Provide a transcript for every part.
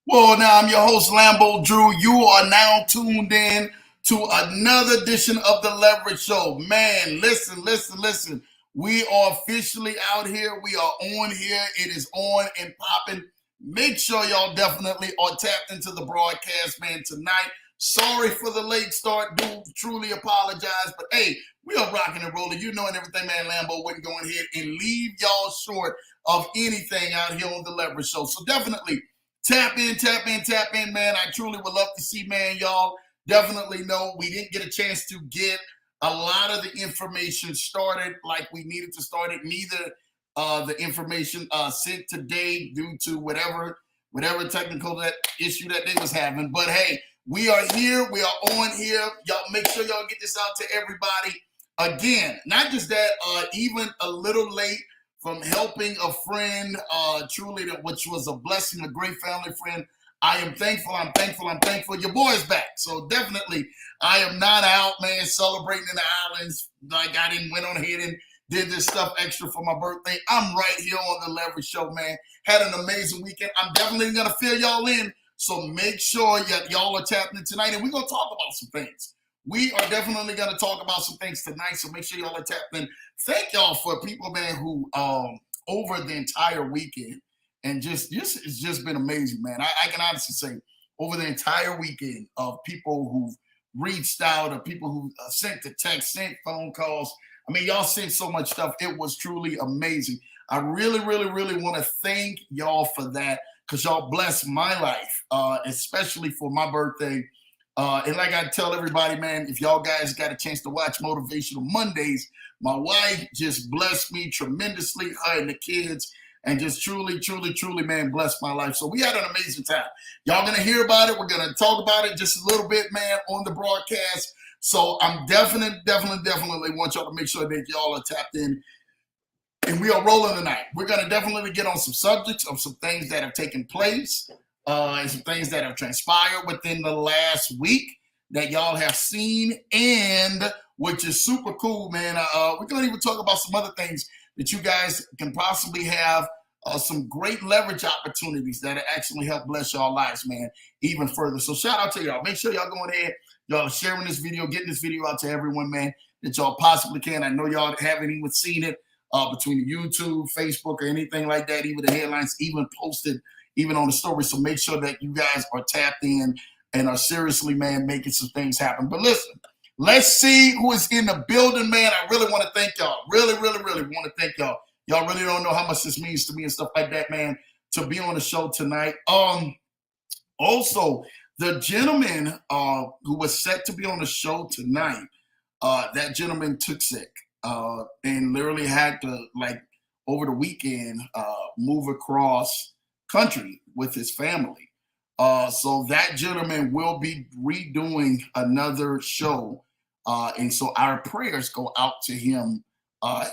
Well, now I'm your host, Lambo Drew. You are now tuned in to another edition of the Leverage Show. Man, listen. We are officially out here. We are on here. It is on and popping. Make sure y'all definitely are tapped into the broadcast, man, tonight. Sorry for the late start. Do truly apologize. But hey, we are rocking and rolling. You know and everything, man. Lambo wouldn't go ahead and leave y'all short of anything out here on the Leverage Show. So definitely tap in, man. I truly would love to see, man, y'all. Definitely know we didn't get a chance to get a lot of the information started like we needed to start it. Neither the information sent today due to whatever technical that issue that they was having. But hey, we are here. We are on here. Y'all make sure y'all get this out to everybody. Again, not just that, even a little late from helping a friend, truly, which was a blessing, a great family friend. I am thankful. I'm thankful. Your boy's back. So definitely, I am not out, man, celebrating in the islands. Like I didn't went on ahead and did this stuff extra for my birthday. I'm right here on the Leverage Show, man. Had an amazing weekend. I'm definitely going to fill y'all in. So make sure y'all are tapping in tonight. And we're going to talk about some things. We are definitely going to talk about some things tonight, so make sure y'all are tapped in. Thank y'all for people, man, who over the entire weekend, and just it's just been amazing, man. I can honestly say over the entire weekend of people who've reached out, or people who sent the text, sent phone calls. I mean, y'all sent so much stuff. It was truly amazing. I really want to thank y'all for that, because y'all blessed my life, especially for my birthday. And like I tell everybody, man, if y'all guys got a chance to watch Motivational Mondays, my wife just blessed me tremendously, her and the kids, and just truly, man, blessed my life. So we had an amazing time. Y'all gonna hear about it. We're gonna talk about it just a little bit, man, on the broadcast. So I'm definitely want y'all to make sure that y'all are tapped in. And we are rolling tonight. We're gonna definitely get on some subjects of some things that have taken place. And some things that have transpired within the last week that y'all have seen, and which is super cool, man. We're going to even talk about some other things that you guys can possibly have some great leverage opportunities that actually help bless y'all lives, man, even further. So shout out to y'all. Make sure y'all going ahead. Y'all are sharing this video, getting this video out to everyone, man, that y'all possibly can. I know y'all haven't even seen it between YouTube, Facebook, or anything like that. Even the headlines, even posted even on the story. So make sure that you guys are tapped in and are seriously, man, making some things happen. But listen, let's see who is in the building, man. I really want to thank y'all. Really want to thank y'all. Y'all really don't know how much this means to me and stuff like that, man, to be on the show tonight. Also, the gentleman who was set to be on the show tonight, that gentleman took sick and literally had to, like, over the weekend, move across country with his family. So that gentleman will be redoing another show. And so our prayers go out to him,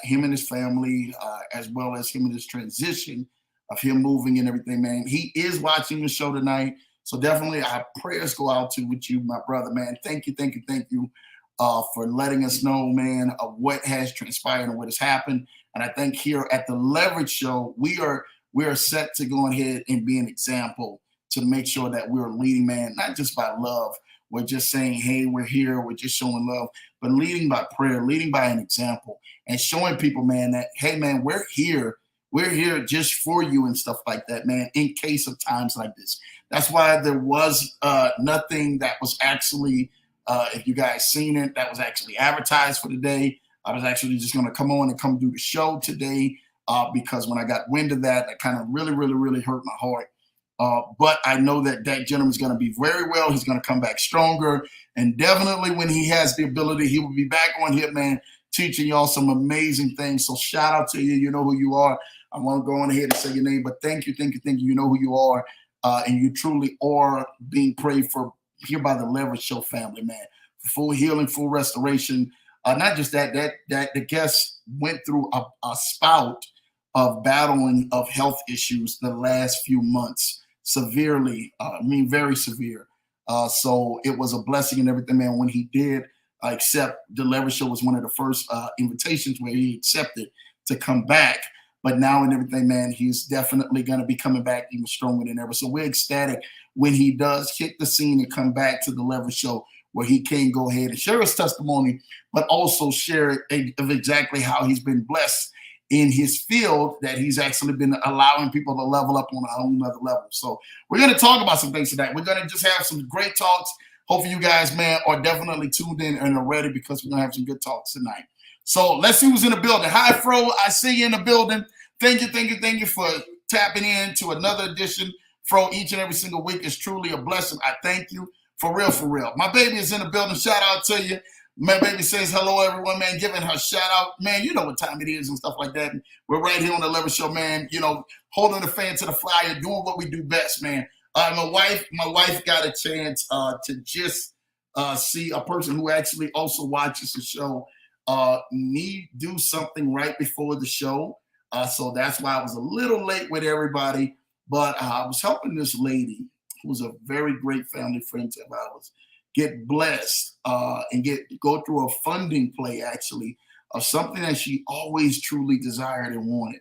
him and his family, as well as him and his transition of him moving and everything, man. He is watching the show tonight. So definitely our prayers go out to with you, my brother, man. Thank you for letting us know, man, of what has transpired and what has happened. And I think here at the Leverage Show, we are set to go ahead and be an example to make sure that we're leading, man, not just by love. We're just saying, hey, we're here. We're just showing love, but leading by prayer, leading by an example, and showing people, man, that, hey, man, we're here. We're here just for you and stuff like that, man, in case of times like this. That's why there was nothing that was actually, if you guys seen it, that was actually advertised for today. I was actually just going to come on and come do the show today. Because when I got wind of that, that kind of really hurt my heart. But I know that gentleman's going to be very well. He's going to come back stronger. And definitely when he has the ability, he will be back on here, man, teaching y'all some amazing things. So shout out to you. You know who you are. I won't go on ahead and say your name, but thank you. You know who you are. And you truly are being prayed for here by the Leverage Show family, man. Full healing, full restoration. Not just that the guest went through a spout of battling of health issues the last few months, severely, very severe. So it was a blessing and everything, man, when he did accept. The Leverage Show was one of the first invitations where he accepted to come back. But now and everything, man, he's definitely going to be coming back even stronger than ever. So we're ecstatic when he does hit the scene and come back to the Leverage Show, where he can go ahead and share his testimony, but also share of exactly how he's been blessed in his field, that he's actually been allowing people to level up on a whole nother level. So we're going to talk about some things tonight. We're going to just have some great talks. Hopefully you guys, man, are definitely tuned in and are ready, because we're going to have some good talks tonight. So let's see who's in the building. Hi, Fro. I see you in the building. Thank you for tapping in to another edition. Fro, each and every single week is truly a blessing. I thank you. For real, for real. My baby is in the building. Shout out to you. My baby says hello, everyone, man. Giving her shout out. Man, you know what time it is and stuff like that. We're right here on the Leverage Show, man. You know, holding the fan to the fire, doing what we do best, man. My wife got a chance to just see a person who actually also watches the show me do something right before the show. So that's why I was a little late with everybody. But I was helping this lady who's a very great family friend of ours get blessed and go through a funding play, actually, of something that she always truly desired and wanted.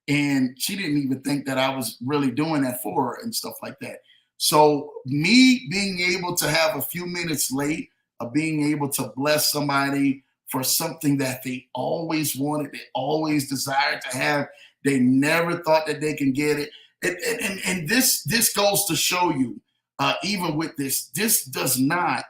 And she didn't even think that I was really doing that for her and stuff like that. So me being able to have a few minutes late of being able to bless somebody for something that they always wanted, they always desired to have, they never thought that they can get it. And this goes to show you, even with this does not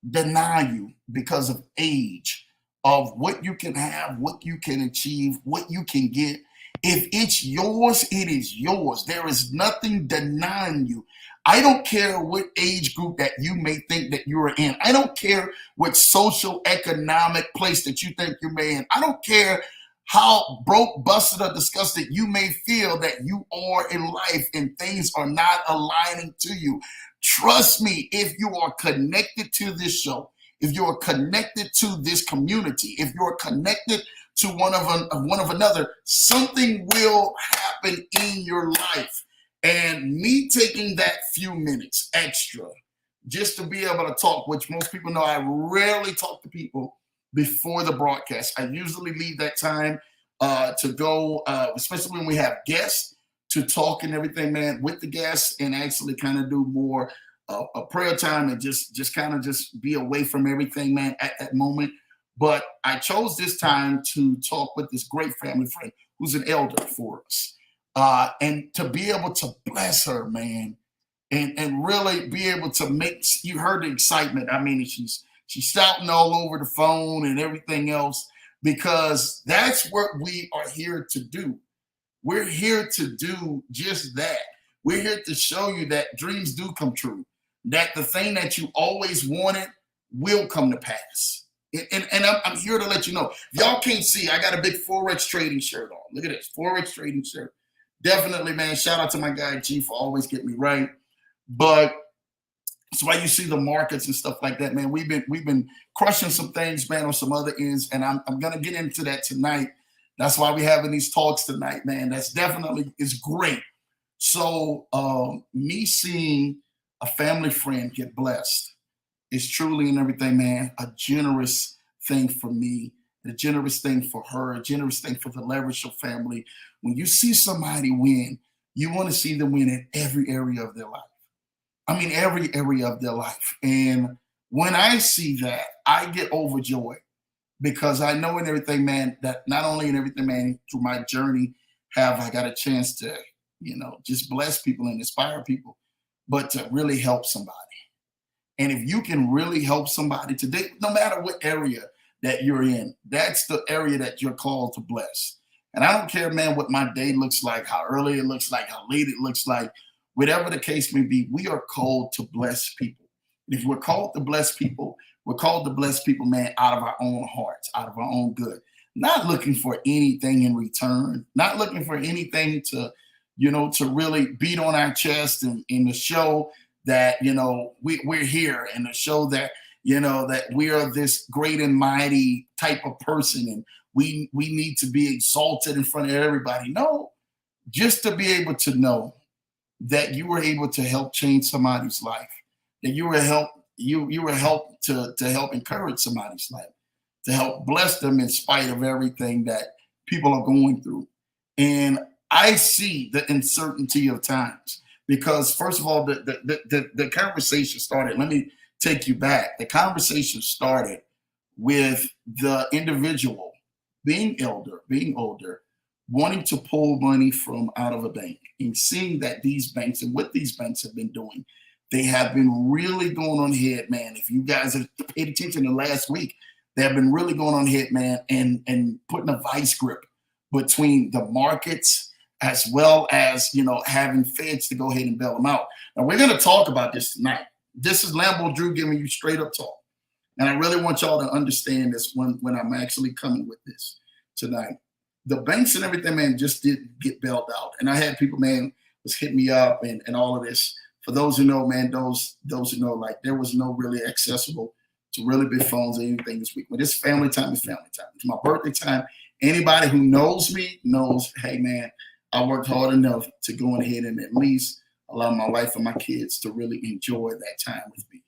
deny you because of age, of what you can have, what you can achieve, what you can get. If it's yours, it is yours. There is nothing denying you. I don't care what age group that you may think that you're in. I don't care what social economic place that you think you're in. I don't care how broke, busted, or disgusted you may feel that you are in life and things are not aligning to you. Trust me, if you are connected to this show, if you are connected to this community, if you're connected to one of another, something will happen in your life. And me taking that few minutes extra just to be able to talk, which most people know I rarely talk to people before the broadcast. I usually leave that time to go, especially when we have guests, to talk and everything, man, with the guests, and actually kind of do more a prayer time and just kind of just be away from everything, man, at that moment. But I chose this time to talk with this great family friend who's an elder for us, and to be able to bless her, man, and really be able to make, you heard the excitement. I mean, she's shouting all over the phone and everything else, because that's what we are here to do. We're here to do just that. We're here to show you that dreams do come true, that the thing that you always wanted will come to pass. And I'm here to let you know. If y'all can't see, I got a big Forex trading shirt on. Look at this, Forex trading shirt. Definitely, man, shout out to my guy G for always getting me right. But that's why you see the markets and stuff like that, man. We've been crushing some things, man, on some other ends, and I'm gonna get into that tonight. That's why we're having these talks tonight, man. That's definitely is great. So me seeing a family friend get blessed is truly and everything, man, a generous thing for me, a generous thing for her, a generous thing for the Leverage Show family. When you see somebody win, you want to see them win in every area of their life. I mean, every area of their life. And when I see that, I get overjoyed, because I know in everything, man, that not only in everything, man, through my journey, have I got a chance to, just bless people and inspire people, but to really help somebody. And if you can really help somebody today, no matter what area that you're in, that's the area that you're called to bless. And I don't care, man, what my day looks like, how early it looks like, how late it looks like, whatever the case may be, we are called to bless people. And if we're called to bless people, we're called to bless people, man, out of our own hearts, out of our own good. Not looking for anything in return, not looking for anything to, to really beat on our chest and to show that, we're here, and to show that, that we are this great and mighty type of person, and we need to be exalted in front of everybody. No, just to be able to know that you were able to help change somebody's life, that you were helped to help encourage somebody's life, to help bless them in spite of everything that people are going through. And I see the uncertainty of times because, first of all, the conversation started. Let me take you back. The conversation started with the individual being older, wanting to pull money from out of a bank and seeing that these banks and what these banks have been doing, they have been really going on ahead, man. If you guys have paid attention to last week, they have been really going on ahead, man, and putting a vice grip between the markets as well as, having feds to go ahead and bail them out. Now, we're going to talk about this tonight. This is Lambo Drew giving you straight up talk. And I really want y'all to understand this when I'm actually coming with this tonight. The banks and everything, man, just didn't get bailed out. And I had people, man, was hitting me up and all of this. For those who know, man, those who know, like, there was no really accessible to really big phones or anything this week. But this family time is family time. It's my birthday time. Anybody who knows me knows, hey, man, I worked hard enough to go ahead and at least allow my wife and my kids to really enjoy that time with me.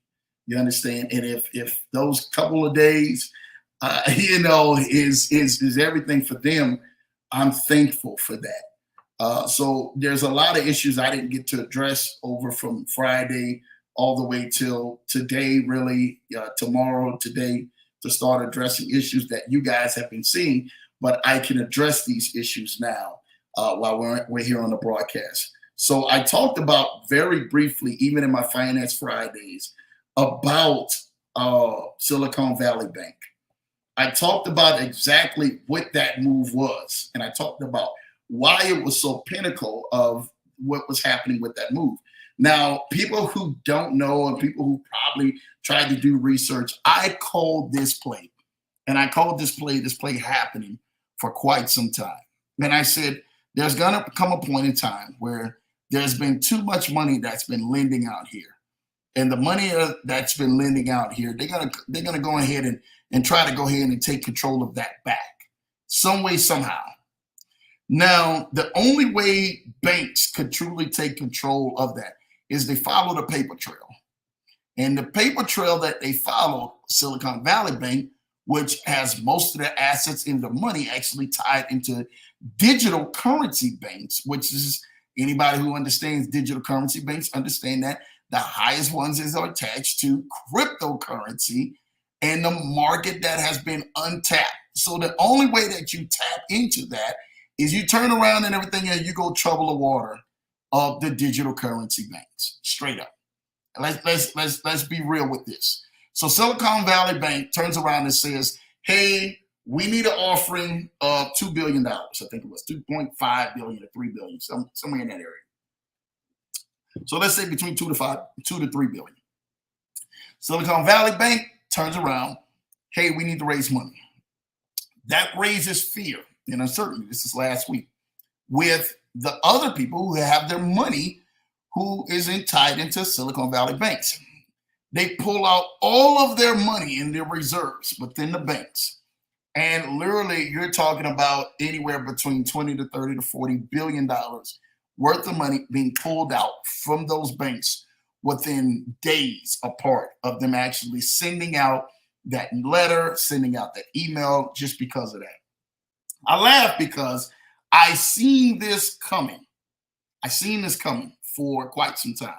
You understand? And if those couple of days, is everything for them, I'm thankful for that. So there's a lot of issues I didn't get to address over from Friday all the way till today, really, tomorrow, today, to start addressing issues that you guys have been seeing. But I can address these issues now while we're here on the broadcast. So I talked about very briefly, even in my Finance Fridays, about Silicon Valley Bank. I talked about exactly what that move was, and I talked about why it was so pinnacle of what was happening with that move. Now, people who don't know and people who probably tried to do research, I called this play, and I called this play happening for quite some time. And I said, there's going to come a point in time where there's been too much money that's been lending out here. And the money that's been lending out here, they're gonna go ahead and try to go ahead and take control of that back some way, somehow. Now, the only way banks could truly take control of that is they follow the paper trail. And the paper trail that they followed, Silicon Valley Bank, which has most of their assets and the money actually tied into digital currency banks, which is anybody who understands digital currency banks understand that the highest ones are attached to cryptocurrency and the market that has been untapped. So the only way that you tap into that is you turn around and everything and you go trouble the water of the digital currency banks, straight up. Let's be real with this. So Silicon Valley Bank turns around and says, hey, we need an offering of $2 billion. I think it was 2.5 billion to 3 billion, somewhere in that area. So let's say between 2 to 3 billion. Silicon Valley Bank turns around, hey, we need to raise money. That raises fear and uncertainty. This is last week with the other people who have their money who isn't tied into Silicon Valley banks. They pull out all of their money in their reserves within the banks. And literally, you're talking about anywhere between 20 to 30 to 40 billion dollars worth of money being pulled out from those banks within days apart of them actually sending out that letter, sending out that email, just because of that. I laugh because I seen this coming. I seen this coming for quite some time.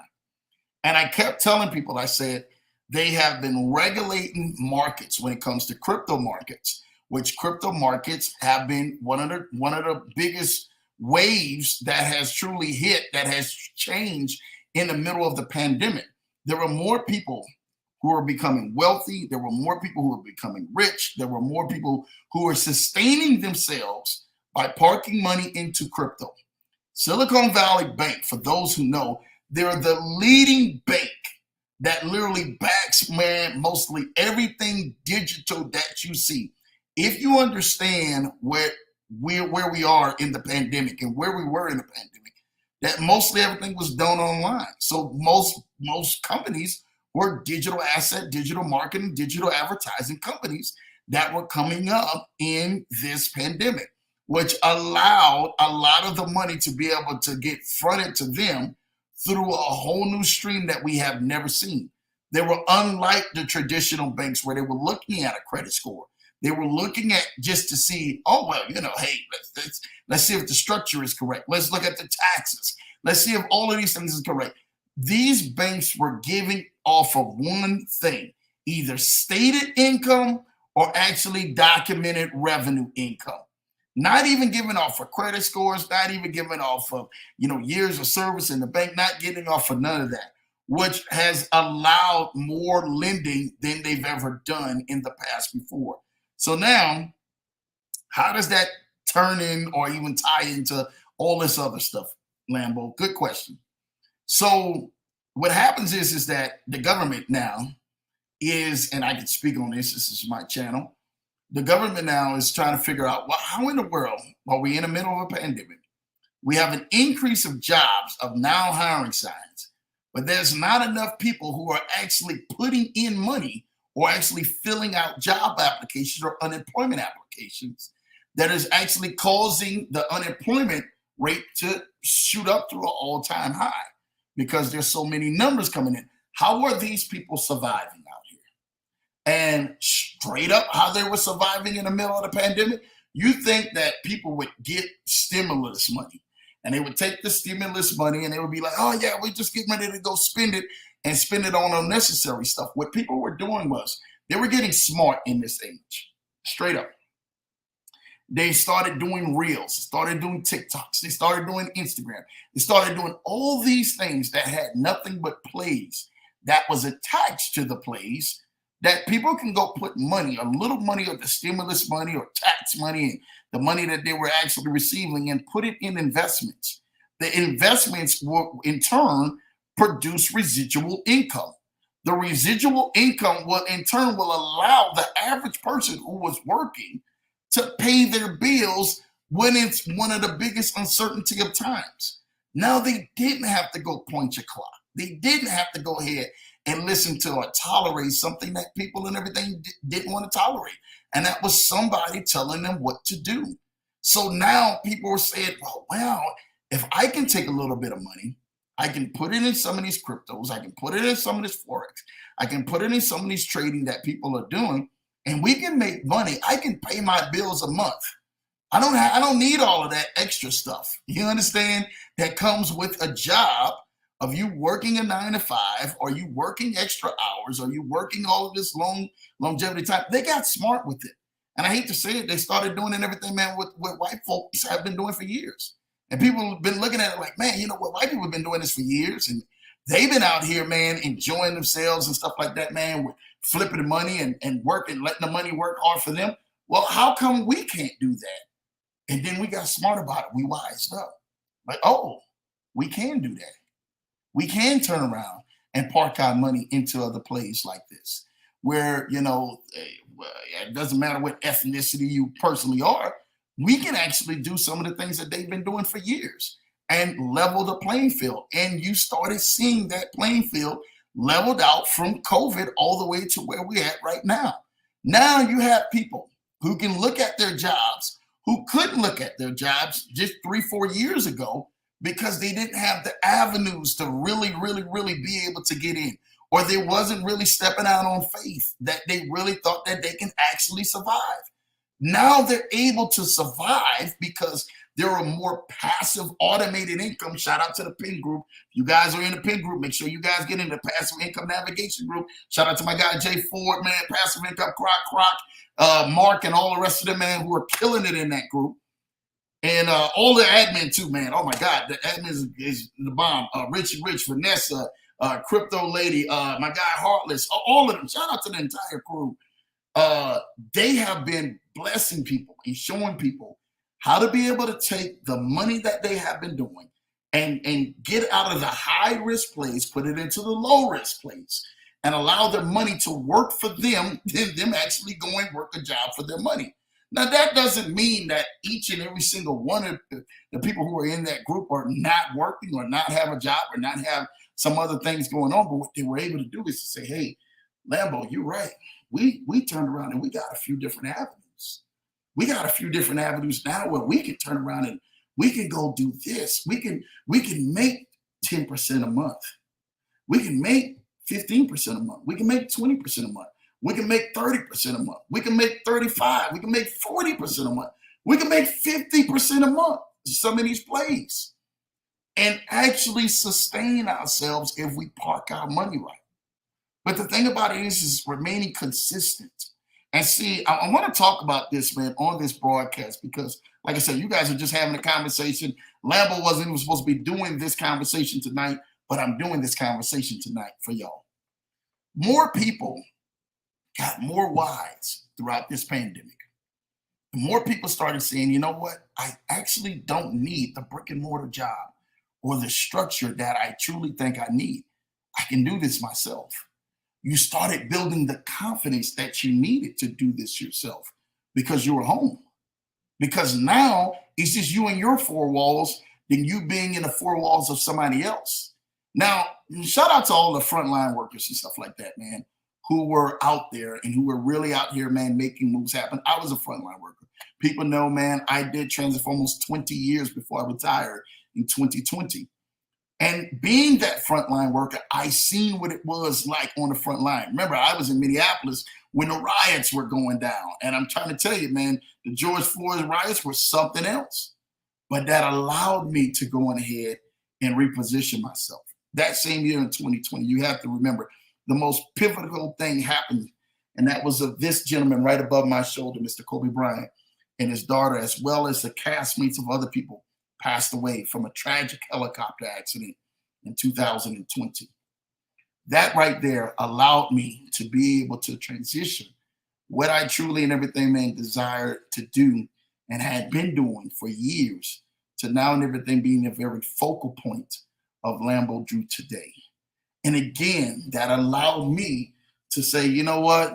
And I kept telling people, I said, they have been regulating markets when it comes to crypto markets, which crypto markets have been one of the biggest waves that has truly hit, that has changed in the middle of the pandemic. There were more people who were becoming wealthy. There were more people who were becoming rich. There were more people who were sustaining themselves by parking money into crypto. Silicon Valley Bank, for those who know, they're the leading bank that literally backs, man, mostly everything digital that you see. If you understand where we are in the pandemic and where we were in the pandemic, that mostly everything was done online. So most companies were digital asset, digital marketing, digital advertising companies that were coming up in this pandemic, which allowed a lot of the money to be able to get fronted to them through a whole new stream that we have never seen. They were unlike the traditional banks where they were looking at a credit score. They were looking at just to see, oh, well, hey, let's see if the structure is correct. Let's look at the taxes. Let's see if all of these things is correct. These banks were giving off of one thing, either stated income or actually documented revenue income. Not even giving off for credit scores, not even giving off of, years of service in the bank, not getting off for none of that, which has allowed more lending than they've ever done in the past before. So now, how does that turn in or even tie into all this other stuff, Lambo? Good question. So what happens is that the government now is, and I can speak on this is my channel, the government now is trying to figure out, well, how in the world are we in the middle of a pandemic? We have an increase of jobs, of now hiring signs, but there's not enough people who are actually putting in money or actually filling out job applications or unemployment applications that is actually causing the unemployment rate to shoot up to an all-time high because there's so many numbers coming in. How are these people surviving out here? And straight up how they were surviving in the middle of the pandemic, you think that people would get stimulus money and they would take the stimulus money and they would be like, oh yeah, we're just getting ready to go spend it and spend it on unnecessary stuff. What people were doing was they were getting smart in this age, straight up. They started doing reels, started doing TikToks, they started doing Instagram, they started doing all these things that had nothing but plays that was attached to the plays that people can go put money, a little money of the stimulus money or tax money and the money that they were actually receiving and put it in investments. The investments will in turn produce residual income. The residual income will in turn will allow the average person who was working to pay their bills when it's one of the biggest uncertainty of times. Now they didn't have to go point your clock. They didn't have to go ahead and listen to or tolerate something that people and everything didn't want to tolerate. And that was somebody telling them what to do. So now people are saying, well, if I can take a little bit of money, I can put it in some of these cryptos, I can put it in some of this Forex, I can put it in some of these trading that people are doing, and we can make money. I can pay my bills a month. I don't need all of that extra stuff. You understand? That comes with a job of you working a 9 to 5, or you working extra hours, or you working all of this longevity time. They got smart with it. And I hate to say it, they started doing it and everything, man, what white folks have been doing for years. And people have been looking at it like, man, white people have been doing this for years. And they've been out here, man, enjoying themselves and stuff like that, man, with flipping the money and working, letting the money work hard for them. Well, how come we can't do that? And then we got smart about it. We wised up. Like, oh, we can do that. We can turn around and park our money into other places like this, where, it doesn't matter what ethnicity you personally are. We can actually do some of the things that they've been doing for years and level the playing field. And you started seeing that playing field leveled out from COVID all the way to where we're at right now. Now you have people who can look at their jobs, who couldn't look at their jobs just 3-4 years ago because they didn't have the avenues to really, really, really be able to get in, or they wasn't really stepping out on faith that they really thought that they can actually survive. Now they're able to survive because there are more passive automated income. Shout out to the PIN group. If you guys are in the PIN group, make sure you guys get in the passive income navigation group. Shout out to my guy, Jay Ford, man, passive income, Croc, Mark, and all the rest of them, man, who are killing it in that group. And all the admin too, man. Oh my God, the admin is the bomb. Richie Rich, Vanessa, Crypto Lady, my guy Heartless, all of them. Shout out to the entire crew. They have been blessing people and showing people how to be able to take the money that they have been doing and get out of the high risk place, put it into the low risk place, and allow their money to work for them, than them actually going work a job for their money. Now, that doesn't mean that each and every single one of the people who are in that group are not working or not have a job or not have some other things going on. But what they were able to do is to say, hey, Lambo, you're right. We turned around and we got a few different avenues. We got a few different avenues now where we can turn around and we can go do this. We can make 10% a month. We can make 15% a month. We can make 20% a month. We can make 30% a month. We can make 35. We can make 40% a month. We can make 50% a month. Some of these plays, and actually sustain ourselves if we park our money right. But the thing about it is remaining consistent. And see, I want to talk about this, man, on this broadcast because, like I said, you guys are just having a conversation. Lambo wasn't even supposed to be doing this conversation tonight, but I'm doing this conversation tonight for y'all. More people got more wise throughout this pandemic. More people started saying, you know what? I actually don't need the brick and mortar job or the structure that I truly think I need. I can do this myself. You started building the confidence that you needed to do this yourself because you were home. Because now it's just you and your four walls than you being in the four walls of somebody else. Now, shout out to all the frontline workers and stuff like that, man, who were out there and who were really out here, man, making moves happen. I was a frontline worker. People know, man, I did transit for almost 20 years before I retired in 2020. And being that frontline worker, I seen what it was like on the front line. Remember, I was in Minneapolis when the riots were going down. And I'm trying to tell you, man, the George Floyd riots were something else. But that allowed me to go on ahead and reposition myself. That same year in 2020, you have to remember, the most pivotal thing happened. And that was of this gentleman right above my shoulder, Mr. Kobe Bryant, and his daughter, as well as the castmates of other people, passed away from a tragic helicopter accident in 2020. That right there allowed me to be able to transition what I truly and everything, man, desired to do and had been doing for years to now and everything being a very focal point of Lambo Drew today. And again, that allowed me to say, you know what?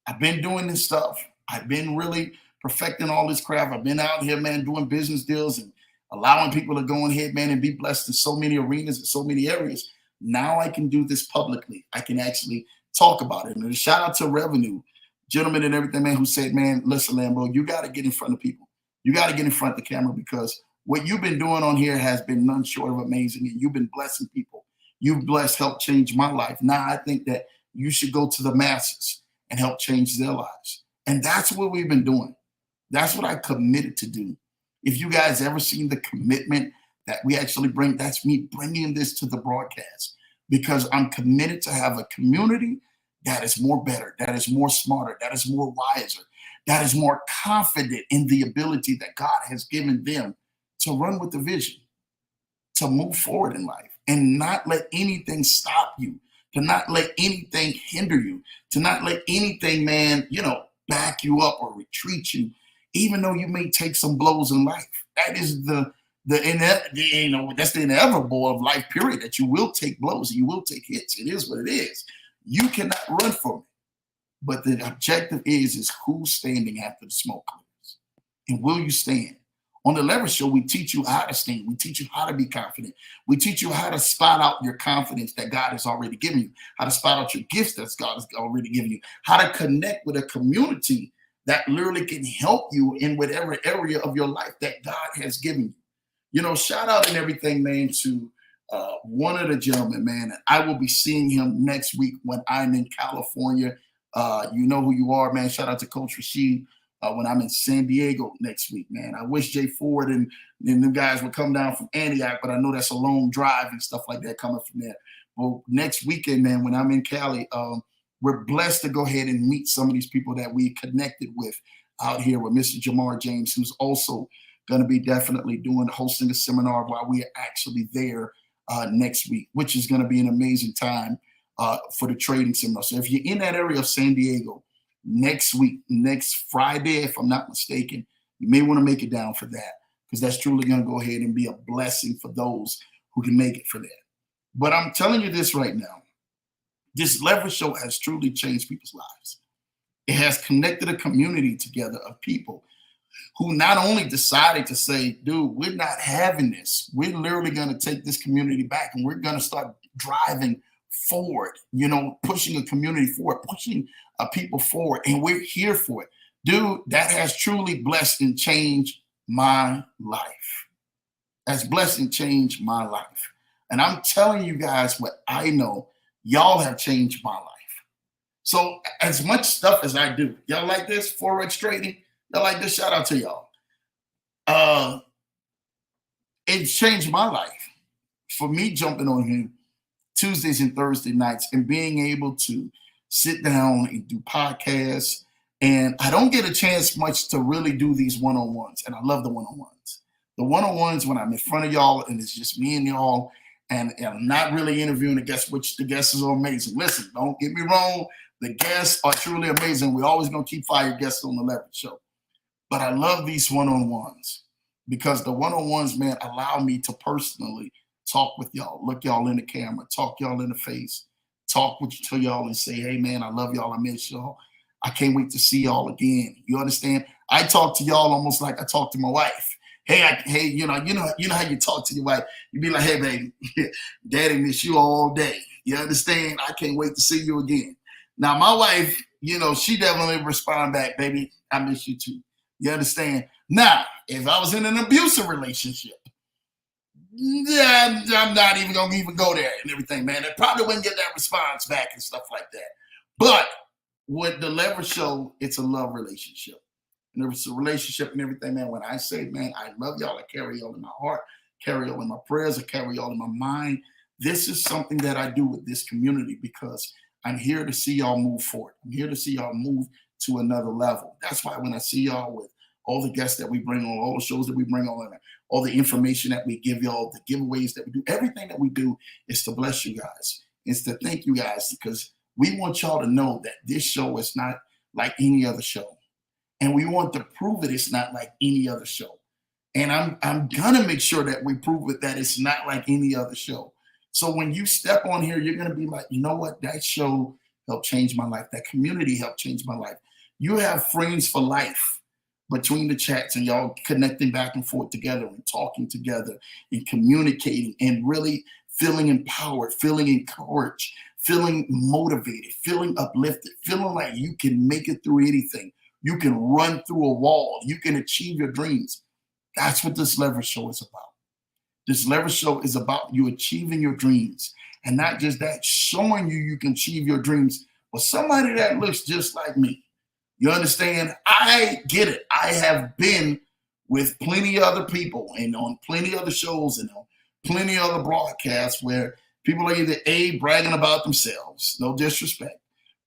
I've been doing this stuff. I've been really perfecting all this craft. I've been out here, man, doing business deals and allowing people to go ahead, man, and be blessed in so many arenas and so many areas. Now I can do this publicly. I can actually talk about it. And a shout out to Revenue, gentlemen and everything, man, who said, man, listen, Lambo, you got to get in front of people. You got to get in front of the camera because what you've been doing on here has been none short of amazing. And you've been blessing people. You've helped change my life. Now I think that you should go to the masses and help change their lives. And that's what we've been doing. That's what I committed to do. If you guys ever seen the commitment that we actually bring, that's me bringing this to the broadcast because I'm committed to have a community that is more better, that is more smarter, that is more wiser, that is more confident in the ability that God has given them to run with the vision, to move forward in life and not let anything stop you, to not let anything hinder you, to not let anything, man, back you up or retreat you, even though you may take some blows in life. That is that's the inevitable of life, period, that you will take blows, you will take hits. It is what it is. You cannot run from it. But the objective is who's standing after the smoke clears. And will you stand? On the Leverage Show, we teach you how to stand. We teach you how to be confident. We teach you how to spot out your confidence that God has already given you, how to spot out your gifts that God has already given you, how to connect with a community that literally can help you in whatever area of your life that God has given you. Shout out and everything, man, to one of the gentlemen, man. I will be seeing him next week when I'm in California. You know who you are, man. Shout out to Coach Rashid when I'm in San Diego next week, man. I wish Jay Ford and them guys would come down from Antioch, but I know that's a long drive and stuff like that coming from there. Well, next weekend, man, when I'm in Cali, we're blessed to go ahead and meet some of these people that we connected with out here with Mr. Jamar James, who's also going to be definitely hosting a seminar while we are actually there next week, which is going to be an amazing time for the trading seminar. So if you're in that area of San Diego next week, next Friday, if I'm not mistaken, you may want to make it down for that because that's truly going to go ahead and be a blessing for those who can make it for that. But I'm telling you this right now. This Leverage Show has truly changed people's lives. It has connected a community together of people who not only decided to say, dude, we're not having this. We're literally going to take this community back and we're going to start driving forward, pushing a community forward, pushing people forward. And we're here for it. Dude, that has truly blessed and changed my life. That's blessed and changed my life. And I'm telling you guys what I know. Y'all have changed my life. So as much stuff as I do, y'all like this Forex trading? Y'all like this? Shout out to y'all. It's changed my life. For me, jumping on here Tuesdays and Thursday nights and being able to sit down and do podcasts. And I don't get a chance much to really do these one-on-ones. And I love the one-on-ones. The one-on-ones when I'm in front of y'all and it's just me and y'all, and I'm not really interviewing the guests, which the guests are amazing. Listen, don't get me wrong. The guests are truly amazing. We're always going to keep fire guests on the Leverage Show. But I love these one-on-ones because the one-on-ones, man, allow me to personally talk with y'all, look y'all in the camera, talk y'all in the face, talk with to y'all and say, hey, man, I love y'all. I miss y'all. I can't wait to see y'all again. You understand? I talk to y'all almost like I talk to my wife. Hey, you know how you talk to your wife. You be like, hey, baby, daddy miss you all day. You understand? I can't wait to see you again. Now, my wife, she definitely respond back, baby, I miss you too. You understand? Now, if I was in an abusive relationship, yeah, I'm not even going to even go there and everything, man. I probably wouldn't get that response back and stuff like that. But with the Leverage Show, it's a love relationship. And it's a relationship and everything, man. When I say, man, I love y'all, I carry y'all in my heart, carry y'all in my prayers, I carry y'all in my mind. This is something that I do with this community because I'm here to see y'all move forward. I'm here to see y'all move to another level. That's why when I see y'all with all the guests that we bring on, all the shows that we bring on, all the information that we give y'all, the giveaways that we do, everything that we do is to bless you guys. It's to thank you guys because we want y'all to know that this show is not like any other show. And we want to prove it it's not like any other show. And I'm gonna make sure that we prove it that it's not like any other show. So when you step on here, you're gonna be like, you know what? That show helped change my life. That community helped change my life. You have friends for life between the chats and y'all connecting back and forth together and talking together and communicating and really feeling empowered, feeling encouraged, feeling motivated, feeling uplifted, feeling like you can make it through anything. You can run through a wall. You can achieve your dreams. That's what this Leverage Show is about. This Leverage Show is about you achieving your dreams. And not just that, showing you can achieve your dreams with somebody that looks just like me. You understand? I get it. I have been with plenty of other people and on plenty of other shows and on plenty of other broadcasts where people are either bragging about themselves, no disrespect,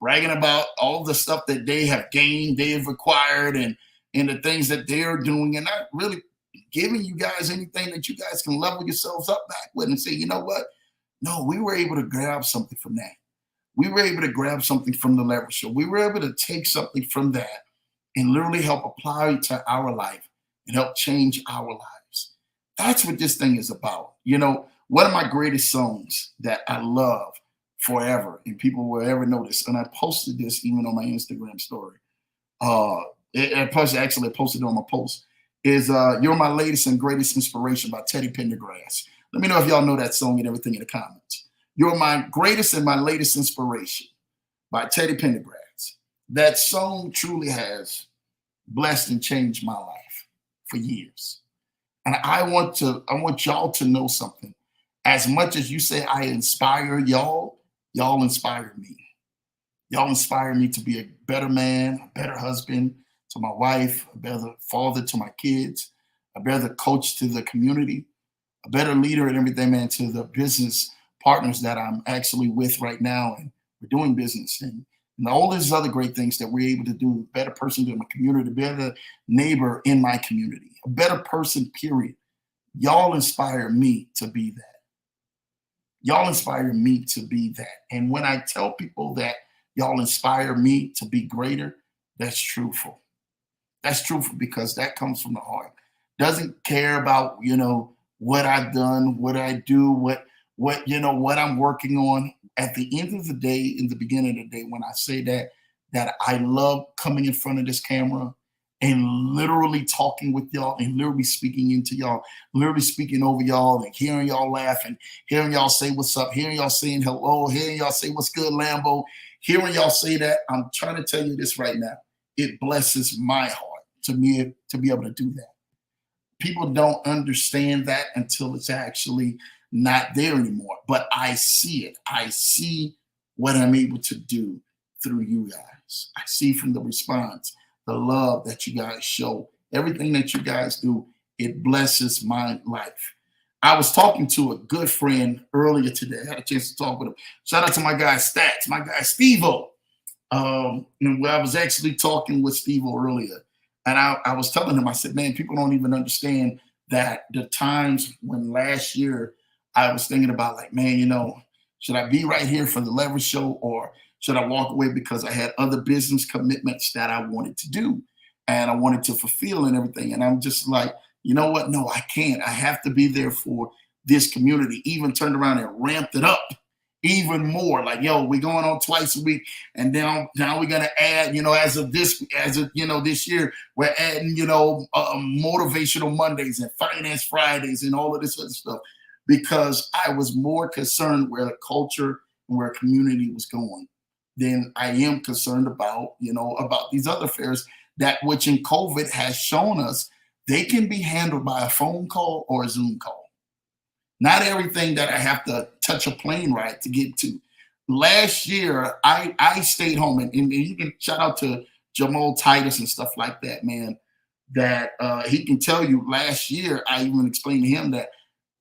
bragging about all the stuff that they have gained, they have acquired, and the things that they're doing, and not really giving you guys anything that you guys can level yourselves up back with and say, you know what? No, we were able to grab something from that. We were able to grab something from the Leverage Show. We were able to take something from that and literally help apply it to our life and help change our lives. That's what this thing is about. One of my greatest songs that I love forever, and people will ever notice, and I posted this even on my Instagram story. I posted it on my post, is You're My Latest and Greatest Inspiration by Teddy Pendergrass. Let me know if y'all know that song and everything in the comments. You're My Greatest and My Latest Inspiration by Teddy Pendergrass. That song truly has blessed and changed my life for years. And I want y'all to know something. As much as you say I inspire y'all inspire me. Y'all inspire me to be a better man, a better husband to my wife, a better father to my kids, a better coach to the community, a better leader and everything, man, to the business partners that I'm actually with right now. And we're doing business and all these other great things that we're able to do, a better person to my community, a better neighbor in my community, a better person, period. Y'all inspire me to be that. Y'all inspire me to be that. And when I tell people that y'all inspire me to be greater, that's truthful. That's truthful because that comes from the heart. Doesn't care about, what I've done, what I do, what I'm working on. At the end of the day, in the beginning of the day, when I say that I love coming in front of this camera and literally talking with y'all and literally speaking into y'all, literally speaking over y'all and hearing y'all laugh and hearing y'all say what's up, hearing y'all saying hello, hearing y'all say what's good, Lambo, hearing y'all say that. I'm trying to tell you this right now. It blesses my heart to be able to do that. People don't understand that until it's actually not there anymore. But I see it. I see what I'm able to do through you guys. I see from the response, the love that you guys show, everything that you guys do, it blesses my life. I was talking to a good friend earlier today. I had a chance to talk with him. Shout out to my guy Stats, my guy Steve-O. And I was actually talking with Steve-O earlier. And I was telling him, I said, man, people don't even understand that the times when last year I was thinking about like, man, should I be right here for the leverage show or should I walk away because I had other business commitments that I wanted to do and I wanted to fulfill and everything. And I'm just like, you know what? No, I can't. I have to be there for this community. Even turned around and ramped it up even more. Like, yo, we're going on twice a week. And then now we're going to add, this year, we're adding, motivational Mondays and finance Fridays and all of this other stuff because I was more concerned where the culture and where community was going than I am concerned about, about these other fairs that which in COVID has shown us they can be handled by a phone call or a Zoom call. Not everything that I have to touch a plane ride to get to. Last year, I stayed home, and you can shout out to Jamal Titus and stuff like that, man, that he can tell you last year, I even explained to him that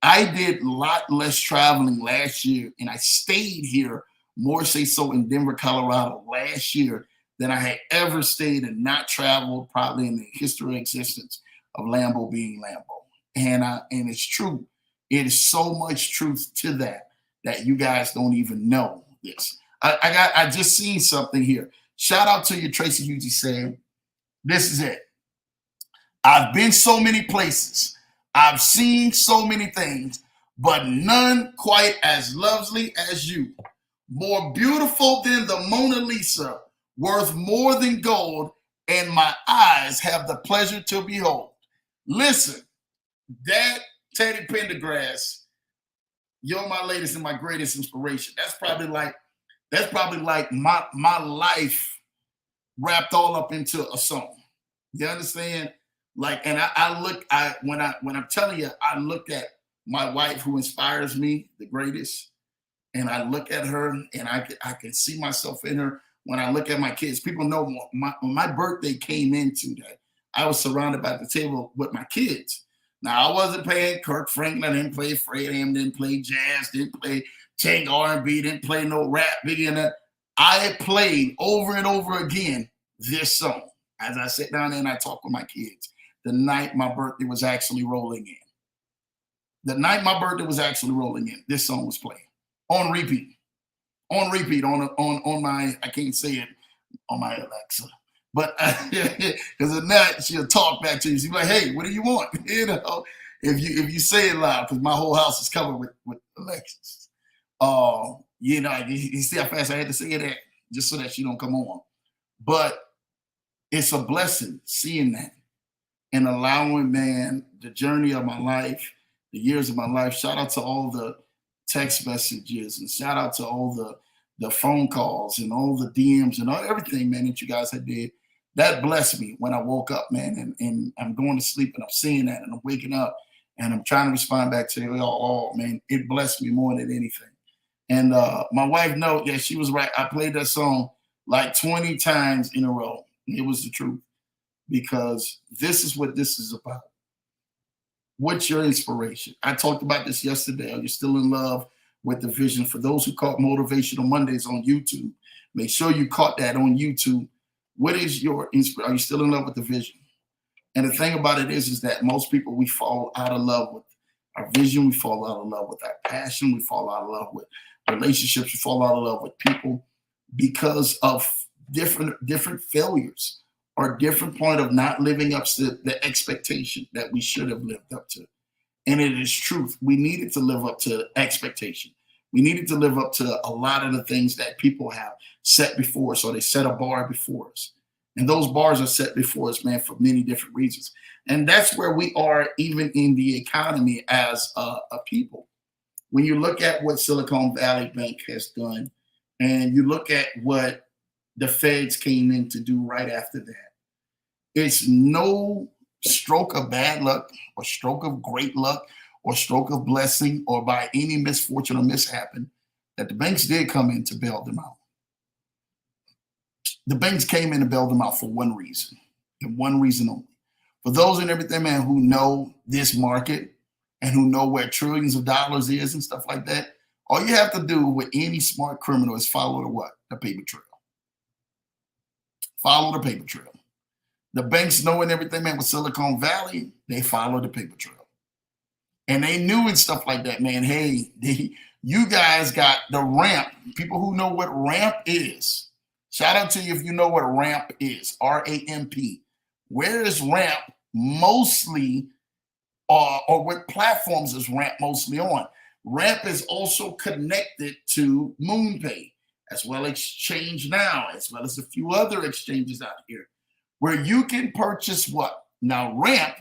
I did a lot less traveling last year, and I stayed here more so in Denver, Colorado last year than I had ever stayed and not traveled probably in the history of existence of Lambo being Lambo. And it's true. It is so much truth to that you guys don't even know this. I just seen something here. Shout out to you, Tracy Hughes saying, this is it. I've been so many places. I've seen so many things, but none quite as lovely as you. More beautiful than the Mona Lisa, worth more than gold, and my eyes have the pleasure to behold. Listen, that Teddy Pendergrass, you're my latest and my greatest inspiration. That's probably like my life wrapped all up into a song. You understand? Like, and when I'm telling you, I look at my wife who inspires me the greatest, and I look at her and I can see myself in her. When I look at my kids, people know when my birthday came into that, I was surrounded by the table with my kids. Now, I wasn't playing Kirk Franklin, didn't play Fred Hammond, didn't play jazz, didn't play tank R&B, didn't play no rap, Biggie and that. I played over and over again this song as I sit down there and I talk with my kids. The night my birthday was actually rolling in. This song was playing on repeat. On my, I can't say it on my Alexa. But because if not, she'll talk back to you. She'll be like, "Hey, what do you want?" If you say it loud, because my whole house is covered with Alexas. You see how fast I had to say that just so that she don't come on. But it's a blessing seeing that and allowing, man, the journey of my life, the years of my life. Shout out to all the text messages and shout out to all the phone calls and all the DMs and everything, man, that you guys had did. That blessed me when I woke up, man, and I'm going to sleep and I'm seeing that and I'm waking up and I'm trying to respond back to y'all. Man, it blessed me more than anything. And my wife knows, yeah, she was right. I played that song like 20 times in a row. It was the truth because this is what this is about. What's your inspiration? I talked about this yesterday. Are you still in love with the vision? For those who caught Motivational Mondays on YouTube, make sure you caught that on YouTube. What is your inspiration? Are you still in love with the vision? And the thing about it is that most people, we fall out of love with our vision. We fall out of love with our passion. We fall out of love with relationships. We fall out of love with people because of different failures or different point of not living up to the expectation that we should have lived up to. And it is truth. We needed to live up to expectation. We needed to live up to a lot of the things that people have set before us, or they set a bar before us. And those bars are set before us, man, for many different reasons. And that's where we are even in the economy as a people. When you look at what Silicon Valley Bank has done, and you look at what the feds came in to do right after that, it's no stroke of bad luck or stroke of great luck or stroke of blessing or by any misfortune or mishappen that the banks did come in to bail them out. The banks came in and bailed them out for one reason, and one reason only. For those and everything, man, who know this market and who know where trillions of dollars is and stuff like that, all you have to do with any smart criminal is follow the what? The paper trail. Follow the paper trail. The banks knowing everything, man, with Silicon Valley, they follow the paper trail. And they knew and stuff like that, man. Hey, you guys got the ramp. People who know what ramp is. Shout out to you if you know what ramp is. R-A-M-P. Where is ramp mostly, or what platforms is ramp mostly on? Ramp is also connected to MoonPay, as well as Exchange Now, as well as a few other exchanges out here, where you can purchase what? Now, ramp,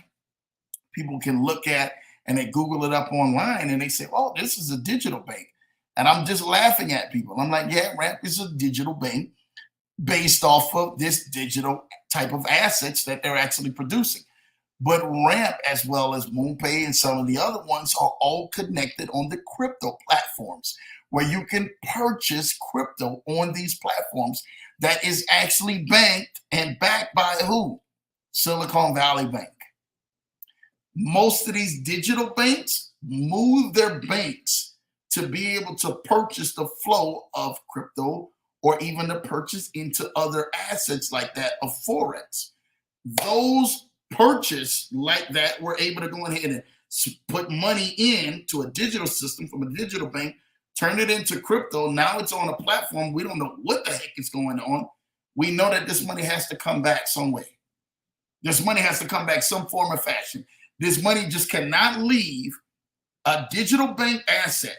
people can look at and they Google it up online and they say, oh, this is a digital bank. And I'm just laughing at people. I'm like, yeah, ramp is a digital bank based off of this digital type of assets that they're actually producing. But ramp, as well as MoonPay and some of the other ones, are all connected on the crypto platforms, where you can purchase crypto on these platforms that is actually banked and backed by who? Silicon Valley Bank. Most of these digital banks move their banks to be able to purchase the flow of crypto, or even to purchase into other assets like that of Forex. Those purchase like that were able to go ahead and put money into a digital system from a digital bank, turn it into crypto. Now it's on a platform. We don't know what the heck is going on. We know that this money has to come back some way. This money has to come back some form or fashion. This money just cannot leave a digital bank asset,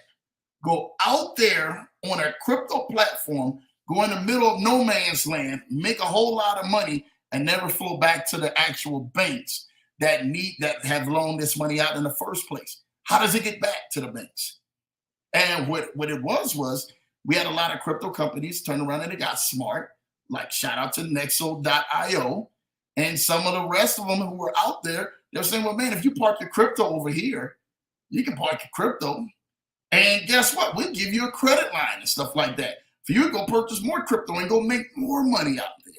go out there on a crypto platform, go in the middle of no man's land, make a whole lot of money, and never flow back to the actual banks that have loaned this money out in the first place. How does it get back to the banks? And what it was we had a lot of crypto companies turn around and they got smart, like shout out to Nexo.io, and some of the rest of them who were out there, they're saying, well, man, if you park your crypto over here, you can park your crypto, and guess what? We'll give you a credit line and stuff like that for you to go purchase more crypto and go make more money out there.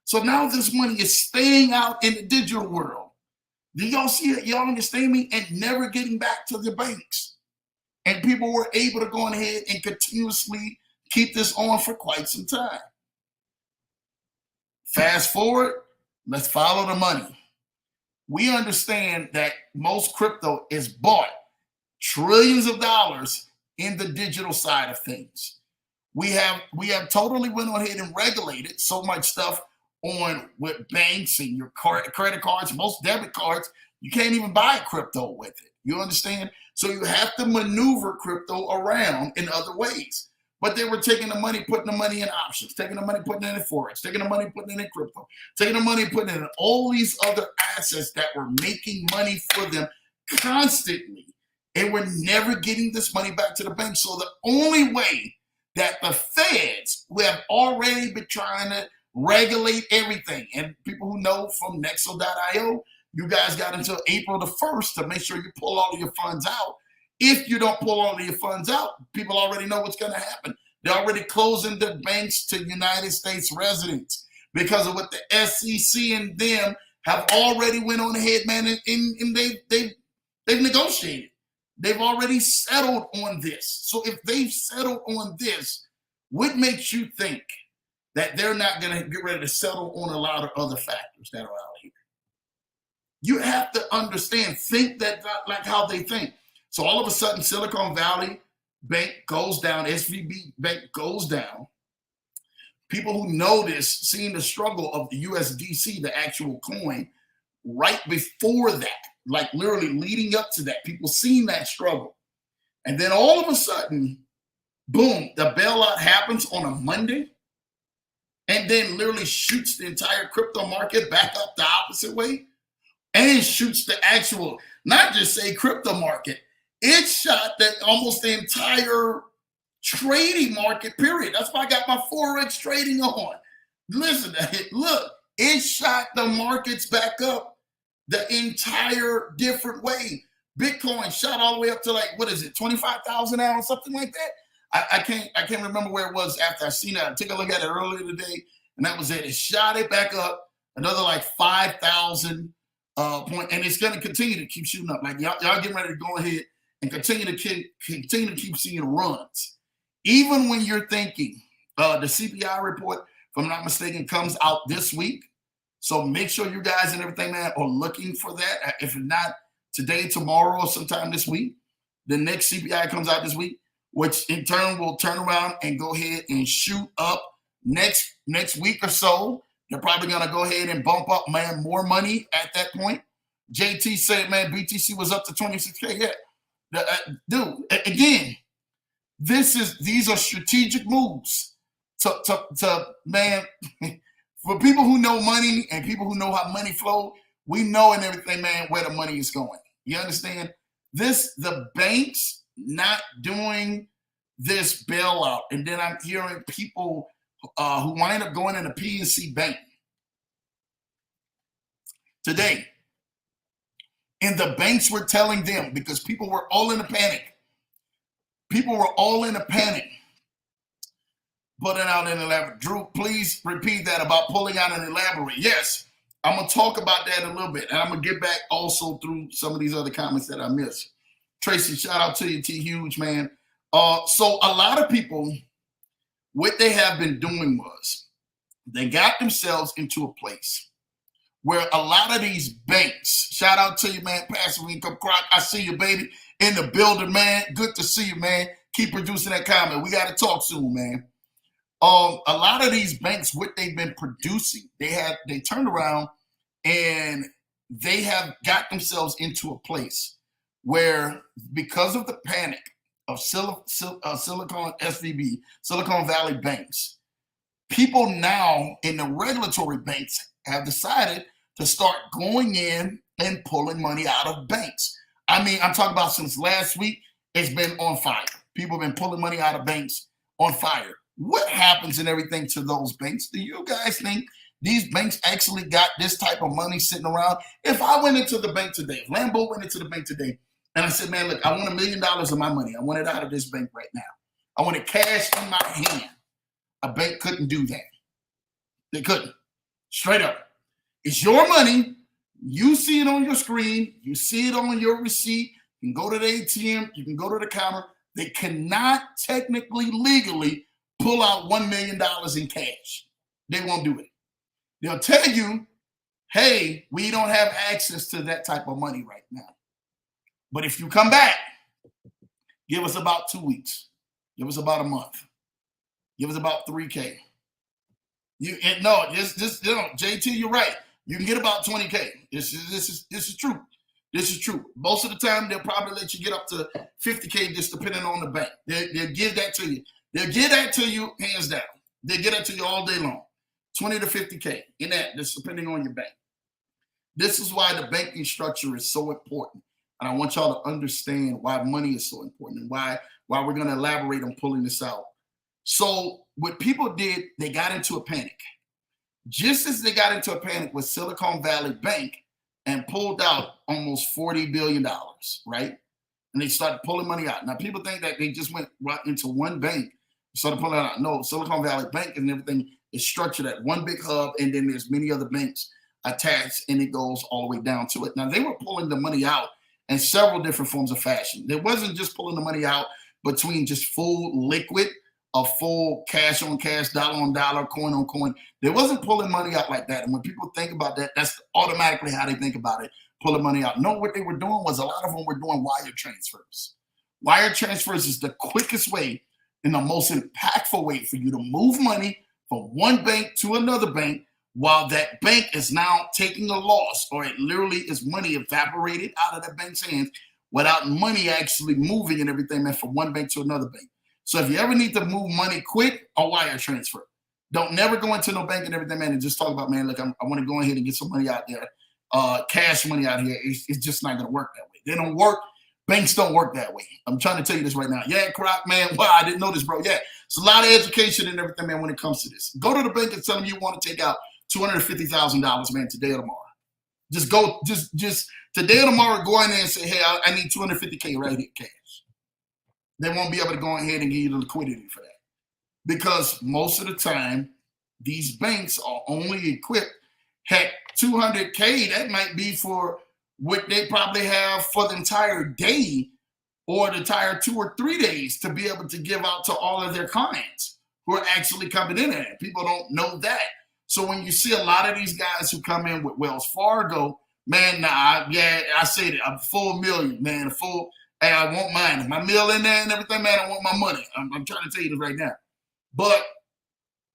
So now this money is staying out in the digital world. Do y'all see it? Y'all understand me? And never getting back to the banks. And people were able to go ahead and continuously keep this on for quite some time. Fast forward, let's follow the money. We understand that most crypto is bought trillions of dollars in the digital side of things. We have totally went on ahead and regulated so much stuff on with banks and your credit cards, most debit cards. You can't even buy crypto with it. You understand? So you have to maneuver crypto around in other ways. But they were taking the money, putting the money in options, taking the money, putting it in Forex, taking the money, putting it in crypto, taking the money, putting it in all these other assets that were making money for them constantly. And we're never getting this money back to the bank. So the only way that the feds, who have already been trying to regulate everything, and people who know from Nexo.io, you guys got until April the 1st to make sure you pull all of your funds out. If you don't pull all of your funds out, people already know what's going to happen. They're already closing the banks to United States residents because of what the SEC and them have already went on ahead, man, and they've negotiated. They've already settled on this. So if they've settled on this, what makes you think that they're not going to get ready to settle on a lot of other factors that are out here? You have to understand, think that like how they think. So all of a sudden, Silicon Valley Bank goes down, SVB Bank goes down. People who know this, seeing the struggle of the USDC, the actual coin, right before that, like literally leading up to that, people seeing that struggle. And then all of a sudden, boom, the bailout happens on a Monday, and then literally shoots the entire crypto market back up the opposite way, and shoots the actual, not just say crypto market, it shot that almost the entire trading market, period. That's why I got my Forex trading on. Listen, look, it shot the markets back up the entire different way. Bitcoin shot all the way up to like, what is it, 25,000 now or something like that? I can't remember where it was after I seen that. I took a look at it earlier today, and that was it. It shot it back up another like 5,000 point, and it's going to continue to keep shooting up. Like y'all getting ready to go ahead and continue to keep seeing runs, even when you're thinking the CPI report, if I'm not mistaken, comes out this week. So make sure you guys and everything, man, are looking for that. If not today, tomorrow, or sometime this week, the next CPI comes out this week, which in turn will turn around and go ahead and shoot up next week or so. They're probably going to go ahead and bump up, man, more money at that point. JT said, man, BTC was up to 26K. Yeah, dude, again, these are strategic moves to man, for people who know money and people who know how money flow, we know and everything, man, where the money is going. You understand? The banks not doing this bailout, and then I'm hearing people who wind up going in a PNC bank today, and the banks were telling them, because people were all in a panic. People were all in a panic. Putting out an elaborate. Drew, please repeat that about pulling out and elaborate. Yes, I'm going to talk about that a little bit, and I'm going to get back also through some of these other comments that I missed. Tracy, shout out to you, T. Huge, man. So a lot of people, what they have been doing was they got themselves into a place where a lot of these banks, shout out to you, man, Passive Income Croc, I see you, baby, in the building, man. Good to see you, man. Keep producing that comment. We got to talk soon, man. A lot of these banks, what they've been producing, they turned around and they have got themselves into a place where, because of the panic of Silicon SVB, Silicon Valley banks, people now in the regulatory banks have decided to start going in and pulling money out of banks. I mean, I'm talking about since last week, it's been on fire. People have been pulling money out of banks on fire. What happens and everything to those banks? Do you guys think these banks actually got this type of money sitting around? If I went into the bank today, if Lambo went into the bank today, and I said, man, look, I want $1 million of my money. I want it out of this bank right now. I want it cash in my hand. A bank couldn't do that. They couldn't. Straight up. It's your money. You see it on your screen. You see it on your receipt. You can go to the ATM. You can go to the counter. They cannot technically, legally pull out $1 million in cash. They won't do it. They'll tell you, hey, we don't have access to that type of money right now. But if you come back, give us about 2 weeks. Give us about a month. Give us about 3K. JT, you're right. You can get about 20K. This is true. This is true. Most of the time, they'll probably let you get up to 50K, just depending on the bank. They'll give that to you. They'll give that to you hands down. They'll get that to you all day long. 20 to 50K in that, just depending on your bank. This is why the banking structure is so important. And I want y'all to understand why money is so important and why we're going to elaborate on pulling this out. So what people did, they got into a panic. Just as they got into a panic with Silicon Valley Bank and pulled out almost $40 billion, right? And they started pulling money out. Now, people think that they just went right into one bank, started pulling out. No, Silicon Valley Bank and everything is structured at one big hub, and then there's many other banks attached, and it goes all the way down to it. Now, they were pulling the money out in several different forms of fashion. There wasn't just pulling the money out between just full liquid, a full cash on cash, dollar on dollar, coin on coin. They wasn't pulling money out like that. And when people think about that, that's automatically how they think about it, pulling money out. No, what they were doing was a lot of them were doing wire transfers. Wire transfers is the quickest way and the most impactful way for you to move money from one bank to another bank while that bank is now taking a loss, or it literally is money evaporated out of that bank's hands without money actually moving and everything, man, from one bank to another bank. So if you ever need to move money quick, a wire transfer. Don't never go into no bank and everything, man, and just talk about, man, look, I want to go ahead and get some money out there, cash money out here. It's just not going to work that way. They don't work. Banks don't work that way. I'm trying to tell you this right now. Yeah, Croc, man. Wow, I didn't know this, bro. Yeah, it's a lot of education and everything, man, when it comes to this. Go to the bank and tell them you want to take out $250,000, man, today or tomorrow. Just go, just today or tomorrow, go in there and say, hey, I need 250K right here, cash. They won't be able to go ahead and give you the liquidity for that. Because most of the time, these banks are only equipped. Heck, 200K, that might be for what they probably have for the entire day or the entire 2 or 3 days to be able to give out to all of their clients who are actually coming in there. People don't know that. So when you see a lot of these guys who come in with Wells Fargo, man, I said it, I'm full million, man, hey, I want mine. My meal in there and everything, man, I want my money. I'm trying to tell you this right now. But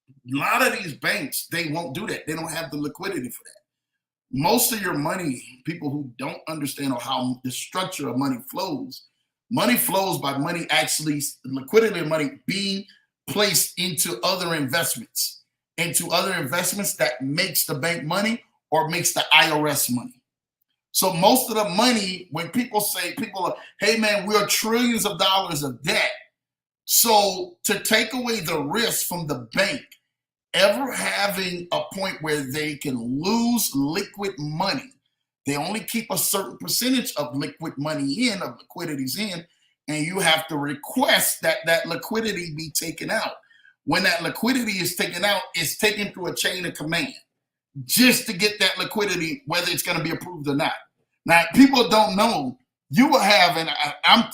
a lot of these banks, they won't do that. They don't have the liquidity for that. Most of your money, people who don't understand how the structure of money flows by money actually, liquidity of money being placed into other investments that makes the bank money or makes the IRS money. So most of the money, when people are, hey man, we're trillions of dollars of debt. So to take away the risk from the bank ever having a point where they can lose liquid money, they only keep a certain percentage of liquid money in, of liquidities in, and you have to request that that liquidity be taken out. When that liquidity is taken out, it's taken through a chain of command just to get that liquidity, whether it's going to be approved or not. Now, people don't know, you will have, and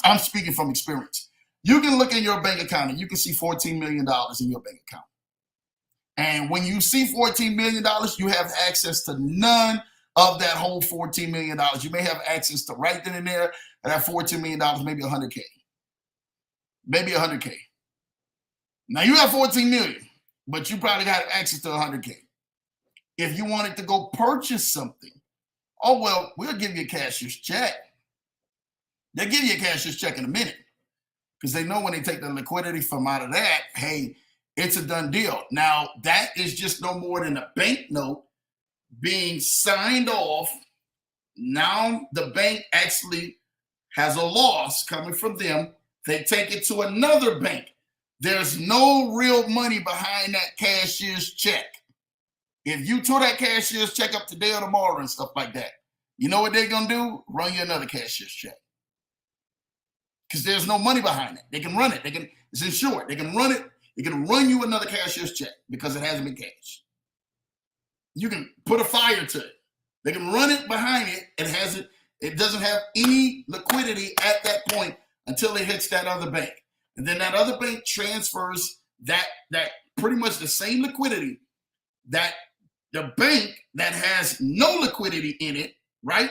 I'm speaking from experience, you can look in your bank account and you can see $14 million in your bank account. And when you see $14 million, you have access to none of that whole $14 million. You may have access to right then and there, and that $14 million, maybe 100K. Maybe 100K. Now you have 14 million, but you probably got access to 100K. If you wanted to go purchase something, oh, well, we'll give you a cashier's check. They'll give you a cashier's check in a minute because they know when they take the liquidity from out of that, hey, it's a done deal. Now, that is just no more than a bank note being signed off. Now the bank actually has a loss coming from them. They take it to another bank. There's no real money behind that cashier's check. If you tore that cashier's check up today or tomorrow and stuff like that, you know what they're going to do? Run you another cashier's check. Because there's no money behind it. They can run it. It's insured. They can run it. They can run you another cashier's check because it hasn't been cashed. You can put a fire to it. They can run it behind it. It doesn't have any liquidity at that point until it hits that other bank. And then that other bank transfers that pretty much the same liquidity that the bank that has no liquidity in it, right?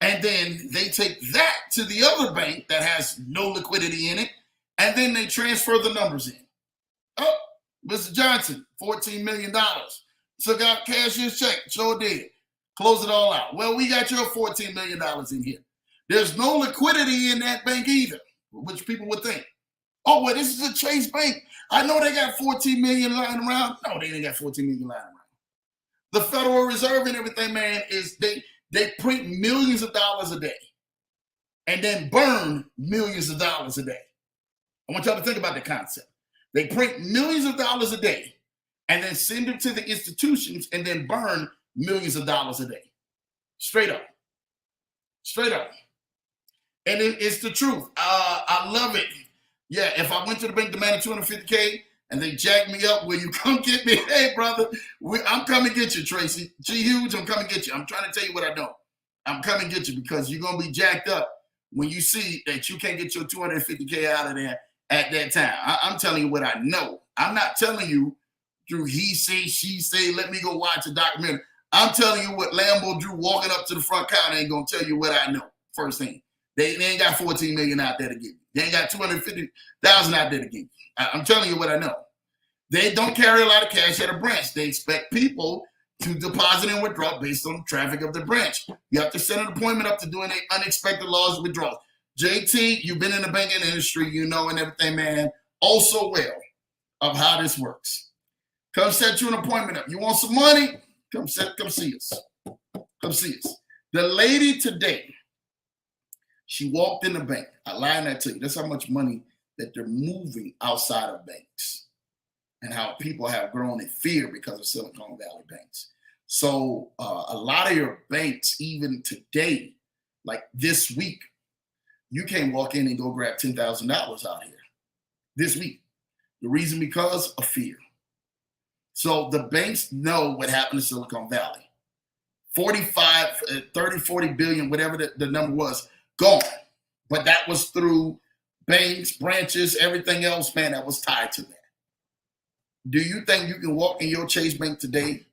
And then they take that to the other bank that has no liquidity in it, and then they transfer the numbers in. Oh, Mr. Johnson, $14 million. Took out cashier's check, sure did. Close it all out. Well, we got your $14 million in here. There's no liquidity in that bank either, which people would think. Oh, well, this is a Chase Bank. I know they got 14 million lying around. No, they ain't got 14 million lying around. The Federal Reserve and everything, man, is they print millions of dollars a day and then burn millions of dollars a day. I want y'all to think about the concept. They print millions of dollars a day and then send them to the institutions and then burn millions of dollars a day. Straight up. Straight up. And it's the truth. I love it. Yeah, if I went to the bank demanding $250K and they jacked me up, will you come get me? Hey, brother, I'm coming to get you, Tracy. G Huge, I'm coming to get you. I'm trying to tell you what I know. I'm coming to get you because you're going to be jacked up when you see that you can't get your $250K out of there at that time. I'm telling you what I know. I'm not telling you through he say, she say, let me go watch a documentary. I'm telling you what Lambo Drew walking up to the front counter ain't going to tell you what I know first thing. They ain't got 14 million out there to give you. They ain't got 250,000 out there to give you. I'm telling you what I know. They don't carry a lot of cash at a branch. They expect people to deposit and withdraw based on the traffic of the branch. You have to set an appointment up to do any unexpected loss withdrawals. JT, you've been in the banking industry, you know, and everything, man, also well of how this works. Come set you an appointment up. You want some money? Come see us. Come see us. The lady today, she walked in the bank. I lied that to you. That's how much money that they're moving outside of banks and how people have grown in fear because of Silicon Valley banks. So a lot of your banks, even today, like this week, you can't walk in and go grab $10,000 out here this week. The reason because of fear. So the banks know what happened in Silicon Valley. 40 billion, whatever the number was, gone. But that was through banks, branches, everything else, man, that was tied to that. Do you think you can walk in your Chase Bank today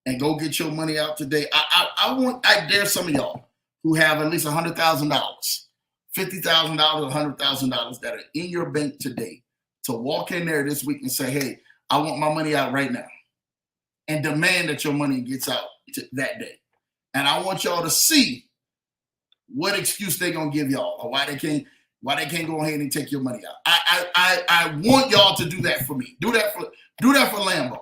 and go get your money out today? I dare some of y'all who have at least $100,000, $50,000, $100,000 that are in your bank today to walk in there this week and say, hey, I want my money out right now, and demand that your money gets out that day. And I want y'all to see what excuse they're gonna give y'all, or why they can't go ahead and take your money out. I want y'all to do that for me. Do that for Lambo.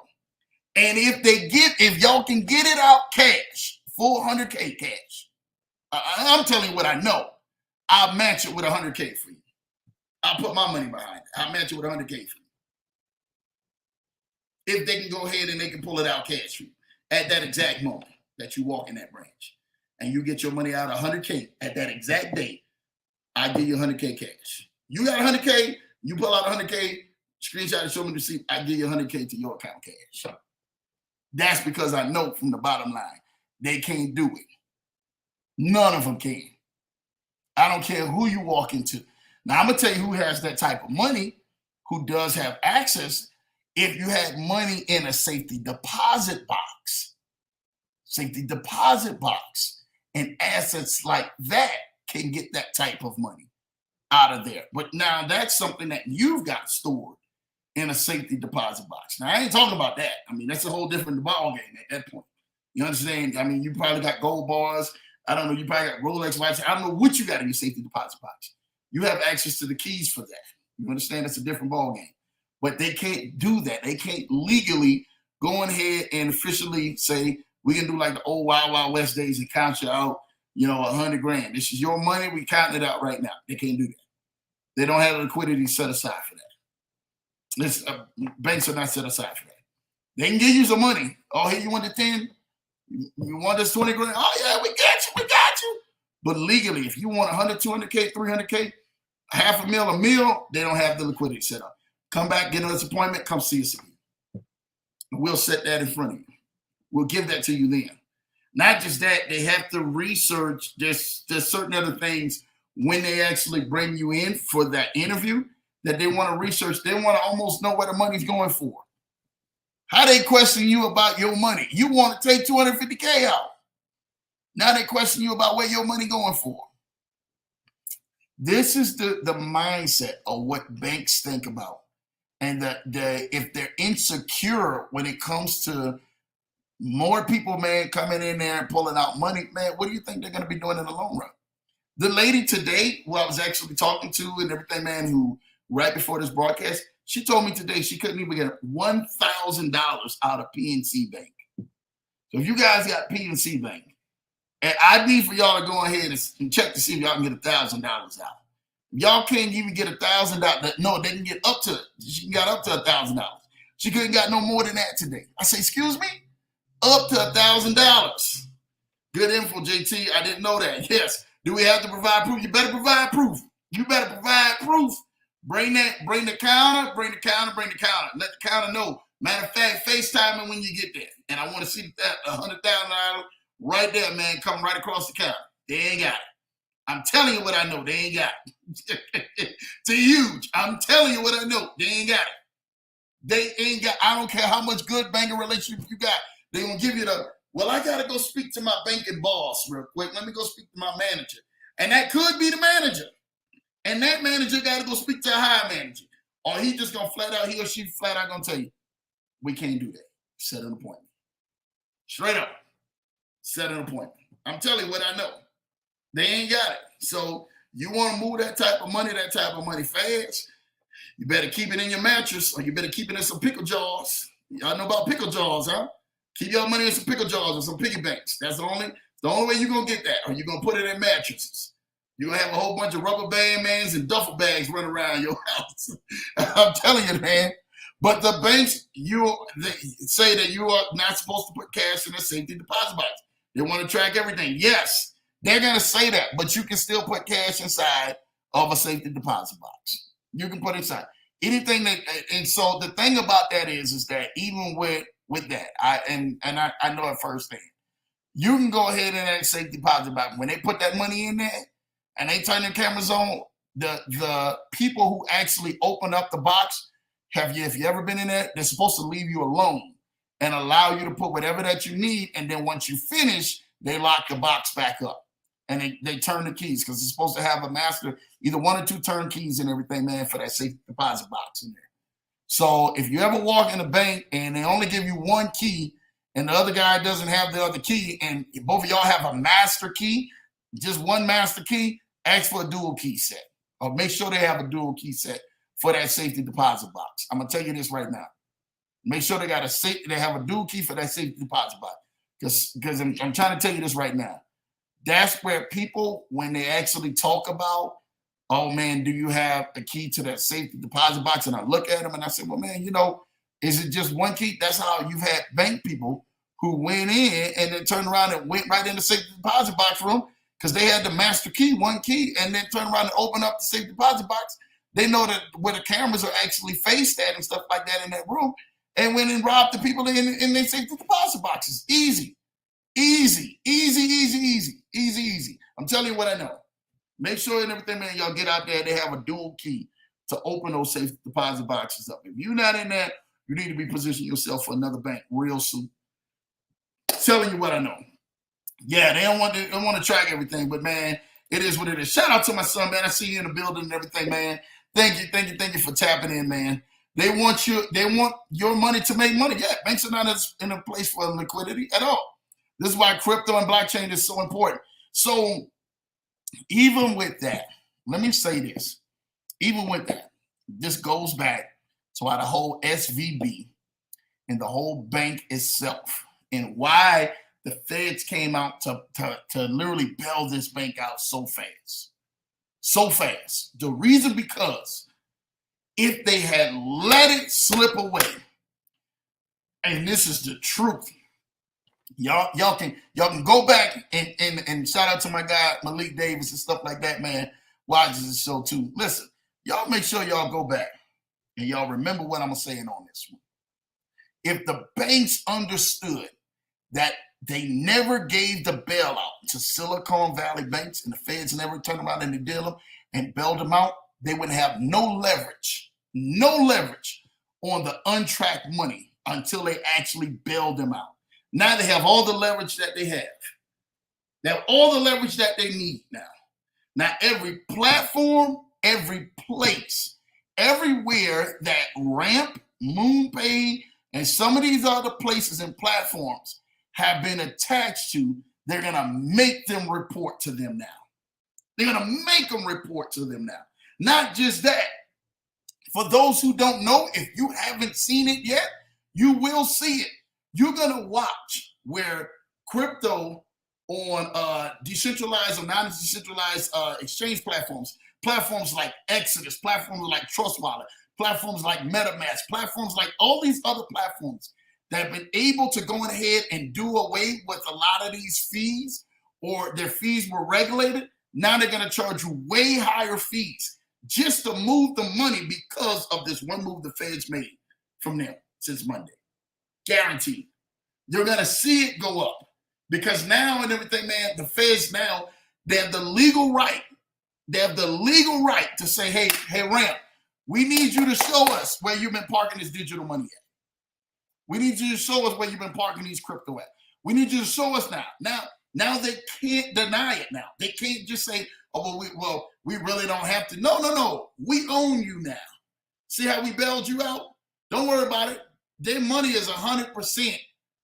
And if y'all can get it out cash, full 100K cash, I'm telling you what I know. I'll match it with 100K for you. I'll put my money behind it. I'll match it with 100K for you. If they can go ahead and they can pull it out cash for you at that exact moment that you walk in that branch and you get your money out 100K at that exact date, I give you 100K cash. You got 100K, you pull out 100K, screenshot and show me the receipt, I give you 100K to your account cash. That's because I know from the bottom line, they can't do it. None of them can. I don't care who you walk into. Now, I'm going to tell you who has that type of money, who does have access. If you had money in a safety deposit box, and assets like that can get that type of money out of there. But now that's something that you've got stored in a safety deposit box. Now, I ain't talking about that. I mean, that's a whole different ballgame at that point. You understand? I mean, you probably got gold bars. I don't know. You probably got Rolex watches. I don't know what you got in your safety deposit box. You have access to the keys for that. You understand? That's a different ballgame. But they can't do that. They can't legally go ahead and officially say, we can do like the old Wild Wild West days and count you out, $100 grand. This is your money. We counting it out right now. They can't do that. They don't have the liquidity set aside for that. Banks are not set aside for that. They can give you some money. Oh, here, you want the 10? You want this 20 grand? Oh, yeah, we got you. But legally, if you want 100, 200K, 300K, $500,000, a mil, they don't have the liquidity set up. Come back, get another appointment, come see us again. And we'll set that in front of you. We'll give that to you then. Not just that, they have to research. There's certain other things when they actually bring you in for that interview that they want to research. They want to almost know where the money's going for. How they question you about your money. You want to take 250K out. Now they question you about where your money going for. This is the mindset of what banks think about. And if they're insecure when it comes to more people, man, coming in there and pulling out money, man, what do you think they're going to be doing in the long run? The lady today, who I was actually talking to and everything, man, who right before this broadcast, she told me today she couldn't even get $1,000 out of PNC Bank. So if you guys got PNC Bank, and I need for y'all to go ahead and check to see if y'all can get $1,000 out. Y'all can't even get $1,000. No, they can get up to, she got up to $1,000. She couldn't got no more than that today. I say, excuse me? Up to $1,000. Good info, JT. I didn't know that. Yes. Do we have to provide proof? You better provide proof. You better provide proof. Bring the counter. Let the counter know. Matter of fact, FaceTime me when you get there. And I want to see that $100,000 right there, man, come right across the counter. They ain't got it. I'm telling you what I know. They ain't got it. Too huge. I'm telling you what I know. They ain't got it. They ain't got, I don't care how much good banking relationship you got. They gonna give you well, I gotta go speak to my banking boss real quick. Let me go speak to my manager. And that could be the manager. And that manager gotta go speak to a higher manager. Or he just gonna he or she flat out gonna tell you, we can't do that. Set an appointment. Straight up. Set an appointment. I'm telling you what I know. They ain't got it. So you want to move that type of money fast, you better keep it in your mattress, or you better keep it in some pickle jars. Y'all know about pickle jars, huh? Keep your money in some pickle jars or some piggy banks. That's the only way you're going to get that, or you're going to put it in mattresses. You're going to have a whole bunch of rubber band mans and duffel bags running around your house. I'm telling you, man. But the banks, they say that you are not supposed to put cash in a safety deposit box. They want to track everything. Yes. They're going to say that, but you can still put cash inside of a safety deposit box. You can put inside anything and so the thing about that is that even with with that. I know it firsthand. You can go ahead and that safe deposit box. When they put that money in there and they turn the cameras on, the people who actually open up the box, if you ever been in there, they're supposed to leave you alone and allow you to put whatever that you need. And then once you finish, they lock the box back up and they turn the keys because it's supposed to have a master, either 1 or 2 turn keys and everything, man, for that safe deposit box in there. So if you ever walk in a bank and they only give you 1 key and the other guy doesn't have the other key and both of y'all have a master key, just 1 master key, ask for a dual key set or make sure they have a dual key set for that safety deposit box. I'm going to tell you this right now. Make sure they have a dual key for that safety deposit box because I'm trying to tell you this right now. That's where people, when they actually talk about, oh, man, do you have a key to that safety deposit box? And I look at them and I say, well, man, is it just 1 key? That's how you've had bank people who went in and then turned around and went right in the safety deposit box room because they had the master key, 1 key, and then turned around and opened up the safety deposit box. They know that where the cameras are actually faced at and stuff like that in that room and went and robbed the people in their safety deposit boxes. Easy. I'm telling you what I know. Make sure and everything, man, y'all get out there. They have a dual key to open those safe deposit boxes up. If you're not in there, you need to be positioning yourself for another bank real soon. Telling you what I know. Yeah, they don't want to track everything, but man, it is what it is. Shout out to my son, man. I see you in the building and everything, man. Thank you for tapping in, man. They want your money to make money. Yeah, banks are not in a place for liquidity at all. This is why crypto and blockchain is so important. So even with that, let me say this. Even with that, this goes back to why the whole SVB and the whole bank itself and why the feds came out to literally bail this bank out so fast. So fast. The reason because if they had let it slip away, and this is the truth, y'all can go back and shout out to my guy Malik Davis and stuff like that, man. Watches the show too. Listen, y'all make sure y'all go back and y'all remember what I'm saying on this one. If the banks understood that they never gave the bailout to Silicon Valley banks and the feds never turned around and they did them and bailed them out, they would have no leverage on the untracked money until they actually bailed them out. Now they have all the leverage that they have. They have all the leverage that they need now. Now every platform, every place, everywhere that Ramp, MoonPay, and some of these other places and platforms have been attached to, they're going to make them report to them now. They're going to make them report to them now. Not just that. For those who don't know, if you haven't seen it yet, you will see it. You're going to watch where crypto on decentralized or non-decentralized exchange platforms like Exodus, platforms like Trust Wallet, platforms like MetaMask, platforms like all these other platforms that have been able to go ahead and do away with a lot of these fees, or their fees were regulated. Now they're going to charge you way higher fees just to move the money because of this one move the feds made from them since Monday. Guaranteed. You're going to see it go up because now and everything, man, the feds now, they have the legal right. They have the legal right to say, hey, Ramp, we need you to show us where you've been parking this digital money at. We need you to show us where you've been parking these crypto at. We need you to show us now. Now they can't deny it now. They can't just say, oh, we really don't have to. No. We own you now. See how we bailed you out? Don't worry about it. Their money is 100%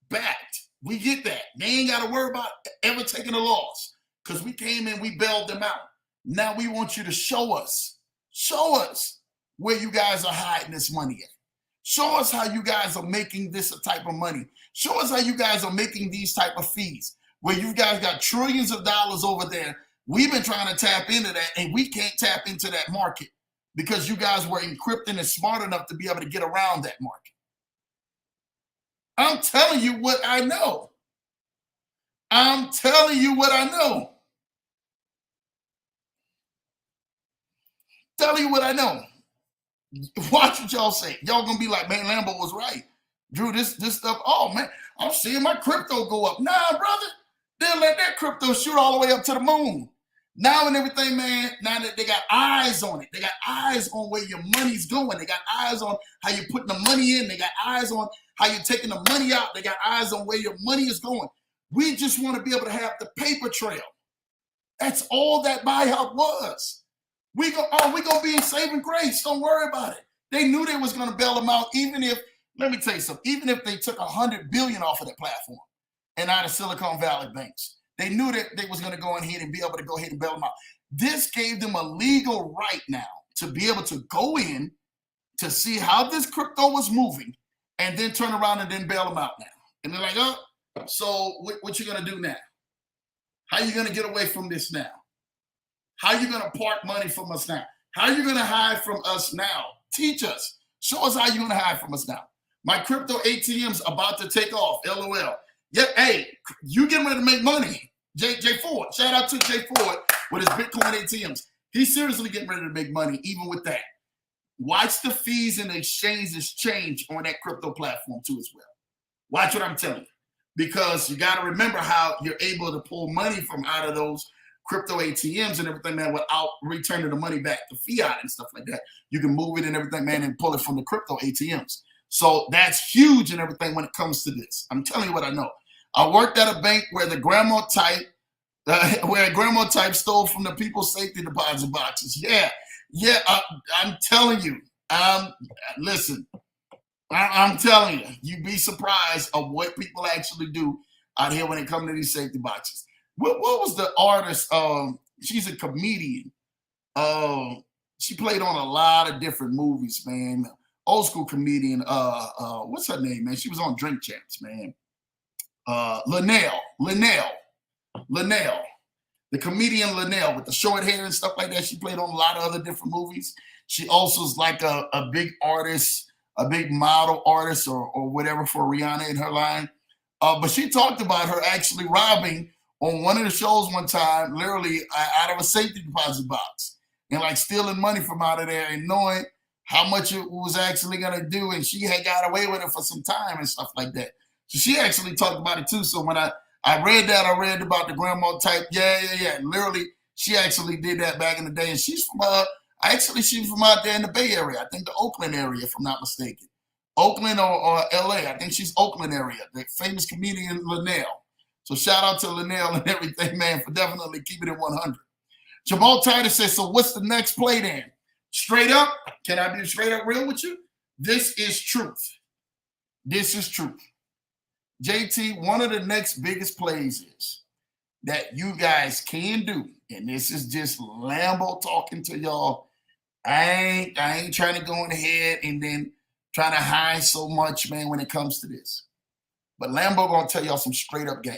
backed. We get that. They ain't got to worry about ever taking a loss because we came in, we bailed them out. Now we want you to show us where you guys are hiding this money at. Show us how you guys are making this type of money. Show us how you guys are making these type of fees where you guys got trillions of dollars over there. We've been trying to tap into that and we can't tap into that market because you guys were encrypting and smart enough to be able to get around that market. I'm telling you what I know. I'm telling you what I know. Telling you what I know. Watch what y'all say. Y'all gonna be like, man, Lambo was right. Drew, this stuff, oh man, I'm seeing my crypto go up. Nah, brother, they'll let that crypto shoot all the way up to the moon. Now and everything, man, now that they got eyes on it, they got eyes on where your money's going. They got eyes on how you're putting the money in. They got eyes on how you're taking the money out. They got eyes on where your money is going. We just want to be able to have the paper trail. That's all that buyout was. We're gonna be in saving grace. Don't worry about it. They knew they was gonna bail them out, even if, let me tell you something, even if they took $100 billion off of that platform and out of Silicon Valley banks. They knew that they was going to go ahead and be able to go ahead and bail them out. This gave them a legal right now to be able to go in to see how this crypto was moving and then turn around and then bail them out now. And they're like, oh, so what you going to do now? How you going to get away from this now? How you going to park money from us now? How you going to hide from us now? Teach us. Show us how you're going to hide from us now. My crypto ATM's about to take off, LOL. Yeah, hey, you getting ready to make money. Jay Ford, shout out to Jay Ford with his Bitcoin ATMs. He's seriously getting ready to make money even with that. Watch the fees and the exchanges change on that crypto platform too as well. Watch what I'm telling you. Because you got to remember how you're able to pull money from out of those crypto ATMs and everything, man, without returning the money back to fiat and stuff like that. You can move it and everything, man, and pull it from the crypto ATMs. So that's huge and everything when it comes to this. I'm telling you what I know. I worked at a bank where grandma type stole from the people's safety deposit boxes. Yeah, I'm telling you. Listen, I'm telling you, you'd be surprised of what people actually do out here when it comes to these safety boxes. What was the artist? She's a comedian. She played on a lot of different movies, man. Old school comedian. What's her name, man? She was on Drink Champs, man. Linnell, the comedian Linnell with the short hair and stuff like that. She played on a lot of other different movies. She also is like a big artist, a big model artist or whatever for Rihanna in her line. But she talked about her actually robbing on one of the shows one time, literally out of a safety deposit box and like stealing money from out of there and knowing how much it was actually going to do. And she had got away with it for some time and stuff like that. So she actually talked about it too. So when I read that, I read about the grandma type. Yeah. Literally, she actually did that back in the day. And she's from she's from out there in the Bay Area. I think the Oakland area, if I'm not mistaken. Oakland or LA. I think she's Oakland area. The famous comedian Linnell. So shout out to Linnell and everything, man, for definitely keeping it 100. Jamal Titus says, so what's the next play then? Straight up, can I be straight up real with you? This is truth. This is truth. JT, one of the next biggest plays is that you guys can do, and this is just Lambo talking to y'all. I ain't trying to go in ahead and then trying to hide so much, man, when it comes to this. But Lambo gonna tell y'all some straight up game.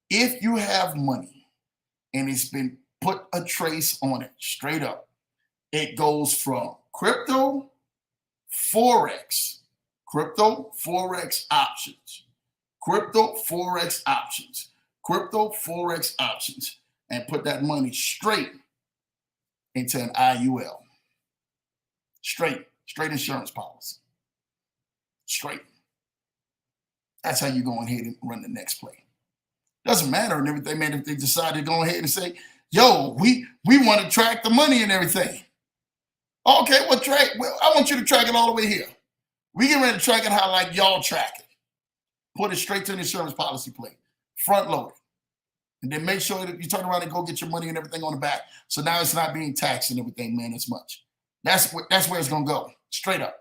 If you have money and it's been put a trace on it, straight up, it goes from crypto, forex options, crypto forex options, and put that money straight into an IUL. Straight insurance policy. Straight. That's how you go ahead and run the next play. Doesn't matter and everything, man, if they decide to go ahead and say, yo, we want to track the money and everything. Okay, well, I want you to track it all the way here. We get ready to track it how like y'all track it. Put it straight to an insurance policy play. Front load it. And then make sure that you turn around and go get your money and everything on the back. So now it's not being taxed and everything, man, as much. That's where it's going to go. Straight up.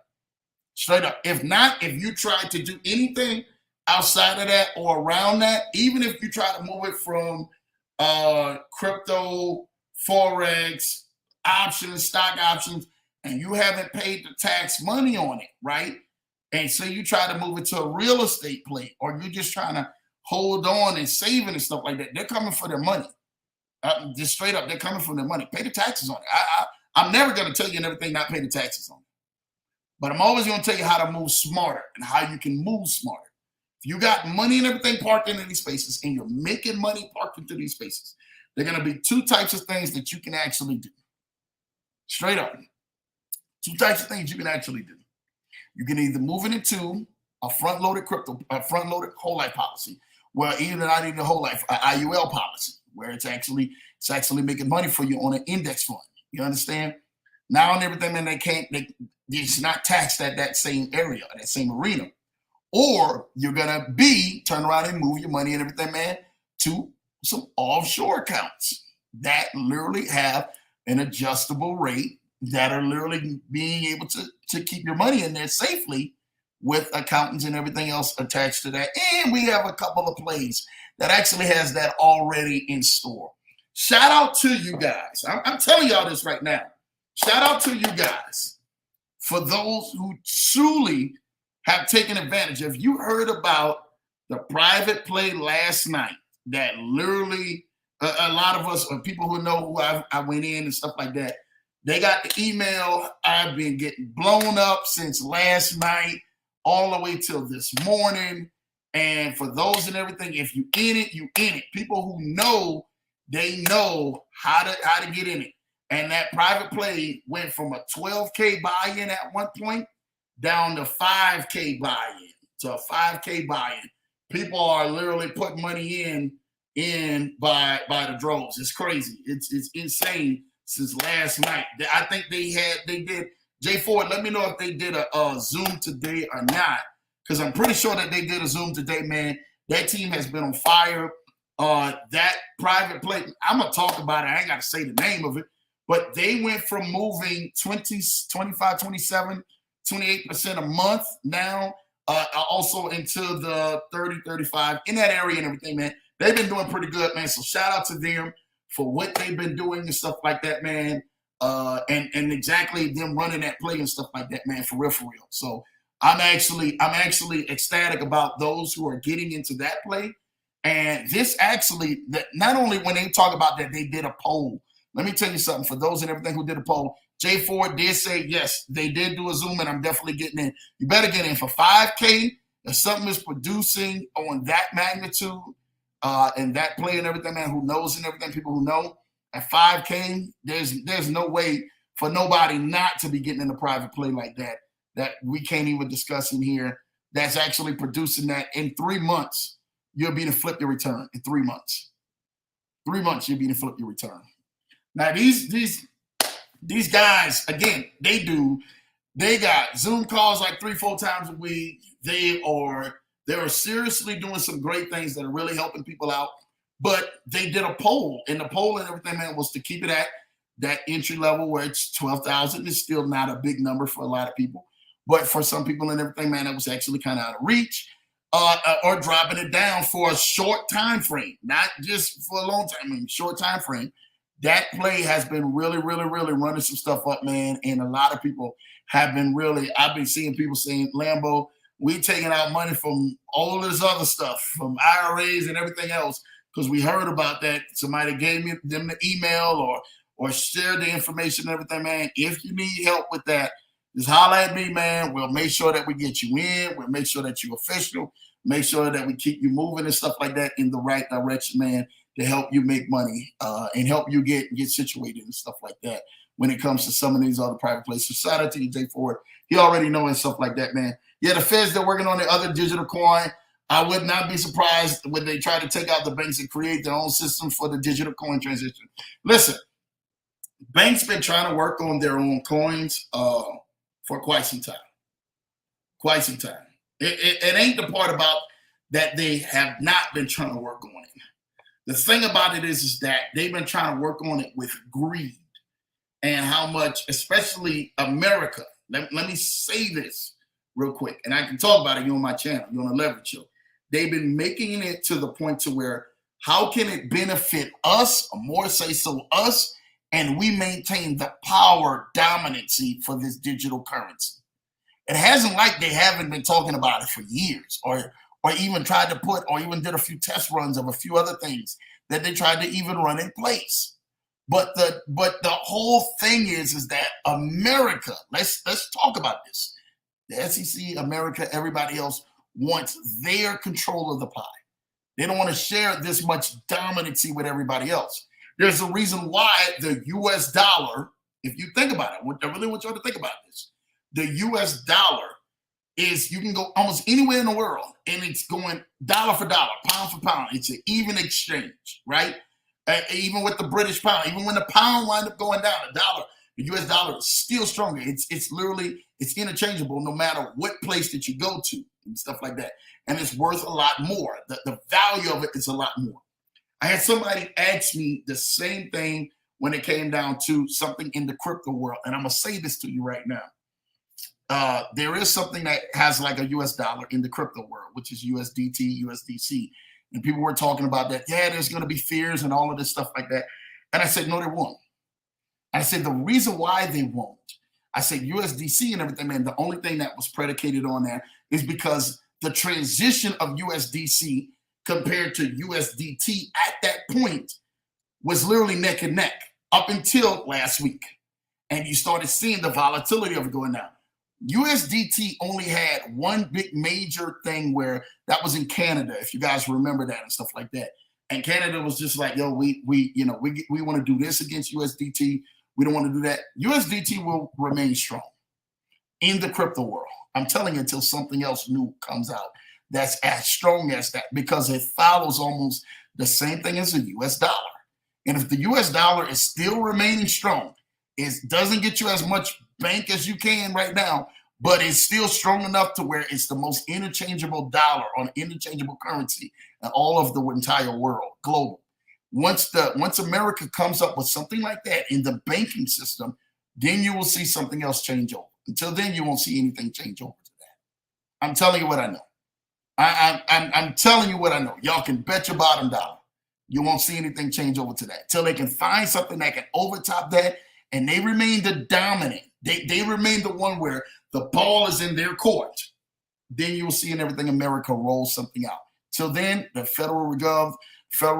If not, if you try to do anything outside of that or around that, even if you try to move it from crypto, forex, options, stock options, and you haven't paid the tax money on it, right? And so you try to move it to a real estate play, or you're just trying to hold on and saving and stuff like that. They're coming for their money. Just straight up, they're coming for their money. Pay the taxes on it. I'm never going to tell you and everything not pay the taxes on it. But I'm always going to tell you how to move smarter and how you can move smarter. If you got money and everything parked into these spaces and you're making money parked into these spaces, there are going to be two types of things that you can actually do. Straight up. Two types of things you can actually do. You can either move it into a front-loaded crypto, a front-loaded whole life policy, well, even not even a whole life, an IUL policy, where it's actually making money for you on an index fund. You understand? Now and everything, man, it's not taxed at that same area, that same arena. Or you're gonna turn around and move your money and everything, man, to some offshore accounts that literally have an adjustable rate, that are literally being able to keep your money in there safely with accountants and everything else attached to that. And we have a couple of plays that actually has that already in store. Shout out to you guys. I'm telling y'all this right now. Shout out to you guys for those who truly have taken advantage. If you heard about the private play last night, that literally a lot of us, or people who know who I went in and stuff like that, they got the email. I've been getting blown up since last night all the way till this morning. And for those and everything, if you in it, you in it. People who know, they know how to get in it. And that private play went from a 12K buy-in at one point down to 5K buy-in, to a 5K buy-in. People are literally putting money in by the droves. It's crazy. It's insane since last night. I think they did. Jay Ford, let me know if they did a Zoom today or not, because I'm pretty sure that they did a Zoom today, man. That team has been on fire. That private play, I'm going to talk about it. I ain't got to say the name of it, but they went from moving 20, 25, 27, 28% a month now, also into the 30, 35, in that area and everything, man. They've been doing pretty good, man. So shout out to them for what they've been doing and stuff like that, man. And exactly them running that play and stuff like that, man, for real. So I'm actually ecstatic about those who are getting into that play. And this actually, that not only when they talk about that, they did a poll. Let me tell you something. For those and everything who did a poll, Jay Ford did say, yes, they did do a Zoom, and I'm definitely getting in. You better get in for 5K. If something is producing on that magnitude and that play and everything, man, who knows and everything, people who know, at 5K, there's no way for nobody not to be getting in a private play like that we can't even discuss in here. That's actually producing that in 3 months. You'll be to flip your return in 3 months. 3 months, you'll be to flip your return. Now, these guys, again, they got Zoom calls like 3-4 times a week. They are seriously doing some great things that are really helping people out. But they did a poll, and the poll and everything, man, was to keep it at that entry level where it's 12,000. It's still not a big number for a lot of people. But for some people and everything, man, it was actually kind of out of reach. Or dropping it down for a short time frame, not just for a long time, I mean, short time frame. That play has been really, really, really running some stuff up, man. And a lot of people have been I've been seeing people saying, Lambo, we taking out money from all this other stuff, from IRAs and everything else, because we heard about that. Somebody gave them the email or shared the information and everything, man. If you need help with that, just holler at me, man. We'll make sure that we get you in. We'll make sure that you're official. Make sure that we keep you moving and stuff like that in the right direction, man, to help you make money and help you get situated and stuff like that when it comes to some of these other private places. So shout out to you, Jay Ford. He already knows and stuff like that, man. Yeah, the Feds, they're working on the other digital coin. I would not be surprised when they try to take out the banks and create their own system for the digital coin transition. Listen, banks been trying to work on their own coins for quite some time. It ain't the part about that they have not been trying to work on it. The thing about it is that they've been trying to work on it with greed and how much, especially America. Let me say this real quick, and I can talk about it. You're on my channel. You're on the Leverage Show. They've been making it to the point to where how can it benefit us, or more say so us, and we maintain the power dominancy for this digital currency. It hasn't like they haven't been talking about it for years, or even tried to put, or even did a few test runs of a few other things that they tried to even run in place. But the whole thing is that America, let's talk about this. The SEC, America, everybody else wants their control of the pie. They don't want to share this much dominancy with everybody else. There's a reason why the US dollar, if you think about it, I really want you to think about this. The US dollar is you can go almost anywhere in the world and it's going dollar for dollar, pound for pound. It's an even exchange, right? Even with the British pound, even when the pound wind up going down, the US dollar is still stronger. It's literally, it's interchangeable no matter what place that you go to and stuff like that. And it's worth a lot more. The value of it is a lot more. I had somebody ask me the same thing when it came down to something in the crypto world. And I'm going to say this to you right now. There is something that has like a US dollar in the crypto world, which is USDT, USDC. And people were talking about that. Yeah, there's going to be fears and all of this stuff like that. And I said, no, there won't. I said, the reason why they won't, I said, USDC and everything, man, the only thing that was predicated on that is because the transition of USDC compared to USDT at that point was literally neck and neck up until last week. And you started seeing the volatility of it going down. USDT only had one big major thing where that was in Canada, if you guys remember that and stuff like that. And Canada was just like, yo, we want to do this against USDT. We don't want to do that. USDT will remain strong in the crypto world. I'm telling you, until something else new comes out that's as strong as that, because it follows almost the same thing as the US dollar. And if the US dollar is still remaining strong, it doesn't get you as much bank as you can right now, but it's still strong enough to where it's the most interchangeable dollar on interchangeable currency in all of the entire world, global. Once America comes up with something like that in the banking system, then you will see something else change over. Until then, you won't see anything change over to that. I'm telling you what I know. I'm telling you what I know. Y'all can bet your bottom dollar. You won't see anything change over to that. Till they can find something that can overtop that, and they remain the dominant. They remain the one where the ball is in their court. Then you'll see in everything America roll something out. Till then, the Federal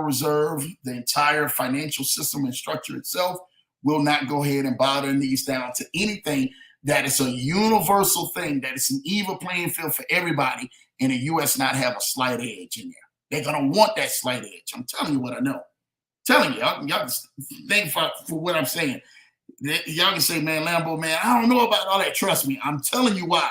Reserve, the entire financial system and structure itself will not go ahead and bow their knees down to anything that is a universal thing, that is an even playing field for everybody, and the U.S. not have a slight edge in there. They're going to want that slight edge. I'm telling you what I know. Telling you, y'all just think for what I'm saying. Y'all can say, man, Lambo, man, I don't know about all that. Trust me. I'm telling you why.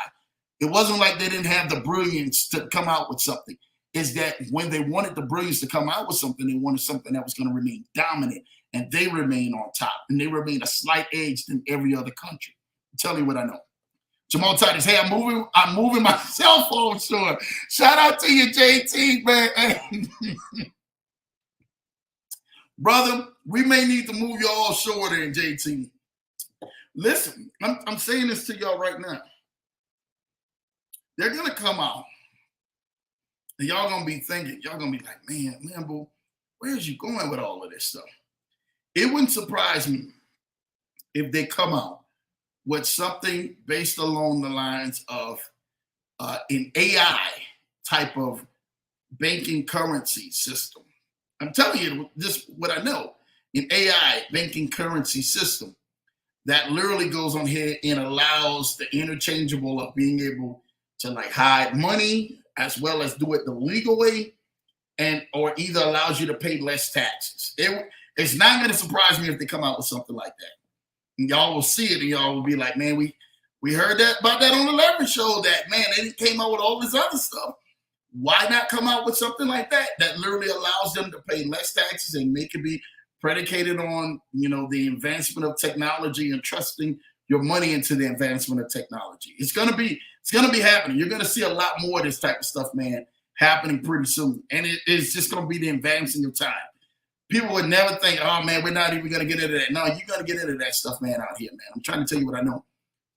It wasn't like they didn't have the brilliance to come out with something. It's that when they wanted the brilliance to come out with something, they wanted something that was going to remain dominant, and they remain on top, and they remain a slight edge than every other country. I'm telling you what I know. Jamal Titus, hey, I'm moving my cell phone short. Shout out to you, JT, man. Brother, we may need to move you all shorter in JT. Listen, I'm saying this to y'all right now. They're going to come out, and y'all going to be thinking, y'all going to be like, man, Lambo, where's you going with all of this stuff? It wouldn't surprise me if they come out with something based along the lines of an AI type of banking currency system. I'm telling you just what I know. An AI banking currency system that literally goes on here and allows the interchangeable of being able to like hide money as well as do it the legal way, and or either allows you to pay less taxes. It's not going to surprise me if they come out with something like that. And y'all will see it and y'all will be like, man, we heard that about that on the Leverage Show, that, man, they came out with all this other stuff. Why not come out with something like that that literally allows them to pay less taxes, and they can be predicated on, the advancement of technology and trusting your money into the advancement of technology. It's gonna be happening. You're gonna see a lot more of this type of stuff, man, happening pretty soon. And it's just gonna be the advancing of time. People would never think, oh man, we're not even gonna get into that. No, you're gonna get into that stuff, man, out here, man. I'm trying to tell you what I know.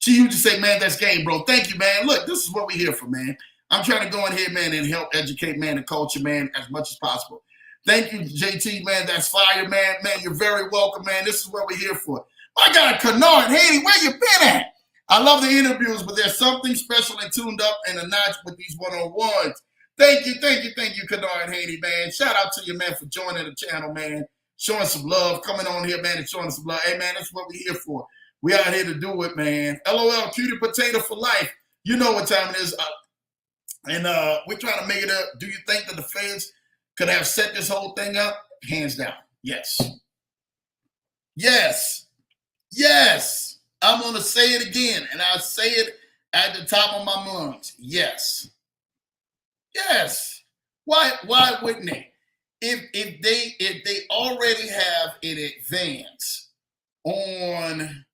You just say, man, that's game, bro. Thank you, man. Look, this is what we're here for, man. I'm trying to go in here, man, and help educate, man, the culture, man, as much as possible. Thank you, JT, man. That's fire, man. Man, you're very welcome, man. This is what we're here for. My God, Kennard, Haiti, where you been at? I love the interviews, but there's something special and tuned up and a notch with these one-on-ones. Thank you, Kennard, Haiti, man. Shout out to you, man, for joining the channel, man. Showing some love, coming on here, man, and showing some love. Hey, man, that's what we're here for. We out here to do it, man. LOL, cutie potato for life. You know what time it is. And we're trying to make it up. Do you think that the feds could have set this whole thing up? Hands down. Yes. Yes. Yes. I'm going to say it again, and I'll say it At the top of my lungs, yes. Yes. Why wouldn't they? If they already have an advance on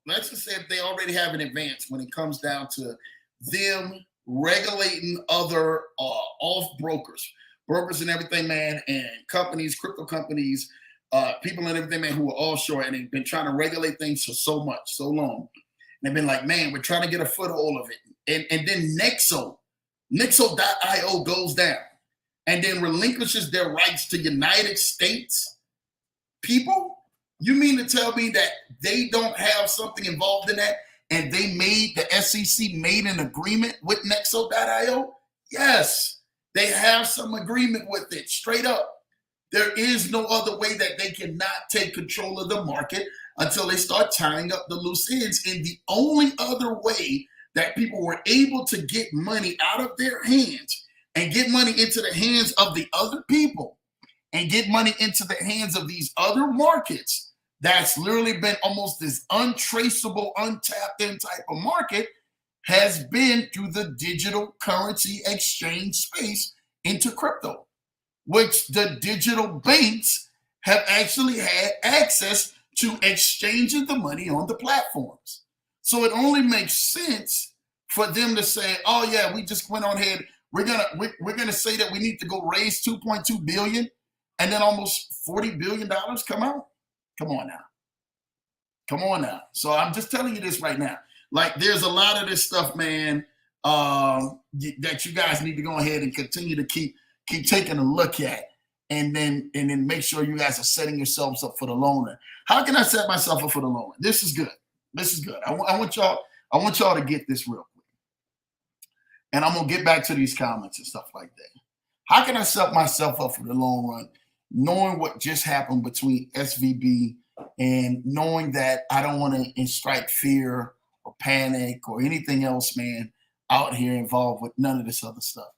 let's just say if they already have an advance when it comes down to them regulating other off brokers and everything, man, and companies, crypto companies, people and everything, man, who are offshore and they've been trying to regulate things for so long. And they've been like, man, we're trying to get a foothold of it. And then Nexo.io goes down and then relinquishes their rights to United States people. You mean to tell me that they don't have something involved in that and the SEC made an agreement with Nexo.io? Yes, they have some agreement with it, straight up. There is no other way that they cannot take control of the market until they start tying up the loose ends. And the only other way that people were able to get money out of their hands and get money into the hands of the other people and get money into the hands of these other markets that's literally been almost this untraceable, untapped in type of market has been through the digital currency exchange space into crypto, which the digital banks have actually had access to exchanging the money on the platforms. So it only makes sense for them to say, oh yeah, we just went on ahead. We're gonna say that we need to go raise 2.2 billion and then almost $40 billion come out. Come on now. So I'm just telling you this right now. Like there's a lot of this stuff, man, that you guys need to go ahead and continue to keep taking a look at, and then make sure you guys are setting yourselves up for the long run. How can I set myself up for the long run? This is good. I want y'all to get this real quick, and I'm gonna get back to these comments and stuff like that. How can I set myself up for the long run, knowing what just happened between SVB and knowing that I don't want to strike fear or panic or anything else, man, out here involved with none of this other stuff?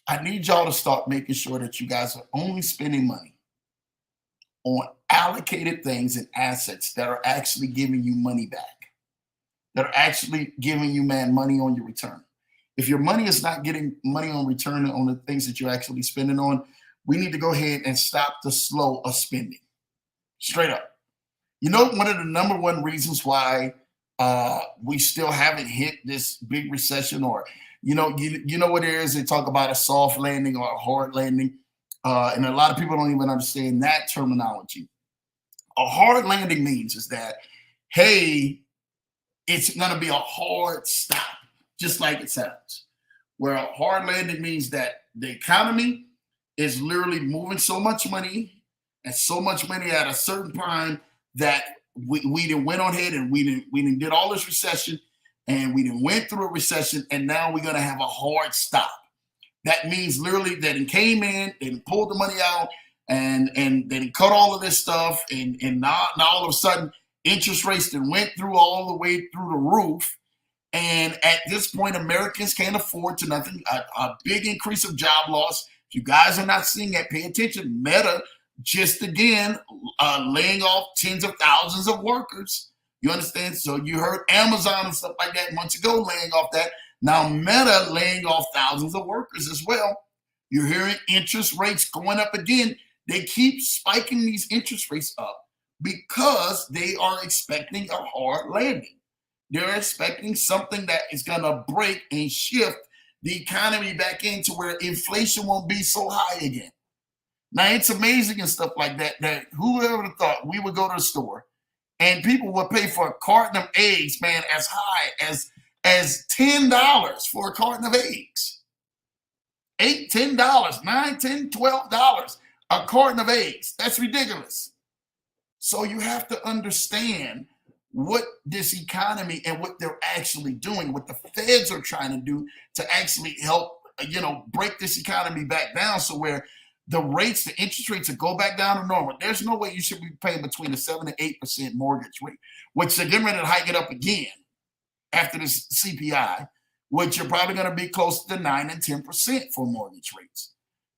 I need y'all to start making sure that you guys are only spending money on allocated things and assets that are actually giving you money back, that are actually giving you, man, money on your return. If your money is not getting money on return on the things that you're actually spending on, we need to go ahead and stop the flow of spending. Straight up. You know, one of the number one reasons why we still haven't hit this big recession, or you know what it is? They talk about a soft landing or a hard landing, and a lot of people don't even understand that terminology. A hard landing means is that, hey, it's going to be a hard stop, just like it sounds. Where a hard landing means that the economy is literally moving so much money and so much money at a certain time that we done went on ahead and we done did all this recession, and we done went through a recession, and now we're gonna have a hard stop. That means literally that it came in and pulled the money out, and then it cut all of this stuff, and now all of a sudden interest rates then went through all the way through the roof. And at this point, Americans can't afford to nothing. A big increase of job loss. If you guys are not seeing that, pay attention. Meta just again laying off tens of thousands of workers. You understand? So you heard Amazon and stuff like that months ago laying off that. Now Meta laying off thousands of workers as well. You're hearing interest rates going up again. They keep spiking these interest rates up because they are expecting a hard landing. They're expecting something that is going to break and shift the economy back into where inflation won't be so high again. Now, it's amazing and stuff like that, that whoever thought we would go to the store and people would pay for a carton of eggs, man, as high as $10 for a carton of eggs. $8, $10, $9, $10, $12 a carton of eggs. That's ridiculous. So you have to understand what this economy and what they're actually doing, what the feds are trying to do to actually help, break this economy back down, so where the interest rates will go back down to normal. There's no way you should be paying between a 7 and 8% mortgage rate, which they're getting ready to hike it up again after this CPI, which you're probably going to be close to 9 and 10% for mortgage rates.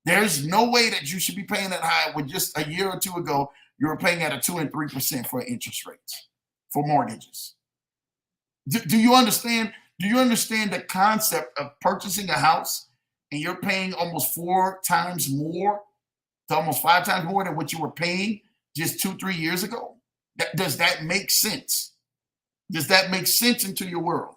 There's no way that you should be paying that high when just a year or two ago, you were paying at a 2 and 3% for interest rates for mortgages. Do you understand? Do you understand the concept of purchasing a house and you're paying almost 4 times more, to almost 5 times more than what you were paying just 2, 3 years ago? Does that make sense? Does that make sense into your world?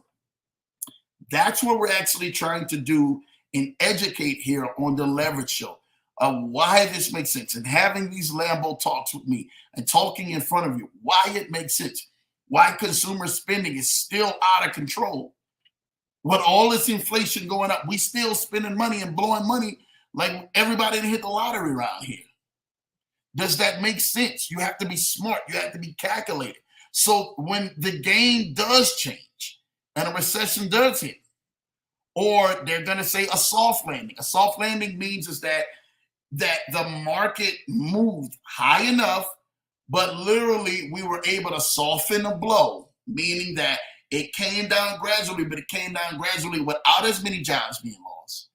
That's what we're actually trying to do and educate here on the Leverage Show of why this makes sense, and having these Lambo talks with me and talking in front of you, why it makes sense, why consumer spending is still out of control. With all this inflation going up, we still spending money and blowing money like everybody didn't hit the lottery around here. Does that make sense? You have to be smart. You have to be calculated. So when the game does change and a recession does hit, or they're going to say a soft landing. A soft landing means is that the market moved high enough, but literally we were able to soften the blow, meaning that it came down gradually, but it came down gradually without as many jobs being lost,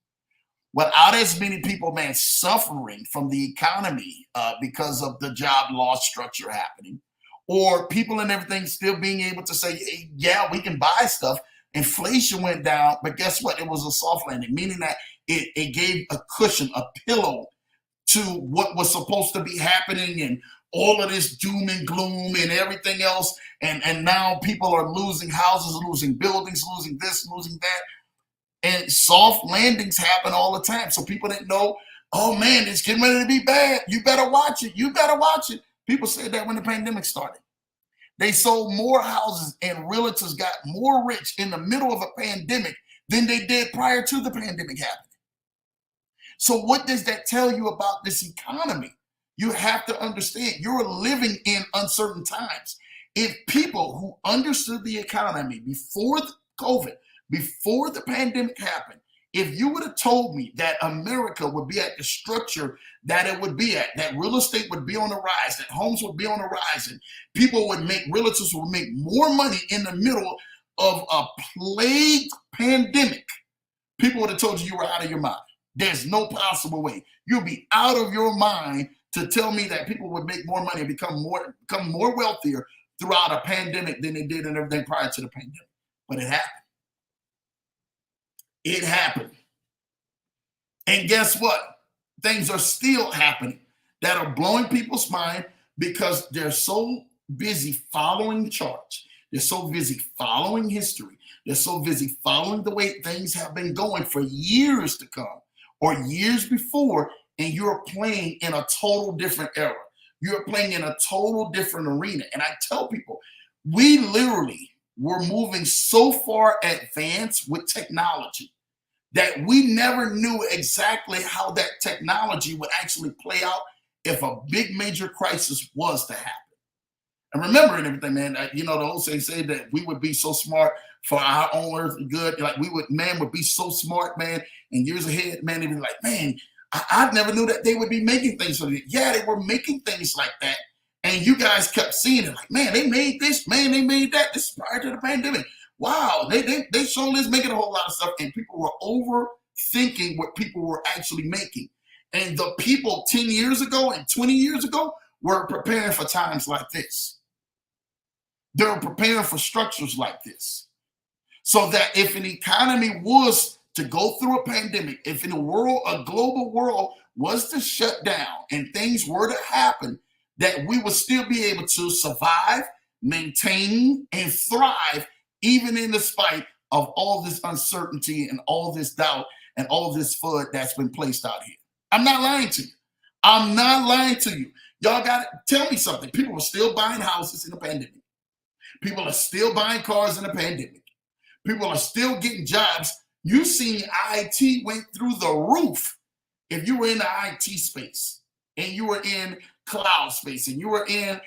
without as many people, man, suffering from the economy because of the job loss structure happening, or people and everything still being able to say, hey, yeah, we can buy stuff. Inflation went down, but guess what? It was a soft landing, meaning that it gave a cushion, a pillow to what was supposed to be happening and all of this doom and gloom and everything else. And now people are losing houses, losing buildings, losing this, losing that. And soft landings happen all the time. So people didn't know, oh man, it's getting ready to be bad. You better watch it. You better watch it. People said that when the pandemic started. They sold more houses and realtors got more rich in the middle of a pandemic than they did prior to the pandemic happening. So what does that tell you about this economy? You have to understand you're living in uncertain times. If people who understood the economy before COVID, before the pandemic happened, if you would have told me that America would be at the structure that it would be at, that real estate would be on the rise, that homes would be on the rise, and people would make, realtors would make more money in the middle of a plagued pandemic, people would have told you were out of your mind. There's no possible way. You'll be out of your mind to tell me that people would make more money and become more wealthier throughout a pandemic than they did and everything prior to the pandemic. But it happened. It happened. And guess what? Things are still happening that are blowing people's mind because they're so busy following charts. They're so busy following history. They're so busy following the way things have been going for years to come or years before, and you're playing in a total different era. You're playing in a total different arena. And I tell people, we literally were moving so far advanced with technology that we never knew exactly how that technology would actually play out if a big major crisis was to happen. And remembering everything, man, the old saying say that we would be so smart for our own earth good. Like man would be so smart, man, and years ahead, man, they'd be like, man, I never knew that they would be making things for it. Yeah, they were making things like that. And you guys kept seeing it like, man, they made this, man, they made that. This is prior to the pandemic. Wow, they showed us making a whole lot of stuff, and people were overthinking what people were actually making. And the people 10 years ago and 20 years ago were preparing for times like this. They were preparing for structures like this. So that if an economy was to go through a pandemic, if in a global world was to shut down and things were to happen, that we would still be able to survive, maintain, and thrive, even in the spite of all this uncertainty and all this doubt and all this FUD that's been placed out here. I'm not lying to you. I'm not lying to you. Y'all got to tell me something. People are still buying houses in the pandemic. People are still buying cars in the pandemic. People are still getting jobs. You seen IT went through the roof. If you were in the IT space and you were in cloud space and you were in,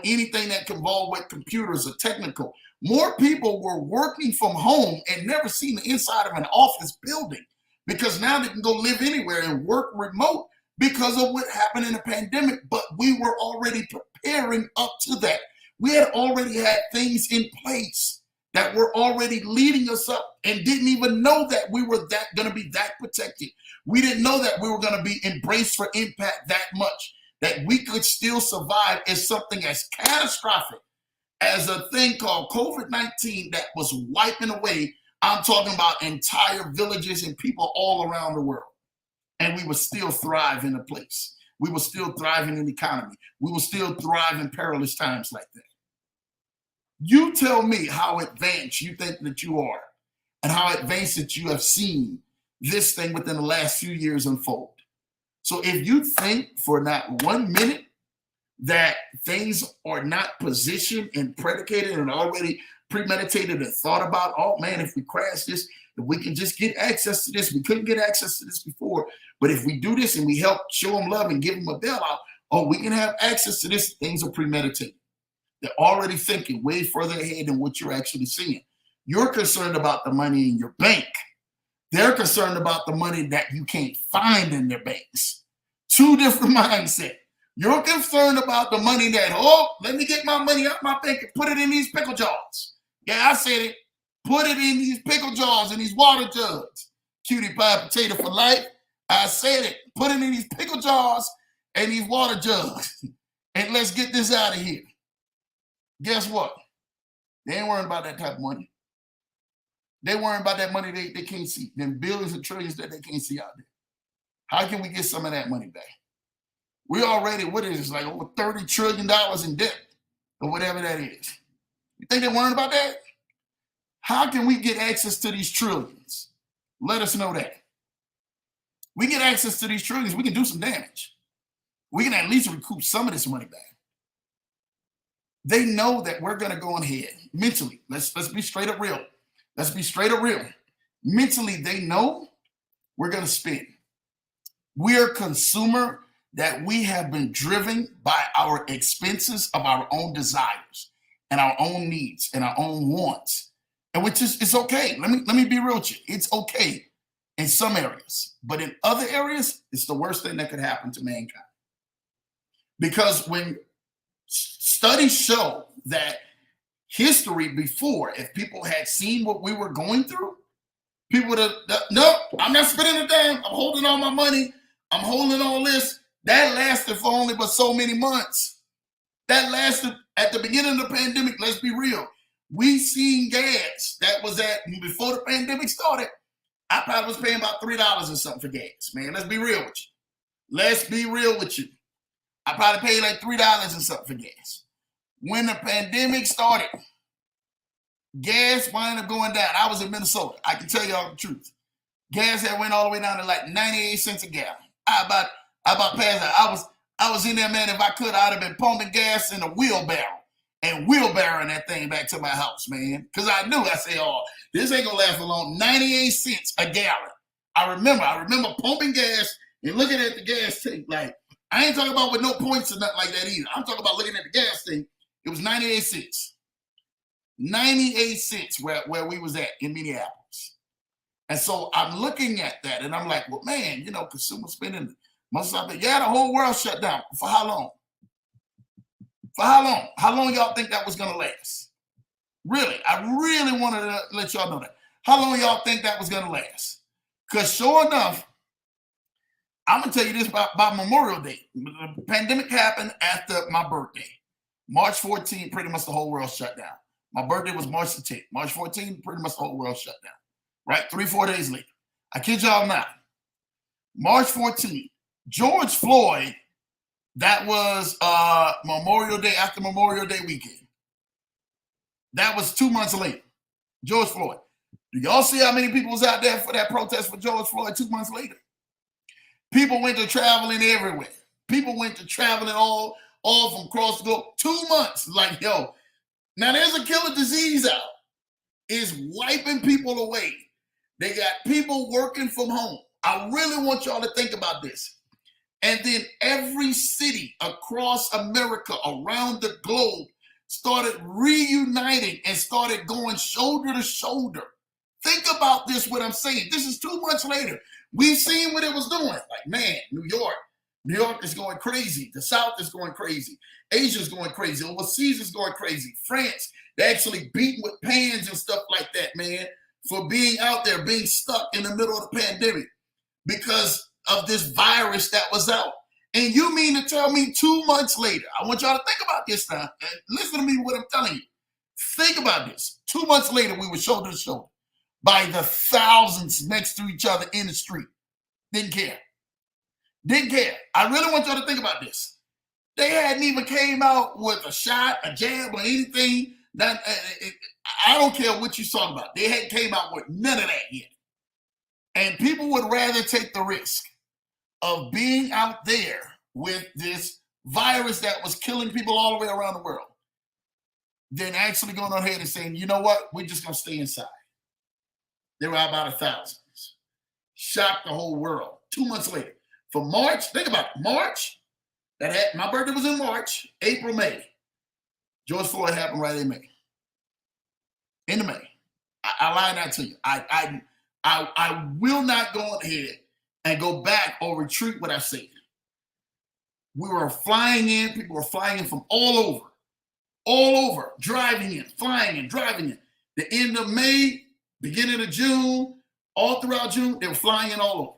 anything that can involve with computers or technical, more people were working from home and never seen the inside of an office building because now they can go live anywhere and work remote because of what happened in the pandemic. But we were already preparing up to that. We had already had things in place that were already leading us up and didn't even know that we were going to be that protected. We didn't know that we were going to be embraced for impact that much, that we could still survive as something as catastrophic as a thing called COVID-19 that was wiping away. I'm talking about entire villages and people all around the world. And we would still thrive in a place. We will still thrive in an economy. We will still thrive in perilous times like that. You tell me how advanced you think that you are and how advanced that you have seen this thing within the last few years unfold. So if you think for not 1 minute that things are not positioned and predicated and already premeditated and thought about, oh man, if we crash this, if we can just get access to this, we couldn't get access to this before, but if we do this and we help show them love and give them a bailout, oh, we can have access to this. Things are premeditated. They're already thinking way further ahead than what you're actually seeing. You're concerned about the money in your bank. They're concerned about the money that you can't find in their banks. Two different mindsets. You're concerned about the money that, oh, let me get my money out my bank and put it in these pickle jars. Yeah, I said it. Put it in these pickle jars and these water jugs. Cutie pie potato for life. I said it. Put it in these pickle jars and these water jugs. And let's get this out of here. Guess what? They ain't worrying about that type of money. They worrying about that money they can't see. Them billions and trillions that they can't see out there. How can we get some of that money back? We already, what is it, like over $30 trillion in debt or whatever that is. You think they're worrying about that? How can we get access to these trillions? Let us know that. We get access to these trillions, we can do some damage. We can at least recoup some of this money back. They know that we're going to go ahead mentally. Let's be straight up real. Let's be straight up real. Mentally, they know we're going to spend. We are consumer that we have been driven by our expenses of our own desires and our own needs and our own wants. And which is, it's okay. Let me be real with you. It's okay in some areas, but in other areas, it's the worst thing that could happen to mankind. Because when studies show that history before, if people had seen what we were going through, people would have, no, I'm not spending a damn. I'm holding all my money. I'm holding all this. That lasted for only but so many months. That lasted at the beginning of the pandemic. Let's be real. We seen gas that was at, before the pandemic started, I probably was paying about $3 or something for gas, man. Let's be real with you. Let's be real with you. I probably paid like $3 or something for gas. When the pandemic started, gas wound up going down. I was in Minnesota. I can tell y'all the truth. Gas had went all the way down to like 98 cents a gallon. I about passed out. I was in there, man. If I could, I'd have been pumping gas in a wheelbarrow and wheelbarrowing that thing back to my house, man. Because I knew, I said, oh, this ain't gonna last for long. 98 cents a gallon. I remember pumping gas and looking at the gas tank. Like, I ain't talking about with no points or nothing like that either. I'm talking about looking at the gas thing. It was 98 cents. 98 cents where we was at in Minneapolis. And so I'm looking at that and I'm like, well, man, you know, consumer spending must have been, yeah, the whole world shut down. For how long? For how long? How long y'all think that was going to last? Really, I really wanted to let y'all know that. How long y'all think that was going to last? Because sure enough, I'm going to tell you this about Memorial Day. The pandemic happened after my birthday. March 14th, pretty much the whole world shut down. My birthday was March the 10th. March 14th, pretty much the whole world shut down. Right? 3-4 days later. I kid y'all not. March 14th, George Floyd, that was Memorial Day, after Memorial Day weekend. That was 2 months later. George Floyd. Do y'all see how many people was out there for that protest for George Floyd 2 months later? People went to traveling everywhere. People went to traveling all from across the globe. 2 months. Like, yo, now there's a killer disease out. It's wiping people away. They got people working from home. I really want y'all to think about this. And then every city across America, around the globe, started reuniting and started going shoulder to shoulder. Think about this, what I'm saying. This is 2 months later. We've seen what it was doing. Like, man, New York is going crazy. The South is going crazy. Asia's going crazy. Overseas is going crazy. France, they're actually beating with pans and stuff like that, man, for being out there, being stuck in the middle of the pandemic because of this virus that was out. And you mean to tell me 2 months later, I want y'all to think about this now, and listen to me what I'm telling you. Think about this. 2 months later, we were shoulder to shoulder by the thousands next to each other in the street. Didn't care. Didn't care. I really want y'all to think about this. They hadn't even came out with a shot, a jab, or anything. I don't care what you're talking about. They hadn't came out with none of that yet. And people would rather take the risk of being out there with this virus that was killing people all the way around the world than actually going on ahead and saying, you know what, we're just going to stay inside. They were about 1,000. Shocked the whole world. 2 months later. For March, think about it. March, my birthday was in March, April, May. George Floyd happened right in May. In May. I lied that to you. I will not go ahead and go back or retreat what I said. We were flying in. People were flying in from all over, driving in, flying in, driving in. The end of May, beginning of June, all throughout June, they were flying in all over.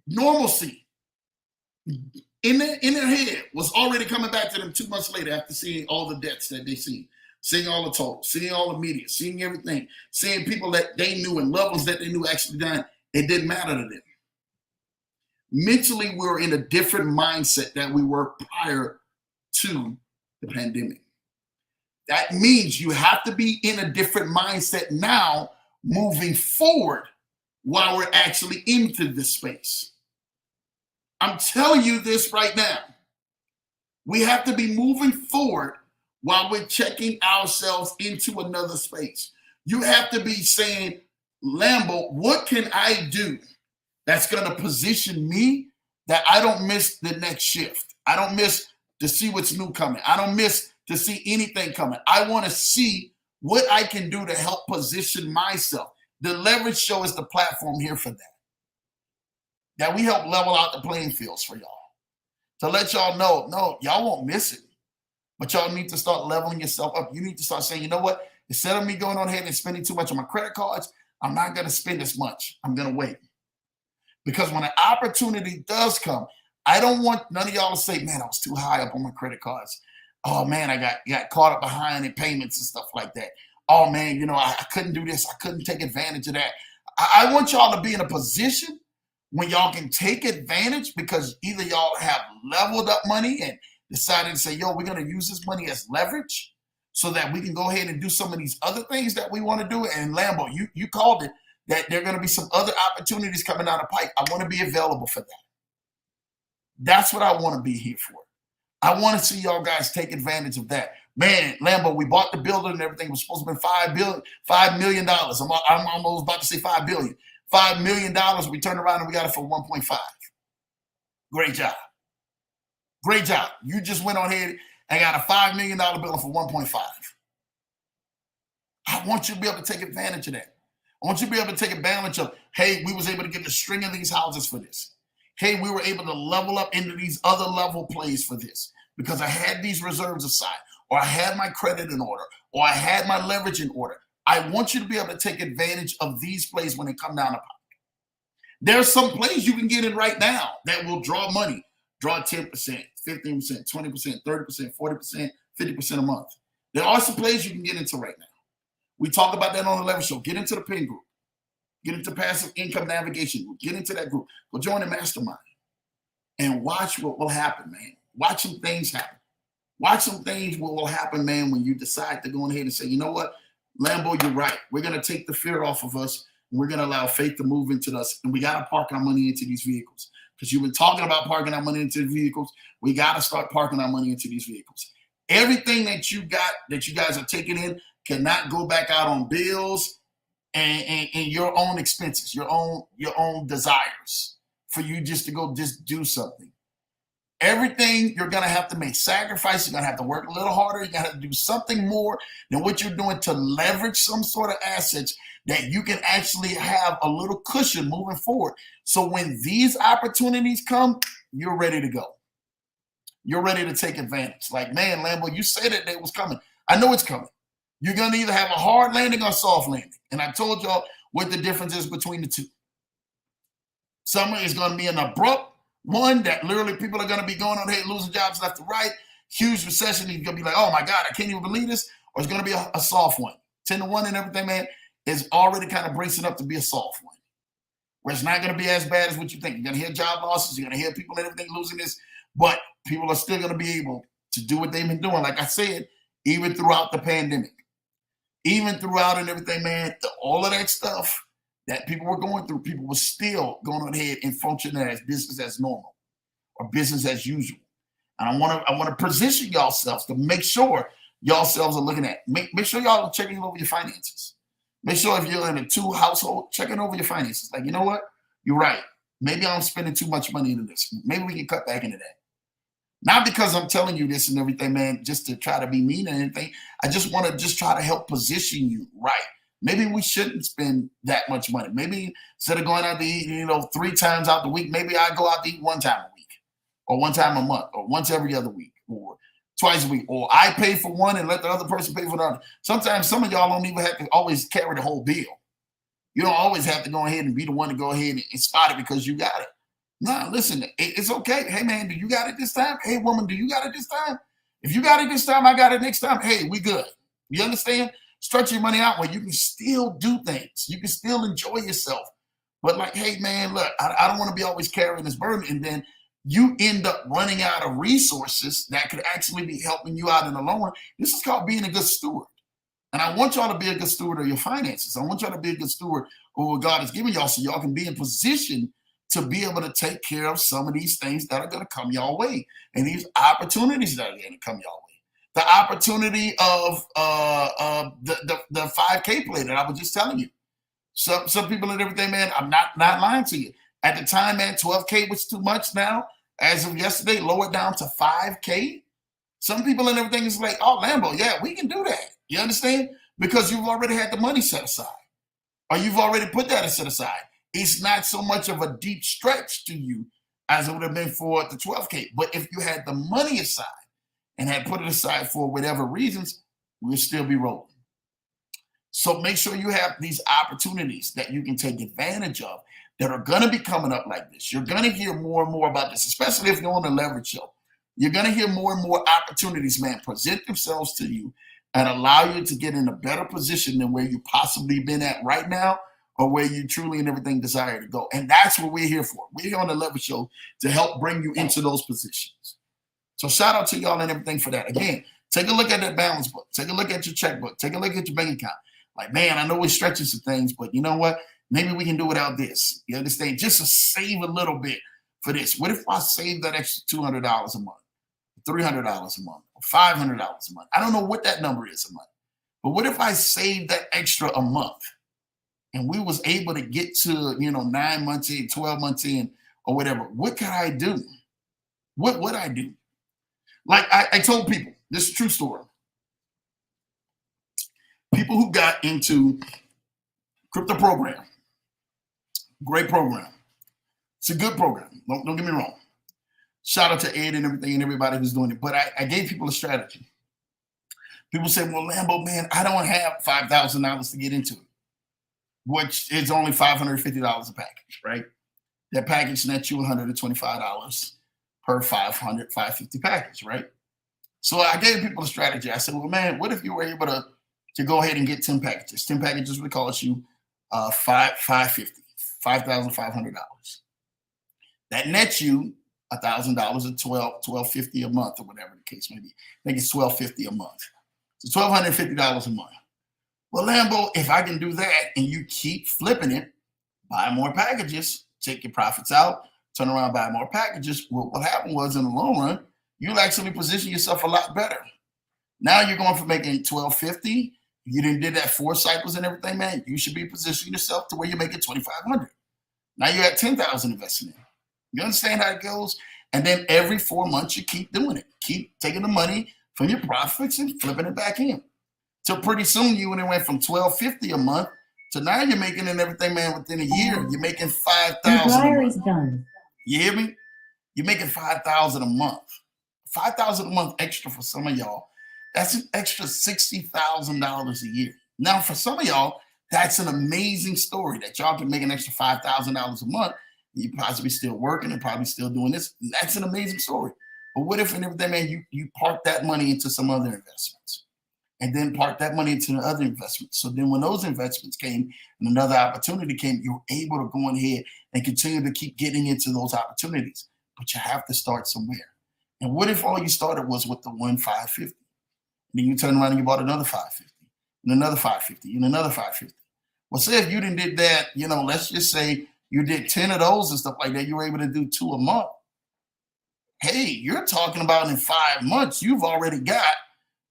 Normalcy in their head was already coming back to them 2 months later after seeing all the deaths that they see, seeing all the totals, seeing all the media, seeing everything, seeing people that they knew and loved ones that they knew actually dying. It didn't matter to them. Mentally, we were in a different mindset than we were prior to the pandemic. That means you have to be in a different mindset now moving forward while we're actually into this space. I'm telling you this right now. We have to be moving forward while we're checking ourselves into another space. You have to be saying, Lambo, what can I do that's going to position me that I don't miss the next shift? I don't miss to see what's new coming. I don't miss to see anything coming. I want to see what I can do to help position myself. The Leverage Show is the platform here for that. That we help level out the playing fields for y'all. To let y'all know, no, y'all won't miss it. But y'all need to start leveling yourself up. You need to start saying, you know what? Instead of me going on ahead and spending too much on my credit cards, I'm not going to spend as much. I'm going to wait. Because when an opportunity does come, I don't want none of y'all to say, man, I was too high up on my credit cards. Oh, man, I got caught up behind in payments and stuff like that. Oh, man, you know, I couldn't do this. I couldn't take advantage of that. I want y'all to be in a position when y'all can take advantage because either y'all have leveled up money and decided to say, yo, we're going to use this money as leverage so that we can go ahead and do some of these other things that we want to do. And Lambo, you called it, that there are going to be some other opportunities coming down the pike. I want to be available for that. That's what I want to be here for. I want to see y'all guys take advantage of that. Man, Lambo, we bought the building and everything. It was supposed to be $5 million. I'm almost about to say $5 billion. $5 million. We turned around and we got it for 1.5. Great job. Great job. You just went on ahead and got a $5 million building for 1.5. I want you to be able to take advantage of that. I want you to be able to take advantage of, hey, we was able to get a string of these houses for this. Hey, we were able to level up into these other level plays for this because I had these reserves aside, or I had my credit in order, or I had my leverage in order. I want you to be able to take advantage of these plays when they come down the pike. There's some plays you can get in right now that will draw money. Draw 10%, 15%, 20%, 30%, 40%, 50% a month. There are some plays you can get into right now. We talk about that on the Leverage Show. Get into the PIN group. Get into passive income navigation group. Get into that group. Go join the mastermind and watch what will happen, man. Watch some things happen. Watch some things what will happen, man, when you decide to go ahead and say, you know what, Lambo, you're right. We're going to take the fear off of us, and we're going to allow faith to move into us, and we got to park our money into these vehicles. Because you've been talking about parking our money into the vehicles. We got to start parking our money into these vehicles. Everything that you got, that you guys are taking in, cannot go back out on bills and your own expenses, your own desires for you just to go just do something. Everything you're going to have to make sacrifices. You're going to have to work a little harder. You're going to have to do something more than what you're doing to leverage some sort of assets that you can actually have a little cushion moving forward. So when these opportunities come, you're ready to go. You're ready to take advantage. Like, man, Lambo, you said that was coming. I know it's coming. You're going to either have a hard landing or a soft landing. And I told y'all what the difference is between the two. Some is going to be an abrupt one that literally people are going to be going on ahead losing jobs left to right. huge recession, you're going to be like, oh my God, I can't even believe this. Or it's going to be a soft one. 10-1 and everything, man, is already kind of bracing up to be a soft one, where it's not going to be as bad as what you think. You're going to hear job losses. You're going to hear people and everything losing this, but people are still going to be able to do what they've been doing. Like I said, even throughout the pandemic, even throughout and everything, man, all of that stuff that people were going through, people were still going ahead and functioning as business as normal or business as usual. And I want to position yourselves to make sure yourselves are looking at, make sure y'all are checking over your finances. Make sure if you're in a 2 household, checking over your finances. Like, you know what? You're right. Maybe I'm spending too much money into this. Maybe we can cut back into that. Not because I'm telling you this and everything, man, just to try to be mean or anything. I just want to try to help position you right. Maybe we shouldn't spend that much money. Maybe instead of going out to eat, 3 times out the week, maybe I go out to eat 1 time a week or 1 time a month or once every other week or twice a week, or I pay for one and let the other person pay for the other. Sometimes some of y'all don't even have to always carry the whole bill. You don't always have to go ahead and be the one to go ahead and spot it because you got it. No, listen, it's okay. Hey, man, do you got it this time? Hey, woman, do you got it this time? If you got it this time, I got it next time. Hey, we good. You understand? Structure your money out where you can still do things. You can still enjoy yourself. But like, hey, man, look, I don't want to be always carrying this burden. And then you end up running out of resources that could actually be helping you out in the long run. This is called being a good steward. And I want y'all to be a good steward of your finances. I want y'all to be a good steward of what God has given y'all so y'all can be in position to be able to take care of some of these things that are going to come your way and these opportunities that are going to come your way. The opportunity of the 5K play that I was just telling you. Some people and everything, man, I'm not lying to you. At the time, man, 12K was too much now. As of yesterday, lowered down to 5K. Some people and everything is like, oh, Lambo, yeah, we can do that. You understand? Because you've already had the money set aside. Or you've already put that set aside. It's not so much of a deep stretch to you as it would have been for the 12K. But if you had the money aside and had put it aside for whatever reasons, we'll still be rolling. So make sure you have these opportunities that you can take advantage of that are going to be coming up like this. You're going to hear more and more about this, especially if you're on the leverage show. You're going to hear more and more opportunities, man, present themselves to you and allow you to get in a better position than where you've possibly been at right now or where you truly and everything desire to go. And that's what we're here for. We're here on the leverage show to help bring you into those positions. So shout out to y'all and everything for that. Again, take a look at that balance book. Take a look at your checkbook. Take a look at your bank account. Like, man, I know we're stretching some things, but you know what? Maybe we can do without this. You understand? Just to save a little bit for this. What if I save that extra $200 a month, $300 a month, or $500 a month? I don't know what that number is a month. But what if I saved that extra a month and we was able to get to, 9 months in, 12 months in, or whatever? What could I do? What would I do? Like I told people, this is a true story. People who got into crypto program, great program. It's a good program. Don't get me wrong. Shout out to Ed and everything and everybody who's doing it. But I gave people a strategy. People say, well, Lambo, man, I don't have $5,000 to get into it, which is only $550 a package, right? That package nets you $125 per $550 package, right? So I gave people a strategy. I said, well, man, what if you were able to go ahead and get 10 packages? 10 packages would cost you $5,500. That nets you $1,000 or $1,250 a month or whatever the case may be. I think it's $1,250 a month. So $1,250 a month. Well, Lambo, if I can do that and you keep flipping it, buy more packages, take your profits out, turn around, buy more packages. Well, what happened was in the long run, you'll actually position yourself a lot better. Now you're going from making $1,250. You did that 4 cycles and everything, man. You should be positioning yourself to where you're making $2,500. Now you're at $10,000 investing in. You understand how it goes? And then every 4 months, you keep doing it. Keep taking the money from your profits and flipping it back in. So pretty soon you went from $1,250 a month to now you're making and everything, man, within a year, you're making $5,000 a month. Done. You hear me? You're making $5,000 a month. $5,000 a month extra for some of y'all. That's an extra $60,000 a year. Now, for some of y'all, that's an amazing story that y'all can make an extra $5,000 a month. You're possibly still working and probably still doing this. That's an amazing story. But what if and everything, man, you park that money into some other investments and then park that money into the other investments. So then when those investments came and another opportunity came, you were able to go ahead and continue to keep getting into those opportunities. But you have to start somewhere. And what if all you started was with the 1,550? Then you turn around and you bought another 550 and another 550 and another 550. Well, say if you didn't did that, let's just say you did 10 of those and stuff like that, you were able to do 2 a month. Hey, you're talking about in 5 months, you've already got,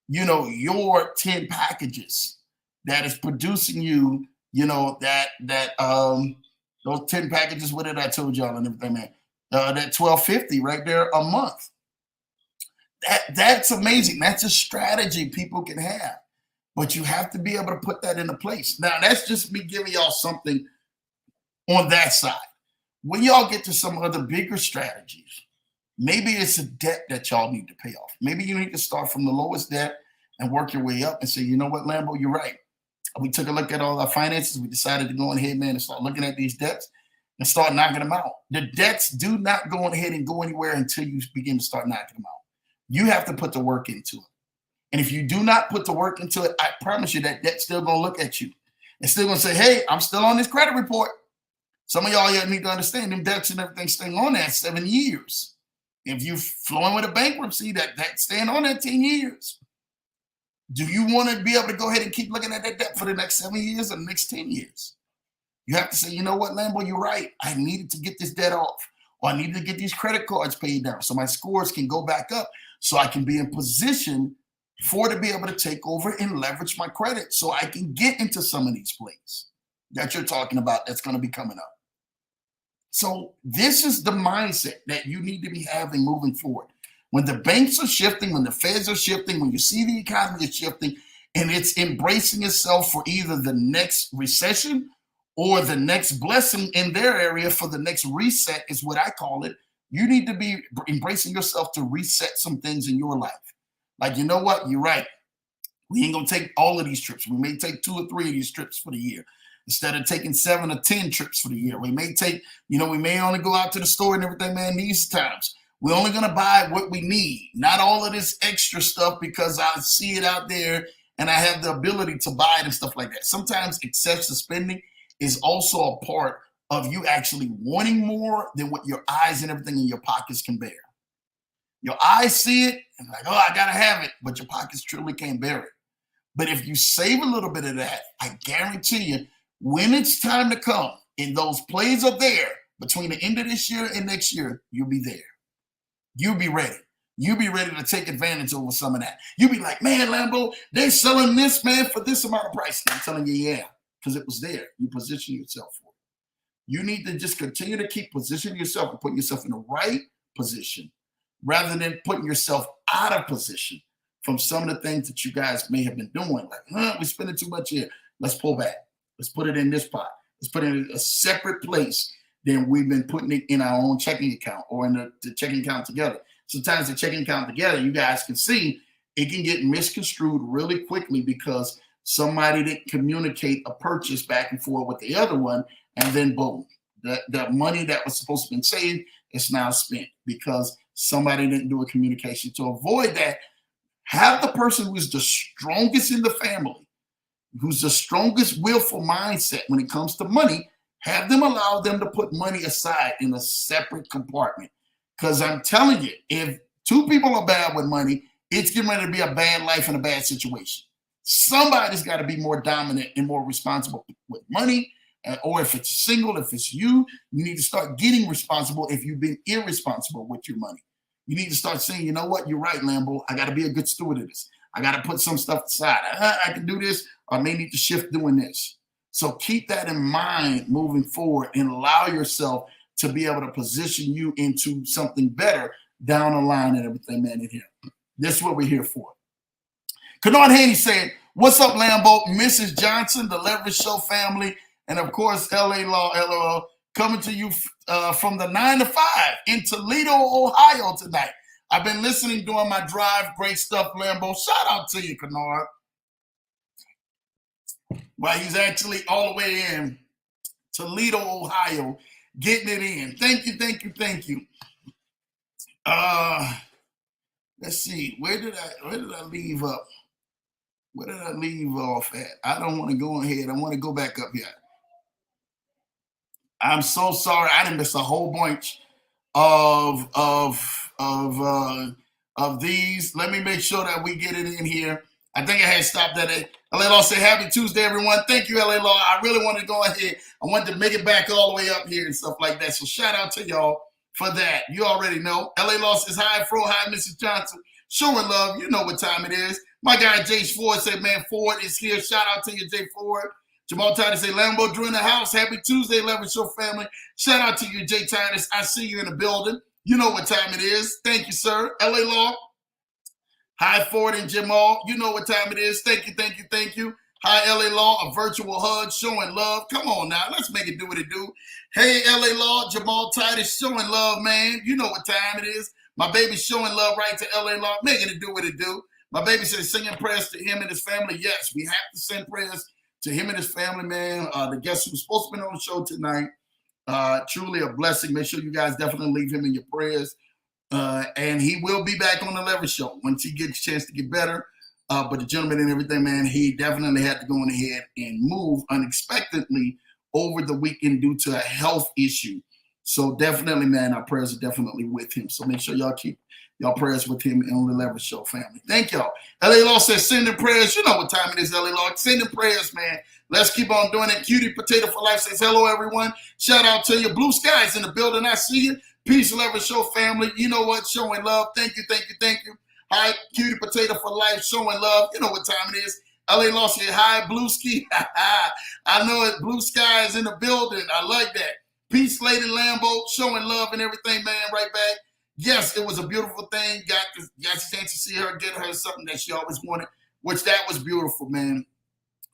your 10 packages that is producing you, those 10 packages, what did I told y'all and everything, man? That 1,250 right there a month. That's amazing. That's a strategy people can have, but you have to be able to put that into place. Now, that's just me giving y'all something on that side. When y'all get to some other bigger strategies, maybe it's a debt that y'all need to pay off. Maybe you need to start from the lowest debt and work your way up and say, you know what, Lambo, you're right. We took a look at all our finances. We decided to go ahead, man, and start looking at these debts and start knocking them out. The debts do not go ahead and go anywhere until you begin to start knocking them out. You have to put the work into it. And if you do not put the work into it, I promise you that debt's still going to look at you. It's still going to say, hey, I'm still on this credit report. Some of y'all need to understand them debts and everything staying on that 7 years. If you flowing with a bankruptcy, that staying on that 10 years. Do you want to be able to go ahead and keep looking at that debt for the next 7 years or the next 10 years? You have to say, you know what, Lambo, you're right. I needed to get this debt off, or I needed to get these credit cards paid down so my scores can go back up, so I can be in position to be able to take over and leverage my credit so I can get into some of these plays that you're talking about that's going to be coming up. So this is the mindset that you need to be having moving forward. When the banks are shifting, when the feds are shifting, when you see the economy is shifting and it's embracing itself for either the next recession or the next blessing in their area for the next reset is what I call it. You need to be embracing yourself to reset some things in your life. Like, you know what? You're right. We ain't going to take all of these trips. We may take 2 or 3 of these trips for the year instead of taking 7 or 10 trips for the year. We may take, we may only go out to the store and everything, man, these times. We're only going to buy what we need, not all of this extra stuff because I see it out there and I have the ability to buy it and stuff like that. Sometimes excessive spending is also a part of you actually wanting more than what your eyes and everything in your pockets can bear. Your eyes see it and like, oh, I got to have it, but your pockets truly can't bear it. But if you save a little bit of that, I guarantee you, when it's time to come and those plays are there between the end of this year and next year, you'll be there. You'll be ready. You'll be ready to take advantage over some of that. You'll be like, man, Lambo, they're selling this, man, for this amount of price. And I'm telling you, yeah, because it was there. You position yourself for it. You need to just continue to keep positioning yourself and putting yourself in the right position rather than putting yourself out of position from some of the things that you guys may have been doing. Like, we're spending too much here. Let's pull back. Let's put it in this pot. Let's put it in a separate place than we've been putting it in our own checking account or in the checking account together. Sometimes the checking account together, you guys can see it can get misconstrued really quickly because somebody didn't communicate a purchase back and forth with the other one, and then boom, the money that was supposed to be saved is now spent because somebody didn't do a communication. To avoid that, have the person who is the strongest in the family, who's the strongest willful mindset when it comes to money, have them allow them to put money aside in a separate compartment. Because I'm telling you, if 2 people are bad with money, it's getting ready to be a bad life and a bad situation. Somebody's got to be more dominant and more responsible with money. Or if it's single, if it's you need to start getting responsible if you've been irresponsible with your money. You need to start saying, you know what, you're right, Lambo. I got to be a good steward of this. I got to put some stuff aside. I can do this, or I may need to shift doing this. So keep that in mind moving forward and allow yourself to be able to position you into something better down the line and everything, man, in here. This is what we're here for. Kennard Haney said, what's up, Lambo? Mrs. Johnson, the Leverage Show family, and of course, LA Law, LOL, coming to you from the 9 to 5 in Toledo, Ohio tonight. I've been listening during my drive. Great stuff, Lambo. Shout out to you, Kennard. Well, he's actually all the way in Toledo, Ohio, getting it in. Thank you, thank you, thank you. Let's see. Where did I leave up? Where did I leave off at? I don't want to go ahead. I want to go back up here. I'm so sorry. I didn't miss a whole bunch of these. Let me make sure that we get it in here. I think I had stopped at it. LA Law said, happy Tuesday, everyone. Thank you, LA Law. I really wanted to go ahead. I wanted to make it back all the way up here and stuff like that. So shout out to y'all for that. You already know. LA Law says, hi, Fro. Hi, Mrs. Johnson. Showing love. You know what time it is. My guy, Jace Ford, said, man, Ford is here. Shout out to you, Jay Ford. Jamal Titus say, Lambo Drew in the house. Happy Tuesday, Leverage Show family. Shout out to you, Jay Titus. I see you in the building. You know what time it is. Thank you, sir. LA Law. Hi, Ford and Jamal. You know what time it is. Thank you, thank you, thank you. Hi, LA Law. A virtual hug, showing love. Come on now. Let's make it do what it do. Hey, LA Law. Jamal Titus, showing love, man. You know what time it is. My baby's showing love right to LA Law, making it do what it do. My baby says, singing prayers to him and his family. Yes, we have to send prayers to him and his family, man. The guest who's supposed to be on the show tonight. Truly a blessing. Make sure you guys definitely leave him in your prayers. And he will be back on the Leverage Show once he gets a chance to get better. But the gentleman and everything, man, he definitely had to go on ahead and move unexpectedly over the weekend due to a health issue. So definitely, man, our prayers are definitely with him. So make sure y'all keep y'all prayers with him and on the Leverage Show family. Thank y'all. LA Law says, sending prayers. You know what time it is, LA Law. Sending prayers, man. Let's keep on doing it. Cutie Potato for Life says, hello, everyone. Shout out to you. Blue Skies in the building. I see you. Peace, Leverage Show family. You know what? Showing love. Thank you, thank you, thank you. Hi, Cutie Potato for Life. Showing love. You know what time it is. LA Law said, hi, Blue Ski. I know it. Blue Skies in the building. I like that. Peace, Lady Lambo. Showing love and everything, man. Right back. Yes, it was a beautiful thing. Got the chance to see her, get her something that she always wanted, which that was beautiful, man.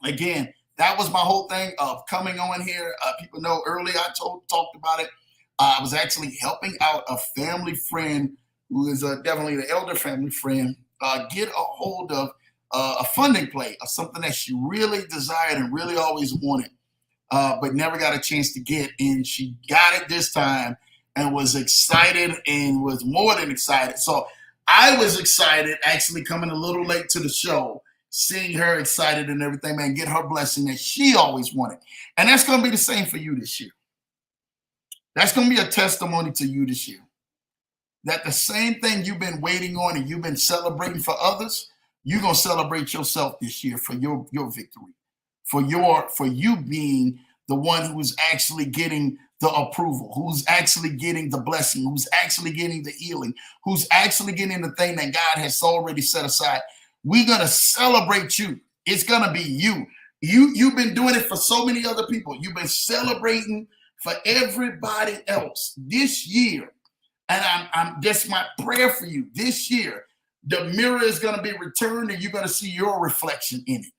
Again, that was my whole thing of coming on here. People know earlier I talked about it. I was actually helping out a family friend who is definitely the elder family friend get a hold of a funding play of something that she really desired and really always wanted, but never got a chance to get. And she got it this time and was excited and was more than excited. So I was excited, actually coming a little late to the show, seeing her excited and everything, man, get her blessing that she always wanted. And that's going to be the same for you this year. That's going to be a testimony to you this year. That the same thing you've been waiting on and you've been celebrating for others, you're going to celebrate yourself this year for your victory, for you being the one who's actually getting the approval, who's actually getting the blessing, who's actually getting the healing, who's actually getting the thing that God has already set aside. We're going to celebrate you. It's going to be you. You've been doing it for so many other people. You've been celebrating for everybody else this year. And I'm that's my prayer for you this year. The mirror is going to be returned and you're going to see your reflection in it.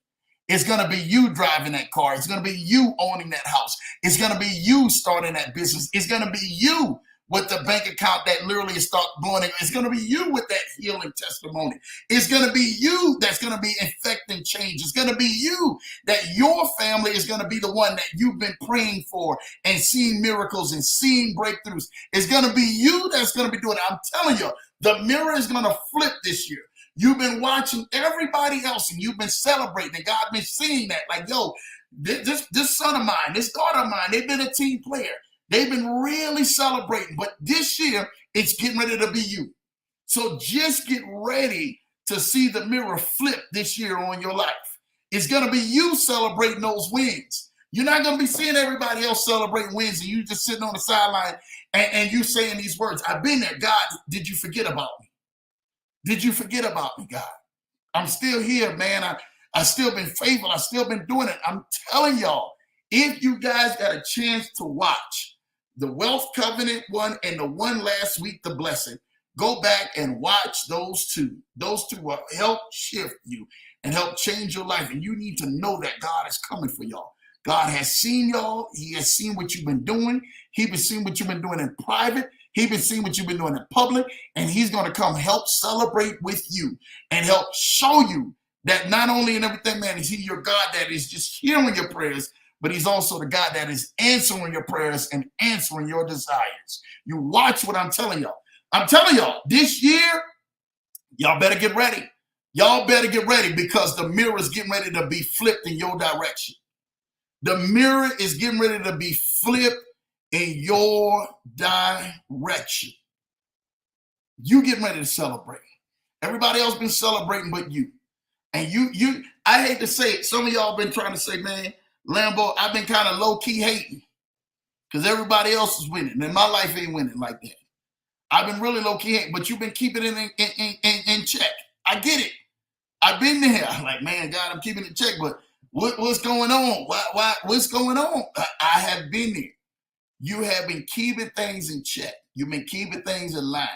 It's going to be you driving that car. It's going to be you owning that house. It's going to be you starting that business. It's going to be you with the bank account that literally start blowing. It's going to be you with that healing testimony. It's going to be you that's going to be affecting change. It's going to be you that your family is going to be the one that you've been praying for and seeing miracles and seeing breakthroughs. It's going to be you that's going to be doing it. I'm telling you, the mirror is going to flip this year. You've been watching everybody else and you've been celebrating and God been seeing that. Like, yo, this son of mine, this daughter of mine, they've been a team player. They've been really celebrating. But this year, it's getting ready to be you. So just get ready to see the mirror flip this year on your life. It's going to be you celebrating those wins. You're not going to be seeing everybody else celebrating wins and you just sitting on the sideline and you saying these words. I've been there. God, did you forget about me? Did you forget about me, God? I'm still here, man. I still been faithful. I still been doing it. I'm telling y'all, if you guys got a chance to watch the Wealth Covenant one and the one last week, the Blessing, go back and watch those two. Those two will help shift you and help change your life. And you need to know that God is coming for y'all. God has seen y'all. He has seen what you've been doing. He's been seeing what you've been doing in private. He's been seeing what you've been doing in public, and he's going to come help celebrate with you and help show you that not only in everything, man, is he your God that is just hearing your prayers, but he's also the God that is answering your prayers and answering your desires. You watch what I'm telling y'all. I'm telling y'all, this year, Y'all better get ready. Y'all better get ready because the mirror is getting ready to be flipped in your direction. The mirror is getting ready to be flipped in your direction. You getting ready to celebrate. Everybody else been celebrating but you. And I hate to say it, some of y'all been trying to say, man, Lambo, I've been kind of low-key hating because everybody else is winning and my life ain't winning like that. I've been really low-key hating, but you've been keeping it in check. I get it. I've been there. I'm like, man, God, I'm keeping it in check, but what's going on? What's going on? I have been there. You have been keeping things in check. You've been keeping things in line.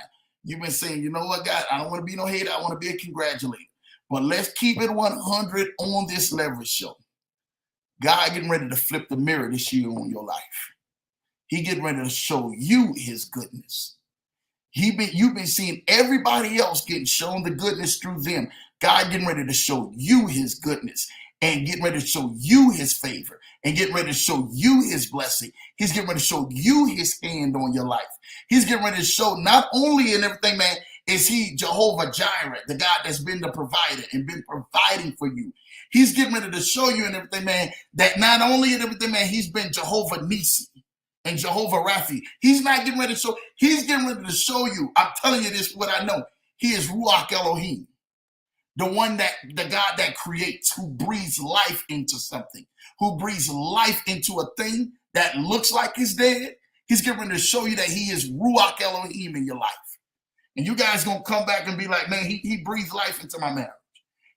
You've been saying, you know what, God, I don't want to be no hater. I want to be a congratulator. But let's keep it 100 on this leverage show. God getting ready to flip the mirror this year on your life. He getting ready to show you his goodness. You've been seeing everybody else getting shown the goodness through them. God getting ready to show you his goodness and getting ready to show you his favor and getting ready to show you his blessing. He's getting ready to show you his hand on your life. He's getting ready to show not only in everything, man, is he Jehovah Jireh, the God that's been the provider and been providing for you. He's getting ready to show you in everything, man, that not only in everything, man, he's been Jehovah Nissi and Jehovah Raphi. He's not getting ready to show, he's getting ready to show you. I'm telling you this, what I know. He is Ruach Elohim, the God that creates, who breathes life into something, who breathes life into a thing that looks like it's dead. He's getting ready to show you that he is Ruach Elohim in your life. And you guys gonna come back and be like, man, he breathed life into my marriage.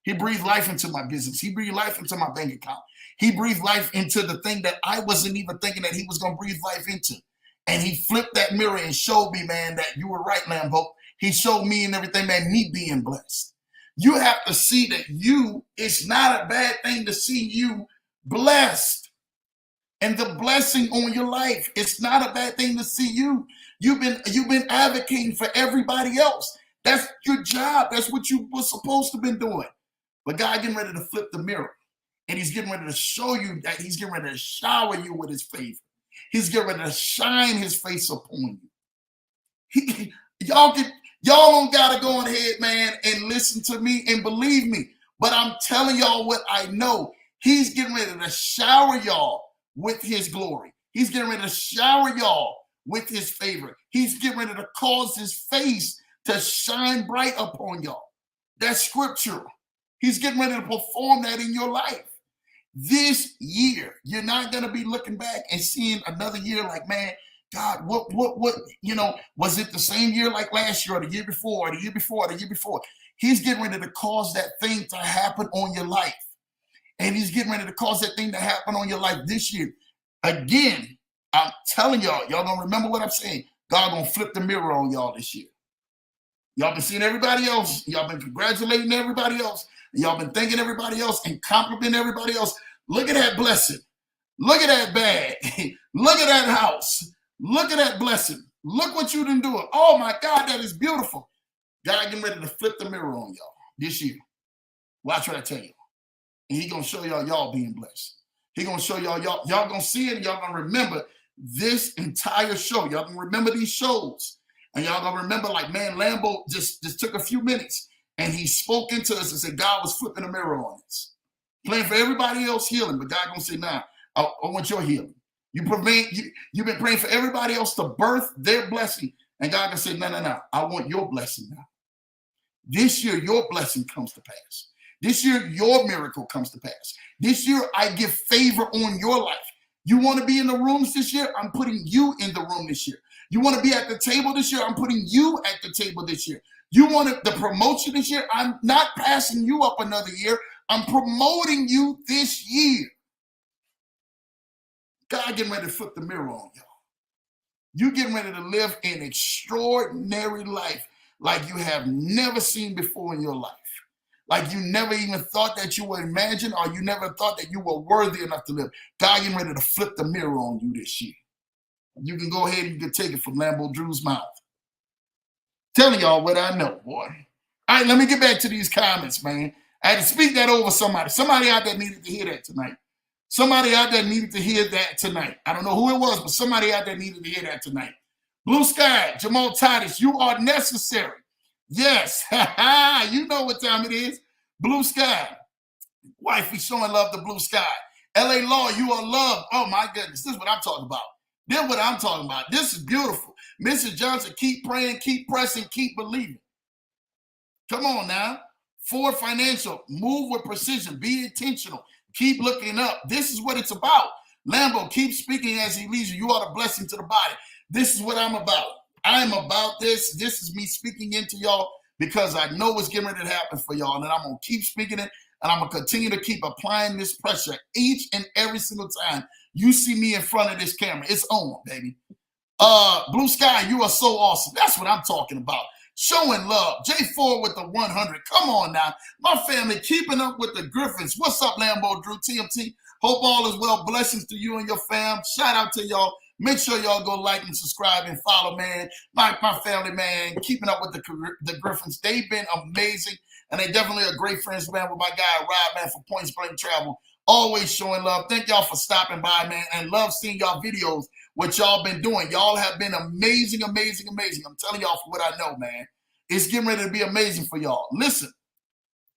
He breathed life into my business. He breathed life into my bank account. He breathed life into the thing that I wasn't even thinking that he was gonna breathe life into. And he flipped that mirror and showed me, man, that you were right, Lambo. He showed me and everything, man, me being blessed. You have to see that it's not a bad thing to see you blessed. And the blessing on your life, it's not a bad thing to see you. You've been advocating for everybody else. That's your job. That's what you were supposed to be doing. But God getting ready to flip the mirror. And he's getting ready to show you that he's getting ready to shower you with his favor. He's getting ready to shine his face upon you. Y'all don't gotta go ahead, man, and listen to me and believe me. But I'm telling y'all what I know. He's getting ready to shower y'all with his glory. He's getting ready to shower y'all with his favor. He's getting ready to cause his face to shine bright upon y'all. That's scriptural. He's getting ready to perform that in your life. This year, you're not going to be looking back and seeing another year like, man, God, what, was it the same year like last year or the year before, or the year before, or the year before? He's getting ready to cause that thing to happen on your life. And he's getting ready to cause that thing to happen on your life this year. Again, I'm telling y'all gonna remember what I'm saying. God gonna flip the mirror on y'all this year. Y'all been seeing everybody else. Y'all been congratulating everybody else. Y'all been thanking everybody else and complimenting everybody else. Look at that blessing. Look at that bag. Look at that house. Look at that blessing. Look what you done doing. Oh my God, that is beautiful. God getting ready to flip the mirror on y'all this year. Watch what I tell you. And he gonna show y'all being blessed. He gonna show y'all gonna see it and y'all gonna remember this entire show. Y'all gonna remember these shows. And y'all gonna remember, like, man, Lambo just took a few minutes and he spoke into us and said God was flipping the mirror on us. Praying for everybody else healing, but God gonna say, nah, I want your healing. You've been praying for everybody else to birth their blessing. And God gonna say, no, I want your blessing now. This year, your blessing comes to pass. This year, your miracle comes to pass. This year, I give favor on your life. You want to be in the rooms this year? I'm putting you in the room this year. You want to be at the table this year? I'm putting you at the table this year. You want the promotion this year? I'm not passing you up another year. I'm promoting you this year. God getting ready to flip the mirror on y'all. You getting ready to live an extraordinary life like you have never seen before in your life. Like you never even thought that you would imagine, or you never thought that you were worthy enough to live. God getting ready to flip the mirror on you this year. You can go ahead and you can take it from Lambo Drew's mouth. Telling y'all what I know, boy. All right, let me get back to these comments, man. I had to speak that over somebody. Somebody out there needed to hear that tonight. Somebody out there needed to hear that tonight. I don't know who it was, but somebody out there needed to hear that tonight. Blue Sky, Jamal Titus, you are necessary. Yes. You know what time it is. Blue sky. Wifey showing love to blue sky. LA Law, you are loved. Oh my goodness. This is what I'm talking about. This is what I'm talking about. This is beautiful. Mrs. Johnson, keep praying, keep pressing, keep believing. Come on now. Ford Financial, move with precision, be intentional, keep looking up. This is what it's about. Lambo, keep speaking as he leads you. You are a blessing to the body. This is what I'm about. I'm about this. This is me speaking into y'all because I know what's getting ready to happen for y'all. And I'm going to keep speaking it. And I'm going to continue to keep applying this pressure each and every single time you see me in front of this camera. It's on, baby. Blue Sky, you are so awesome. That's what I'm talking about. Showing love. J4 with the 100. Come on now. My family keeping up with the Griffins. What's up, Lambo Drew, TMT? Hope all is well. Blessings to you and your fam. Shout out to y'all. Make sure y'all go like and subscribe and follow, man. My family, man, keeping up with the Griffins. They've been amazing, and they definitely are great friends, man, with my guy, Rob, man, for Points Blank Travel. Always showing love. Thank y'all for stopping by, man, and love seeing y'all videos, what y'all been doing. Y'all have been amazing, amazing, amazing. I'm telling y'all for what I know, man. It's getting ready to be amazing for y'all. Listen,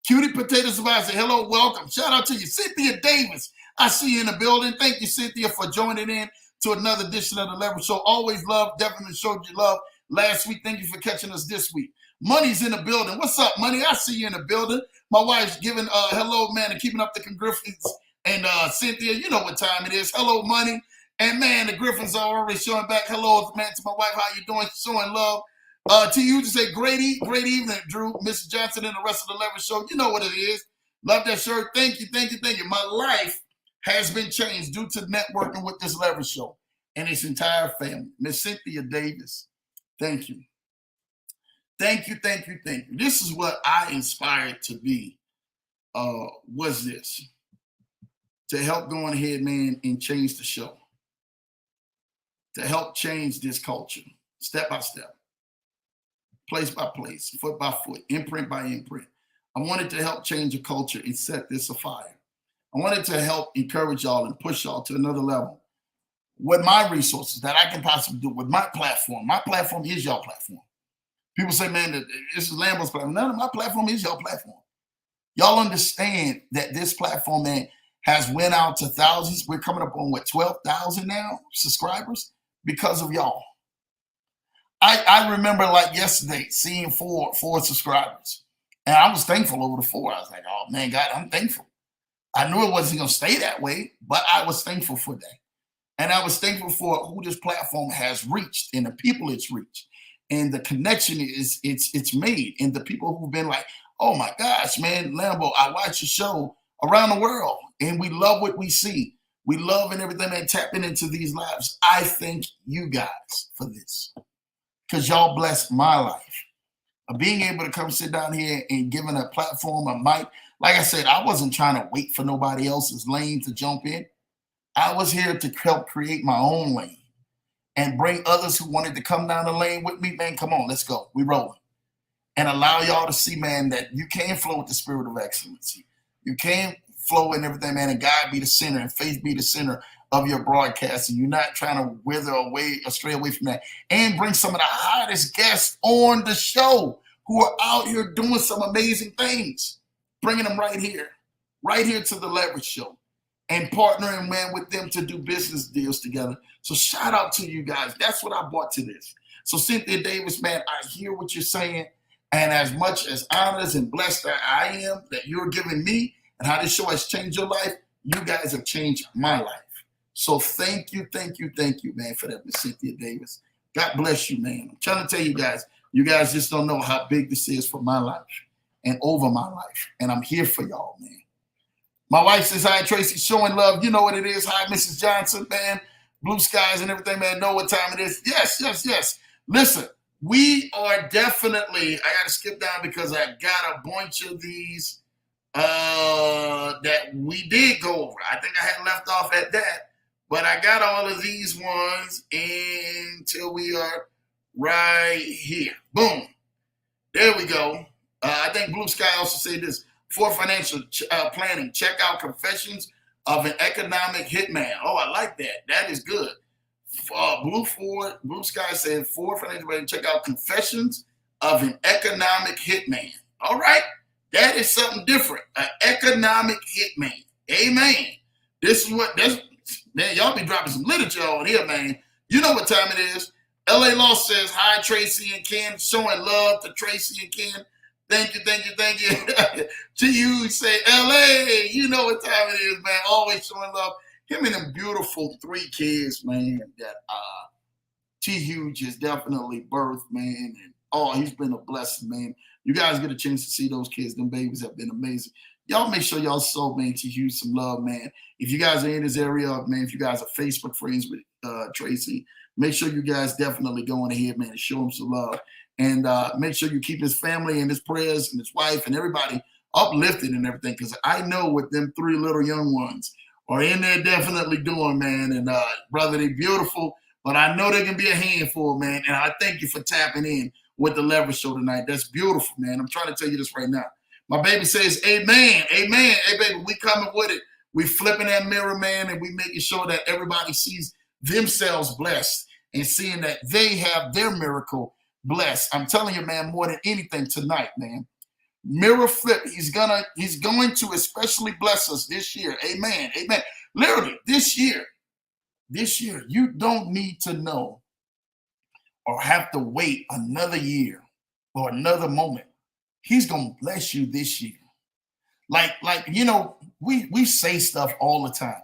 Cutie Potato Survivor say, hello, welcome. Shout out to you. Cynthia Davis, I see you in the building. Thank you, Cynthia, for joining in to another edition of the Leverage Show. Always love, definitely showed you love last week. Thank you for catching us this week. Money's in the building. What's up, Money? I see you in the building. My wife's giving hello, man, and keeping up the Griffins. And Cynthia, you know what time it is. Hello, Money. And, man, the Griffins are already showing back. Hello, man, to my wife. How you doing? Showing love. To you to say great evening, Drew, Mrs. Johnson, and the rest of the Leverage Show. You know what it is. Love that shirt. Thank you, thank you, thank you. My life has been changed due to networking with this Leverage Show and its entire family. Miss Cynthia Davis, thank you. Thank you, thank you, thank you. This is what I inspired to be, was this. To help go on ahead, man, and change the show. To help change this culture, step by step. Place by place, foot by foot, imprint by imprint. I wanted to help change the culture and set this afire. I wanted to help encourage y'all and push y'all to another level with my resources that I can possibly do with my platform. My platform is your platform. People say, man, this is Lambo's platform. No, my platform is your platform. Y'all understand that this platform, man, has went out to thousands. We're coming up on, what, 12,000 now subscribers because of y'all. I remember like yesterday seeing four subscribers, and I was thankful over the 4. I was like, oh man, God, I'm thankful. I knew it wasn't going to stay that way, but I was thankful for that. And I was thankful for who this platform has reached and the people it's reached and the connection it's made and the people who've been like, oh my gosh, man, Lambo, I watch your show around the world and we love what we see. We love and everything and tapping into these lives. I thank you guys for this. Because y'all blessed my life. Being able to come sit down here and giving a platform, a mic. Like I said, I wasn't trying to wait for nobody else's lane to jump in. I was here to help create my own lane and bring others who wanted to come down the lane with me. Man, come on, let's go. We rolling. And allow y'all to see, man, that you can flow with the spirit of excellency. You can flow in everything, man, and God be the center and faith be the center of your broadcast, and you're not trying to wither away or stray away from that, and bring some of the hottest guests on the show who are out here doing some amazing things, bringing them right here to the Leverage Show, and partnering, man, with them to do business deals together. So shout out to you guys. That's what I brought to this. So Cynthia Davis, man, I hear what you're saying, and as much as honored and blessed that I am that you're giving me and how this show has changed your life, you guys have changed my life. So thank you, man, for that, Miss Cynthia Davis. God bless you, man. I'm trying to tell you guys just don't know how big this is for my life and over my life. And I'm here for y'all, man. My wife says, hi, Tracy, showing love. You know what it is. Hi, Mrs. Johnson, man. Blue skies and everything, man. Know what time it is. Yes. Listen, we are definitely, I got to skip down because I got a bunch of these that we did go over. I think I had left off at that. But I got all of these ones until we are right here. Boom. There we go. I think Blue Sky also said this. For financial planning, check out Confessions of an Economic Hitman. Oh, I like that. That is good. Blue Sky said, for financial planning, check out Confessions of an economic hitman. All right? That is something different. An economic hitman. Amen. This is what this man, y'all be dropping some literature on here, man. You know what time it is. LA Law says, hi, Tracy and Ken, showing love to Tracy and Ken. Thank you, thank you, thank you. To you, say, LA, you know what time it is, man. Always showing love. Him and them beautiful 3 kids, man, that T. Huge has definitely birthed, man. And oh, he's been a blessing, man. You guys get a chance to see those kids. Them babies have been amazing. Y'all make sure y'all show, man, T. Huge some love, man. If you guys are in this area, man, if you guys are Facebook friends with Tracy, make sure you guys definitely go on ahead, man, and show him some love. And make sure you keep his family and his prayers and his wife and everybody uplifted and everything, because I know what them 3 little young ones are in there definitely doing, man. And brother, they beautiful, but I know they can be a handful, man. And I thank you for tapping in with the Leverage Show tonight. That's beautiful, man. I'm trying to tell you this right now. My baby says, amen, amen. Hey, baby, we coming with it. We flipping that mirror, man, and we making sure that everybody sees themselves blessed and seeing that they have their miracle blessed. I'm telling you, man, more than anything tonight, man. Mirror flip. He's going to especially bless us this year. Amen. Amen. Literally, this year, you don't need to know or have to wait another year or another moment. He's going to bless you this year. Like, you know, we say stuff all the time.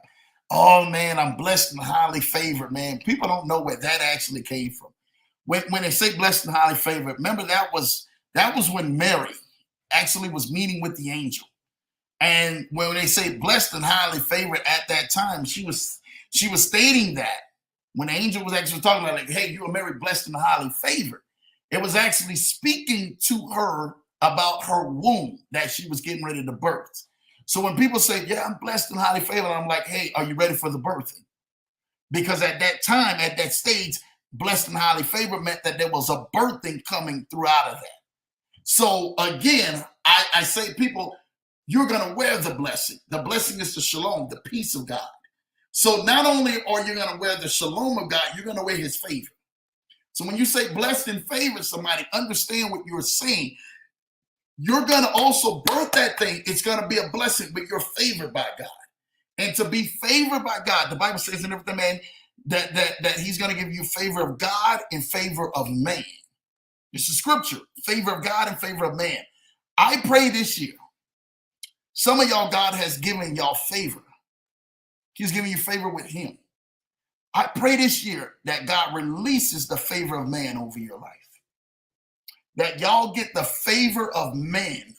Oh, man, I'm blessed and highly favored, man. People don't know where that actually came from. When they say blessed and highly favored, remember that was when Mary actually was meeting with the angel. And when they say blessed and highly favored at that time, she was stating that when the angel was actually talking about, like, hey, you are Mary, blessed and highly favored. It was actually speaking to her about her womb that she was getting ready to birth. So when people say, yeah, I'm blessed and highly favored, I'm like, hey, are you ready for the birthing? Because at that time, at that stage, blessed and highly favored meant that there was a birthing coming through out of that. So again, I say, people, you're going to wear the blessing. The blessing is the shalom, the peace of God. So not only are you going to wear the shalom of God, you're going to wear his favor. So when you say blessed and favored somebody, understand what you're saying. You're going to also birth that thing. It's going to be a blessing, but you're favored by God. And to be favored by God, the Bible says in everything, man, that he's going to give you favor of God and favor of man. It's the scripture, favor of God and favor of man. I pray this year, some of y'all, God has given y'all favor. He's giving you favor with him. I pray this year that God releases the favor of man over your life. That y'all get the favor of men,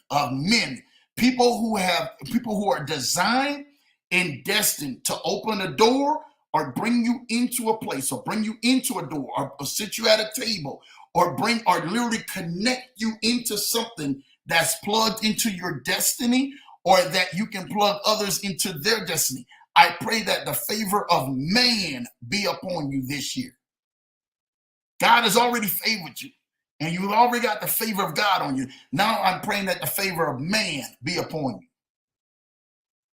people who are designed and destined to open a door or bring you into a place or bring you into a door or sit you at a table or literally connect you into something that's plugged into your destiny or that you can plug others into their destiny. I pray that the favor of man be upon you this year. God has already favored you. And you've already got the favor of God on you. Now I'm praying that the favor of man be upon you.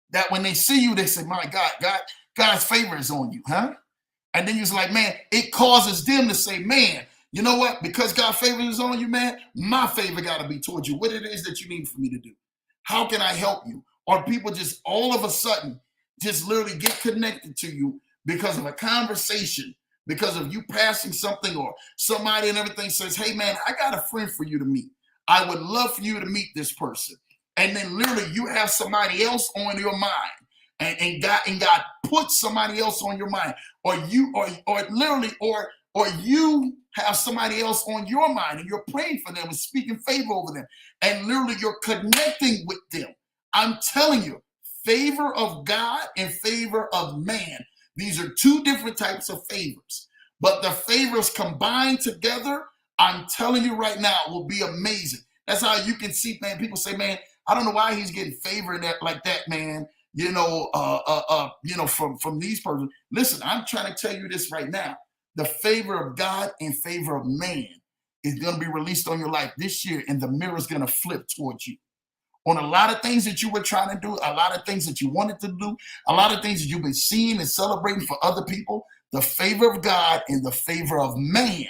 That when they see you, they say, my God, God's favor is on you, huh? And then you're like, man, it causes them to say, man, you know what? Because God's favor is on you, man, my favor got to be towards you. What it is that you need for me to do. How can I help you? Or people just all of a sudden just literally get connected to you because of a conversation, because of you passing something or somebody and everything says, hey, man, I got a friend for you to meet. I would love for you to meet this person. And then literally you have somebody else on your mind and God puts somebody else on your mind or you have somebody else on your mind and you're praying for them and speaking favor over them. And literally you're connecting with them. I'm telling you, favor of God and favor of man. These are 2 different types of favors, but the favors combined together, I'm telling you right now, will be amazing. That's how you can see, man. People say, man, I don't know why he's getting favor like that, man. From these persons. Listen, I'm trying to tell you this right now. The favor of God and favor of man is going to be released on your life this year, and the mirror is going to flip towards you. On a lot of things that you were trying to do, a lot of things that you wanted to do, a lot of things that you've been seeing and celebrating for other people, the favor of God and the favor of man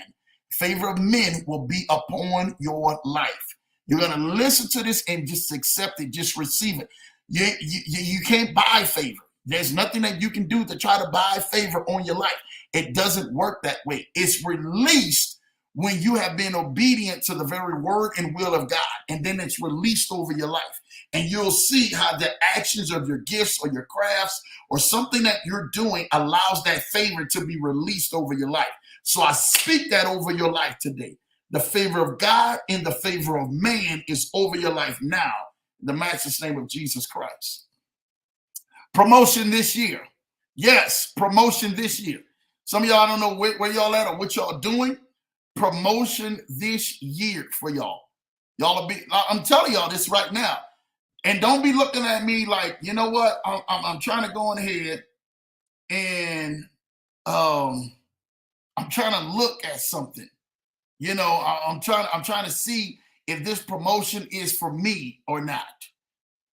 Favor of men will be upon your life. You're going to listen to this and just accept it, just receive it. You can't buy favor. There's nothing that you can do to try to buy favor on your life. It doesn't work that way. It's released when you have been obedient to the very word and will of God, and then it's released over your life. And you'll see how the actions of your gifts or your crafts or something that you're doing allows that favor to be released over your life. So I speak that over your life today. The favor of God and the favor of man is over your life now, in the matchless name of Jesus Christ. Promotion this year. Yes, promotion this year. Some of y'all don't know where y'all at or what y'all doing. Promotion this year for y'all. I'm telling y'all this right now. And don't be looking at me like, you know what? I'm trying to go on ahead and I'm trying to look at something. You know, I'm trying to see if this promotion is for me or not.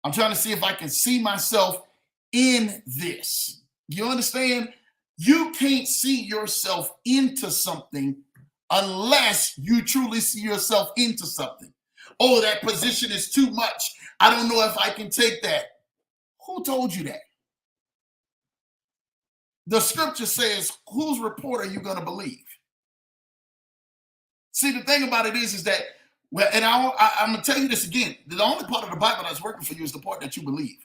I'm trying to see if I can see myself in this. You understand? You can't see yourself into something unless you truly see yourself into something. Oh, that position is too much. I don't know if I can take that. Who told you that? The scripture says, whose report are you going to believe? See, the thing about it is that, well, and I'm going to tell you this again. The only part of the Bible that's working for you is the part that you believe.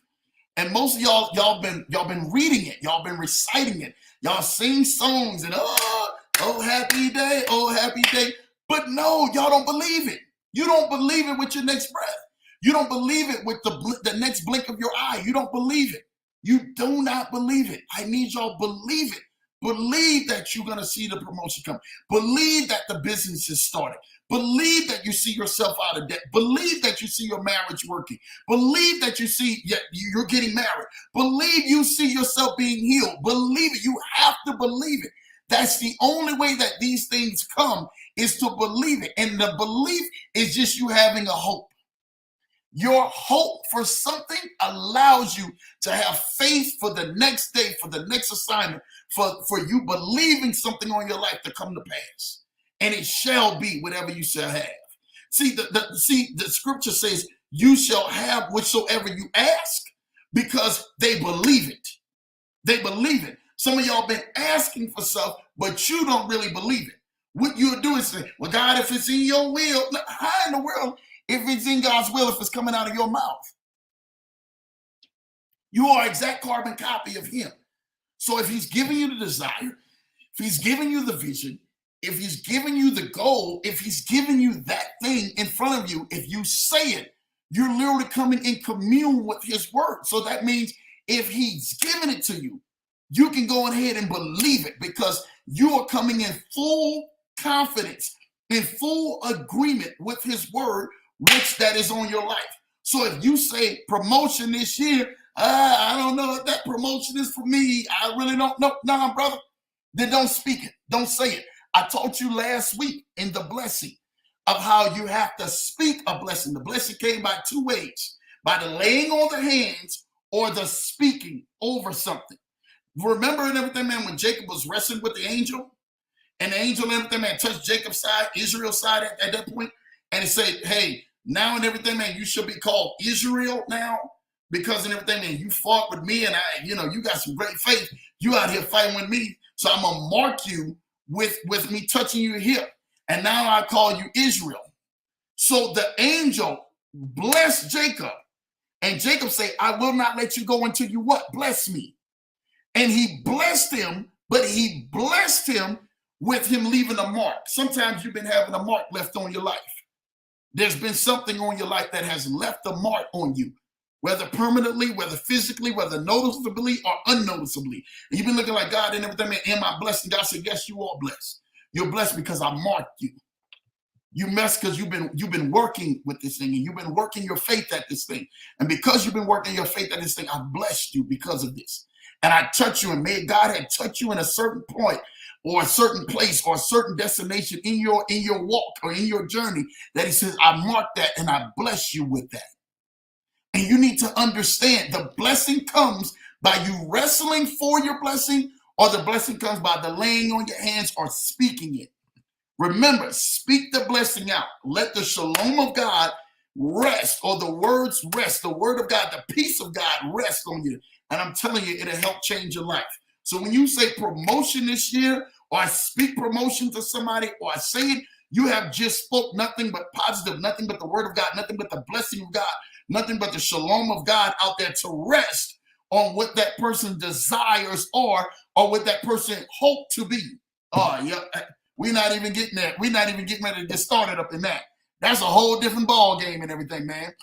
And most of y'all been reading it. Y'all been reciting it. Y'all sing songs and oh happy day, oh happy day. But no, y'all don't believe it. You don't believe it with your next breath. You don't believe it with the next blink of your eye. You don't believe it. You do not believe it. I need y'all believe it. Believe that you're going to see the promotion come. Believe that the business is starting. Believe that you see yourself out of debt. Believe that you see your marriage working. Believe that you see you're getting married. Believe you see yourself being healed. Believe it. You have to believe it. That's the only way that these things come, is to believe it. And the belief is just you having a hope. Your hope for something allows you to have faith for the next day, for the next assignment, for you believing something on your life to come to pass. And it shall be whatever you shall have. See, the scripture says you shall have whatsoever you ask, because they believe it. They believe it. Some of y'all been asking for stuff, but you don't really believe it. What you'll do is say, well, God, if it's in your will, how in the world, if it's in God's will, if it's coming out of your mouth? You are exact carbon copy of him. So if he's giving you the desire, if he's giving you the vision, if he's giving you the goal, if he's giving you that thing in front of you, if you say it, you're literally coming in commune with his word. So that means if he's giving it to you, you can go ahead and believe it, because you are coming in full confidence, in full agreement with his word, which that is on your life. So if you say promotion this year, I don't know if that promotion is for me. I really don't know. No, brother, then don't speak it. Don't say it. I taught you last week in the blessing of how you have to speak a blessing. The blessing came by two ways: by the laying on the hands or the speaking over something. Remember and everything, man, when Jacob was wrestling with the angel, and the angel and everything, man, touched Jacob's side, Israel's side at that point, and it said, hey, now and everything, man, you should be called Israel now, because and everything, man, you fought with me, and you got some great faith. You out here fighting with me, so I'm gonna mark you with me touching your hip, and now I call you Israel. So the angel blessed Jacob, and Jacob said, I will not let you go until you what? Bless me. And he blessed him, but he blessed him with him leaving a mark. Sometimes you've been having a mark left on your life. There's been something on your life that has left a mark on you, whether permanently, whether physically, whether noticeably or unnoticeably. And you've been looking like, God and everything, man, am I blessed? And God said, yes, you are blessed. You're blessed because I marked you. You messed because you've been working with this thing, and you've been working your faith at this thing. And because you've been working your faith at this thing, I blessed you because of this. And I touch you, and may God had touched you in a certain point or a certain place or a certain destination in your walk or in your journey, that he says, I marked that and I bless you with that. And you need to understand the blessing comes by you wrestling for your blessing, or the blessing comes by the laying on your hands or speaking it. Remember, speak the blessing out. Let the shalom of God rest, or the words rest, the word of God, the peace of God rest on you. And I'm telling you, it'll help change your life. So when you say promotion this year, or I speak promotion to somebody, or I say it, you have just spoke nothing but positive, nothing but the word of God, nothing but the blessing of God, nothing but the shalom of God out there to rest on what that person desires or what that person hope to be. Oh, yeah. We're not even getting there. We're not even getting ready to get started up in that. That's a whole different ball game and everything, man.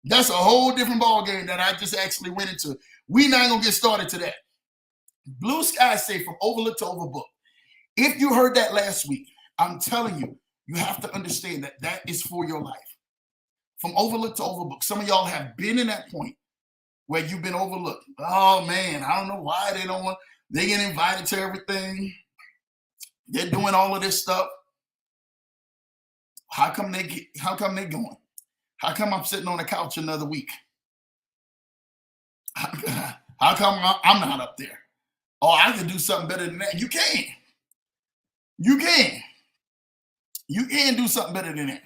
That's a whole different ball game that I just actually went into. We're not going to get started to that. Blue Sky say from overlook to overbook. If you heard that last week, I'm telling you, you have to understand that that is for your life. From overlook to overbook. Some of y'all have been in that point where you've been overlooked. Oh, man, I don't know why they don't want, they get invited to everything. They're doing all of this stuff. How come they going? How come I'm sitting on the couch another week? How come I'm not up there? Oh, I can do something better than that. You can. You can. You can do something better than that.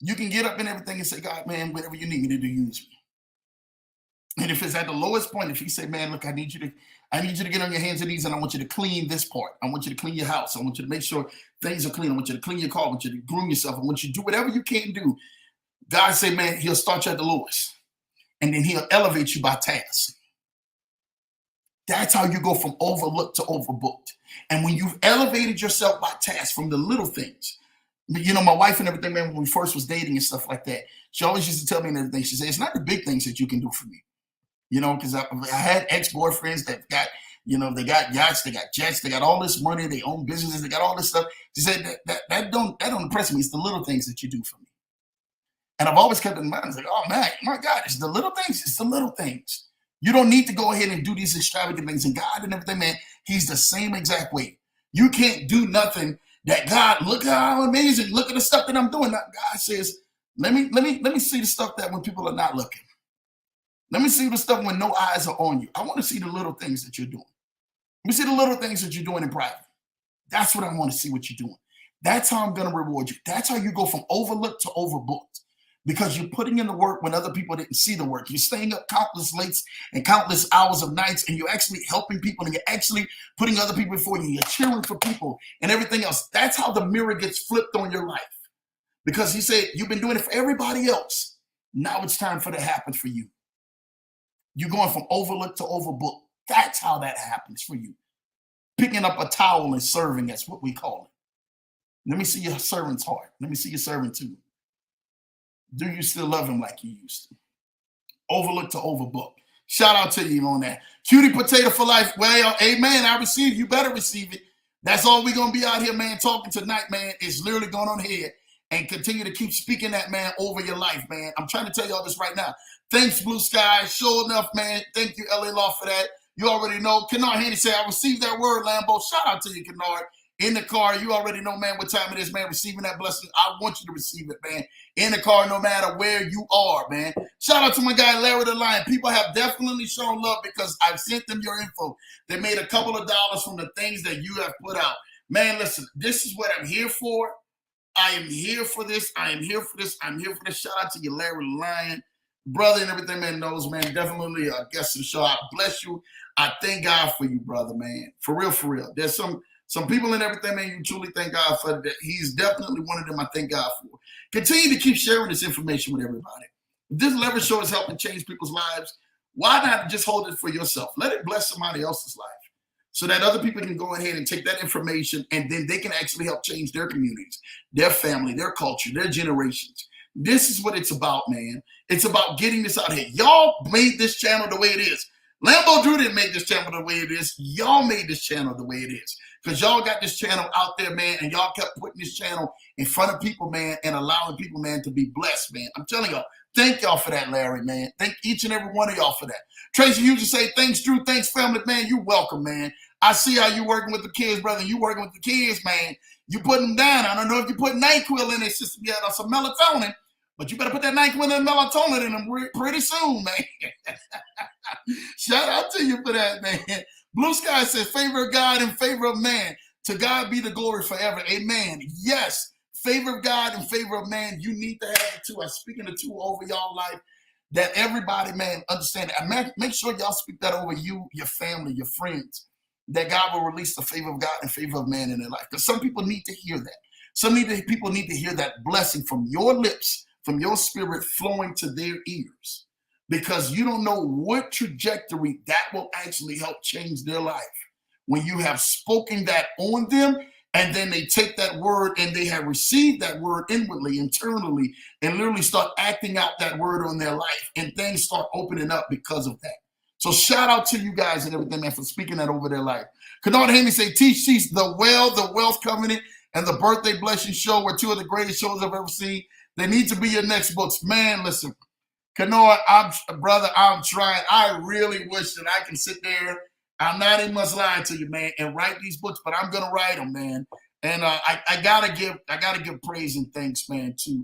You can get up and everything and say, God, man, whatever you need me to do, use me. And if it's at the lowest point, if you say, man, look, I need you to get on your hands and knees, and I want you to clean this part. I want you to clean your house. I want you to make sure things are clean. I want you to clean your car. I want you to groom yourself. I want you to do whatever you can do. God say, man, he'll start you at the lowest, and then he'll elevate you by task. That's how you go from overlooked to overbooked. And when you've elevated yourself by task from the little things, you know, my wife and everything, man, when we first was dating and stuff like that, she always used to tell me and everything. She said, it's not the big things that you can do for me. You know, because I had ex-boyfriends that got, you know, they got yachts, they got jets, they got all this money, they own businesses, they got all this stuff. She said that don't impress me. It's the little things that you do for me. And I've always kept in mind, it's like, oh man, my God, it's the little things. It's the little things. You don't need to go ahead and do these extravagant things. And God and everything, man, he's the same exact way. You can't do nothing that God, look how amazing, look at the stuff that I'm doing. Now, God says, let me see the stuff that when people are not looking. Let me see the stuff when no eyes are on you. I want to see the little things that you're doing. Let me see the little things that you're doing in private. That's what I want to see what you're doing. That's how I'm going to reward you. That's how you go from overlooked to overbooked, because you're putting in the work when other people didn't see the work. You're staying up countless lates and countless hours of nights, and you're actually helping people, and you're actually putting other people before you. You're cheering for people and everything else. That's how the mirror gets flipped on your life, because he said, you've been doing it for everybody else. Now it's time for that to happen for you. You're going from overlooked to overbooked. That's how that happens for you. Picking up a towel and serving, that's what we call it. Let me see your servant's heart. Let me see your servant too. Do you still love him like you used to? Overlooked to overbooked. Shout out to you on that. Cutie potato for life. Well, amen. I receive. You better receive it. That's all we're going to be out here, man, talking tonight, man. It's literally going on here. And continue to keep speaking that, man, over your life, man. I'm trying to tell y'all this right now. Thanks, Blue Sky. Sure enough, man. Thank you, LA Law, for that. You already know. Kennard Haney said, I received that word, Lambo. Shout out to you, Kennard. In the car, you already know, man, what time it is, man. Receiving that blessing. I want you to receive it, man. In the car, no matter where you are, man. Shout out to my guy, Larry the Lion. People have definitely shown love because I've sent them your info. They made a couple of dollars from the things that you have put out. Man, listen, this is what I'm here for. I am here for this. I am here for this. I'm here for this. Shout out to you, Larry the Lion. Brother and everything, man, knows, man. Definitely a guest of the show. I bless you. I thank God for you, brother, man. For real, for real. There's some people and everything, man, you truly thank God for that. He's definitely one of them I thank God for. Continue to keep sharing this information with everybody. If this leverage show is helping change people's lives, why not just hold it for yourself? Let it bless somebody else's life so that other people can go ahead and take that information, and then they can actually help change their communities, their family, their culture, their generations. This is what it's about, man. It's about getting this out here. Y'all made this channel the way it is. Lambo Drew didn't make this channel the way it is. Y'all made this channel the way it is. Because y'all got this channel out there, man, and y'all kept putting this channel in front of people, man, and allowing people, man, to be blessed, man. I'm telling y'all, thank y'all for that, Larry, man. Thank each and every one of y'all for that. Tracy Hughes to say, thanks, Drew. Thanks, family, man. You're welcome, man. I see how you working with the kids, brother. You working with the kids, man. You putting them down. I don't know if you put NyQuil in their system yet or some melatonin, but you better put that NyQuil and melatonin in them pretty soon, man. Shout out to you for that, man. Blue Sky says, favor of God in favor of man. To God be the glory forever. Amen. Yes, favor of God and favor of man, you need to have the two. I'm speaking the two over y'all life, that everybody, man, understand that. Man, make sure y'all speak that over you, your family, your friends, that God will release the favor of God and favor of man in their life. Because some people need to hear that. People need to hear that blessing from your lips, from your spirit flowing to their ears. Because you don't know what trajectory that will actually help change their life. When you have spoken that on them, and then they take that word and they have received that word inwardly, internally, and literally start acting out that word on their life, and things start opening up because of that. So shout out to you guys and everything, man, for speaking that over their life. Canard Haney say, teach the Wealth Covenant, and the Birthday Blessing Show were two of the greatest shows I've ever seen. They need to be your next books. Man, listen, Canard, I'm trying. I really wish that I can sit there. I'm not even much lying to you, man, and write these books, but I'm gonna write them, man. And I gotta give praise and thanks, man, to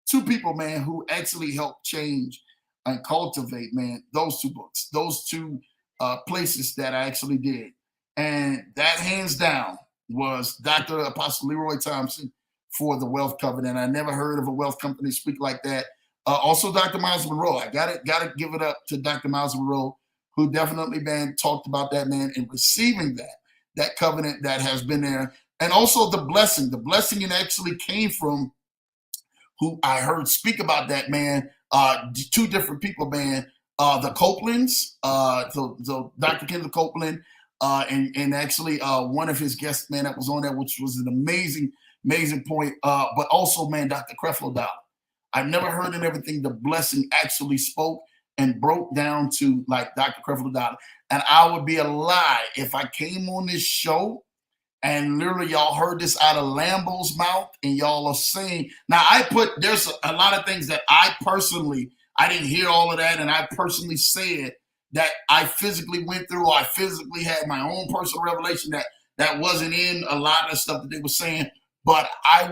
two people, man, who actually helped change and cultivate, man, those two books, those two places that I actually did. And that, hands down, was Dr. Apostle Leroy Thompson for the Wealth Covenant. I never heard of a wealth company speak like that. Also, Dr. Miles Monroe. I gotta give it up to Dr. Miles Monroe, who definitely, man, talked about that, man, and receiving that covenant that has been there. And also the blessing. The blessing actually came from who I heard speak about that, man. Two different people, man. The Copelands, so Dr. Kendall Copeland, and actually one of his guests, man, that was on there, which was an amazing point. But also, man, Dr. Creflo Dollar. I've never heard in everything the blessing actually spoke and broke down to like Dr. Creflo Dollar. And I would be a lie if I came on this show and literally y'all heard this out of Lambo's mouth and y'all are saying, now there's a lot of things that I didn't hear all of that, and I personally said that I physically went through, I physically had my own personal revelation that wasn't in a lot of the stuff that they were saying. But I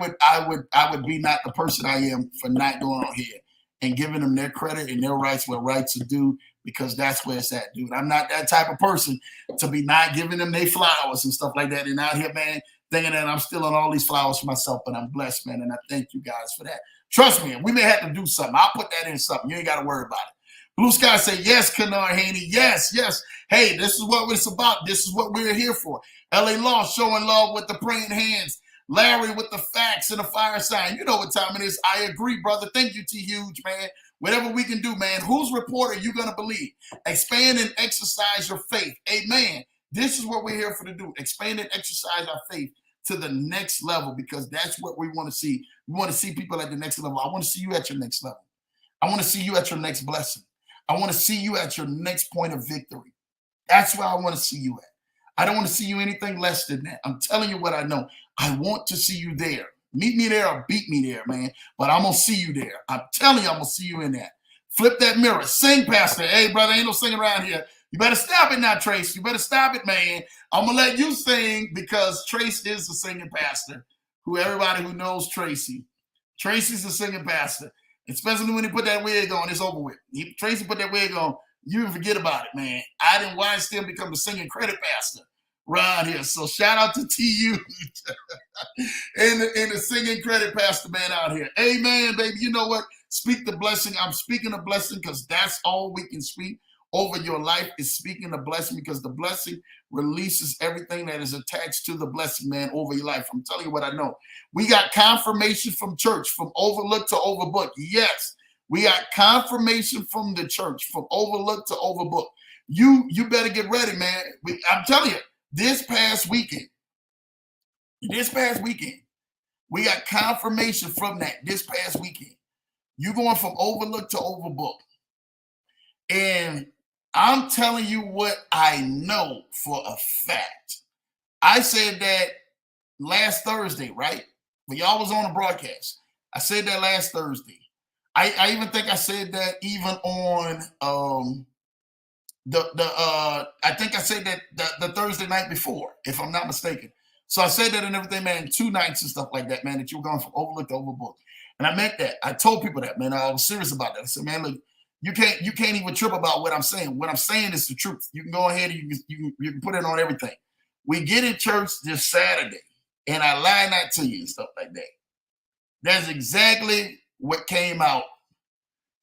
would be not the person I am for not going on here and giving them their credit and their rights where rights are due, because that's where it's at, dude. I'm not that type of person to be not giving them their flowers and stuff like that, and out here, man, thinking that I'm stealing all these flowers for myself, but I'm blessed, man, and I thank you guys for that. Trust me, we may have to do something. I'll put that in something. You ain't got to worry about it. Blue Sky say, yes, Canard Haney, yes. Hey, this is what it's about. This is what we're here for. LA Law showing love with the praying hands. Larry with the facts and the fire sign. You know what time it is. I agree, brother. Thank you, T. Huge, man. Whatever we can do, man. Whose report are you going to believe? Expand and exercise your faith. Amen. This is what we're here for to do. Expand and exercise our faith to the next level, because that's what we want to see. We want to see people at the next level. I want to see you at your next level. I want to see you at your next blessing. I want to see you at your next point of victory. That's where I want to see you at. I don't want to see you anything less than that. I'm telling you what I know. I want to see you there. Meet me there or beat me there, man. But I'm going to see you there. I'm telling you, I'm going to see you in that. Flip that mirror. Sing, Pastor. Hey, brother, ain't no singing around here. You better stop it now, Trace. You better stop it, man. I'm going to let you sing, because Trace is the singing pastor. Everybody who knows Tracy. Tracy's the singing pastor. Especially when he put that wig on, it's over with. Tracy put that wig on, you can forget about it, man. I didn't watch him become the singing credit pastor around here. So shout out to TU and the singing credit pastor, man, out here. Amen, baby. You know what? Speak the blessing. I'm speaking the blessing, because that's all we can speak over your life, is speaking the blessing, because the blessing releases everything that is attached to the blessing, man, over your life. I'm telling you what I know. We got confirmation from church, from overlooked to overbooked. Yes. We got confirmation from the church, from overlooked to overbooked. You better get ready, man. I'm telling you, this past weekend, we got confirmation from that this past weekend. You're going from overlooked to overbooked. And I'm telling you what I know for a fact. I said that last Thursday, right? When y'all was on the broadcast. I said that last Thursday. I even think I said that even on I think I said that the Thursday night before, if I'm not mistaken. So I said that and everything, man, 2 nights and stuff like that, man, that you were going from overlooked to overbooked. And I meant that. I told people that, man. I was serious about that. I said, man, look, you can't even trip about what I'm saying. What I'm saying is the truth. You can go ahead and you can put it on everything. We get in church this Saturday, and I lie not to you and stuff like that. That's exactly what came out.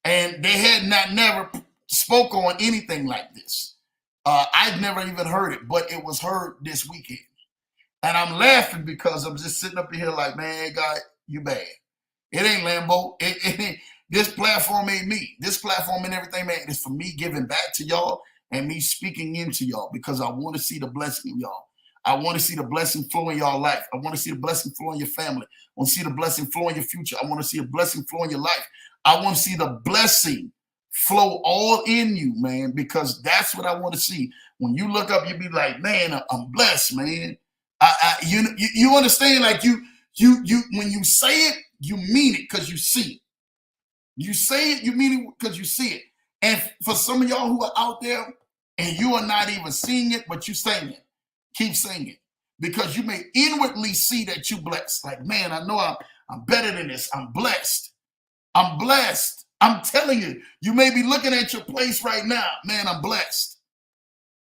And they had not never spoke on anything like this. I'd never even heard it, but it was heard this weekend. And I'm laughing because I'm just sitting up here like, man, God, you bad. It ain't Lambo. It ain't, this platform ain't me. This platform and everything, man, is for me giving back to y'all and me speaking into y'all because I want to see the blessing in y'all. I want to see the blessing flow in y'all life. I want to see the blessing flow in your family. I want to see the blessing flow in your future. I want to see a blessing flow in your life. I want to see the blessing flow all in you, man, because that's what I want to see. When you look up, you be like, man, I'm blessed, man. You understand? Like you when you say it, you mean it because you see it. You say it, you mean it because you see it. And for some of y'all who are out there and you are not even seeing it, but you saying it, keep saying it because you may inwardly see that you blessed. Like, man, I know I'm better than this. I'm blessed. I'm blessed. I'm telling you, you may be looking at your place right now. Man, I'm blessed.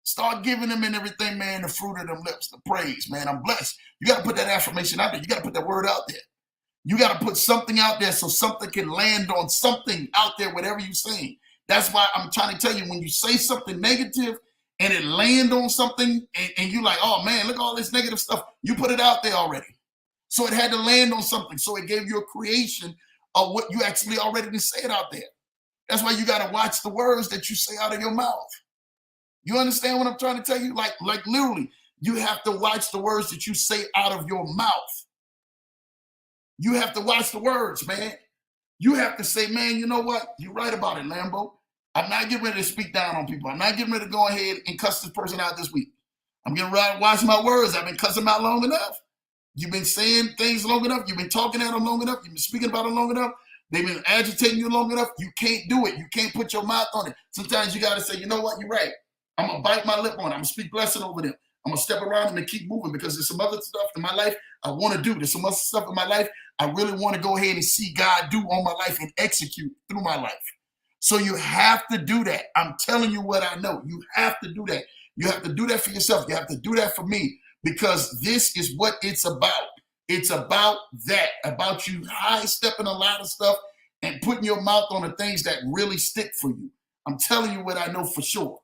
Start giving them and everything, man, the fruit of them lips, the praise, man. I'm blessed. You got to put that affirmation out there. You got to put that word out there. You got to put something out there so something can land on something out there, whatever you're saying. That's why I'm trying to tell you, when you say something negative and it land on something and you're like, oh, man, look at all this negative stuff. You put it out there already. So it had to land on something. So it gave you a creation of what you actually already said out there. That's why you got to watch the words that you say out of your mouth. You understand what I'm trying to tell you? Like literally, you have to watch the words that you say out of your mouth. You have to watch the words, man. You have to say, man, you know what? You're right about it, Lambo. I'm not getting ready to speak down on people. I'm not getting ready to go ahead and cuss this person out this week. I'm getting ready to watch my words. I've been cussing them out long enough. You've been saying things long enough. You've been talking at them long enough. You've been speaking about them long enough. They've been agitating you long enough. You can't do it. You can't put your mouth on it. Sometimes you got to say, you know what? You're right. I'm going to bite my lip on it. I'm going to speak blessing over them. I'm going to step around them and keep moving because there's some other stuff in my life I want to do. There's some other stuff in my life I really want to go ahead and see God do on my life and execute through my life. So you have to do that. I'm telling you what I know. You have to do that. You have to do that for yourself. You have to do that for me because this is what it's about. It's about that, about you high stepping a lot of stuff and putting your mouth on the things that really stick for you. I'm telling you what I know for sure.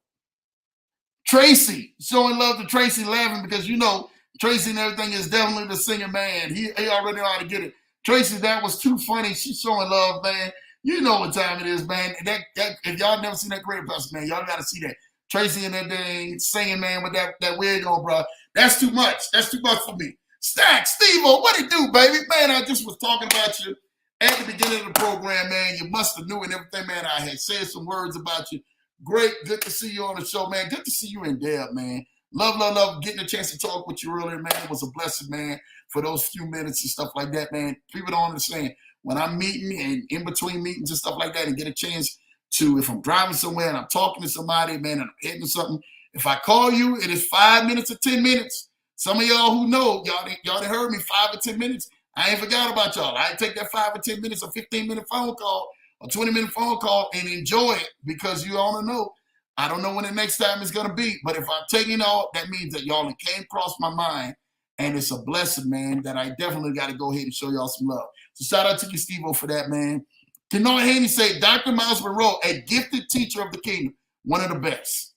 Tracy, showing love to Tracy, laughing because you know Tracy and everything is definitely the singer, man. He already know how to get it. Tracy, that was too funny. She's showing love, man. You know what time it is, man. That if y'all never seen that great person, man, y'all got to see that. Tracy and that dang singing, man, with that wig on, bro. That's too much. That's too much for me. Stack, Steve-O, what it do, baby? Man, I just was talking about you at the beginning of the program, man. You must have knew and everything, man. I had said some words about you. Great. Good to see you on the show, man. Good to see you in Deb, man. Love. Getting a chance to talk with you earlier, man. It was a blessing, man, for those few minutes and stuff like that, man. People don't understand. When I'm meeting and in between meetings and stuff like that and get a chance to, if I'm driving somewhere and I'm talking to somebody, man, and I'm hitting something, if I call you, it is 5 minutes or 10 minutes. Some of y'all who know, y'all done heard me 5 or 10 minutes. I ain't forgot about y'all. I ain't take that 5 or 10 minutes or 15-minute phone call or 20-minute phone call and enjoy it because you all know. I don't know when the next time is going to be, but if I'm taking all, that means that y'all came across my mind, and it's a blessing, man, that I definitely got to go ahead and show y'all some love. So shout out to you, Steve-O, for that, man. Kenoa Haney say, Dr. Miles Monroe, a gifted teacher of the kingdom, one of the best.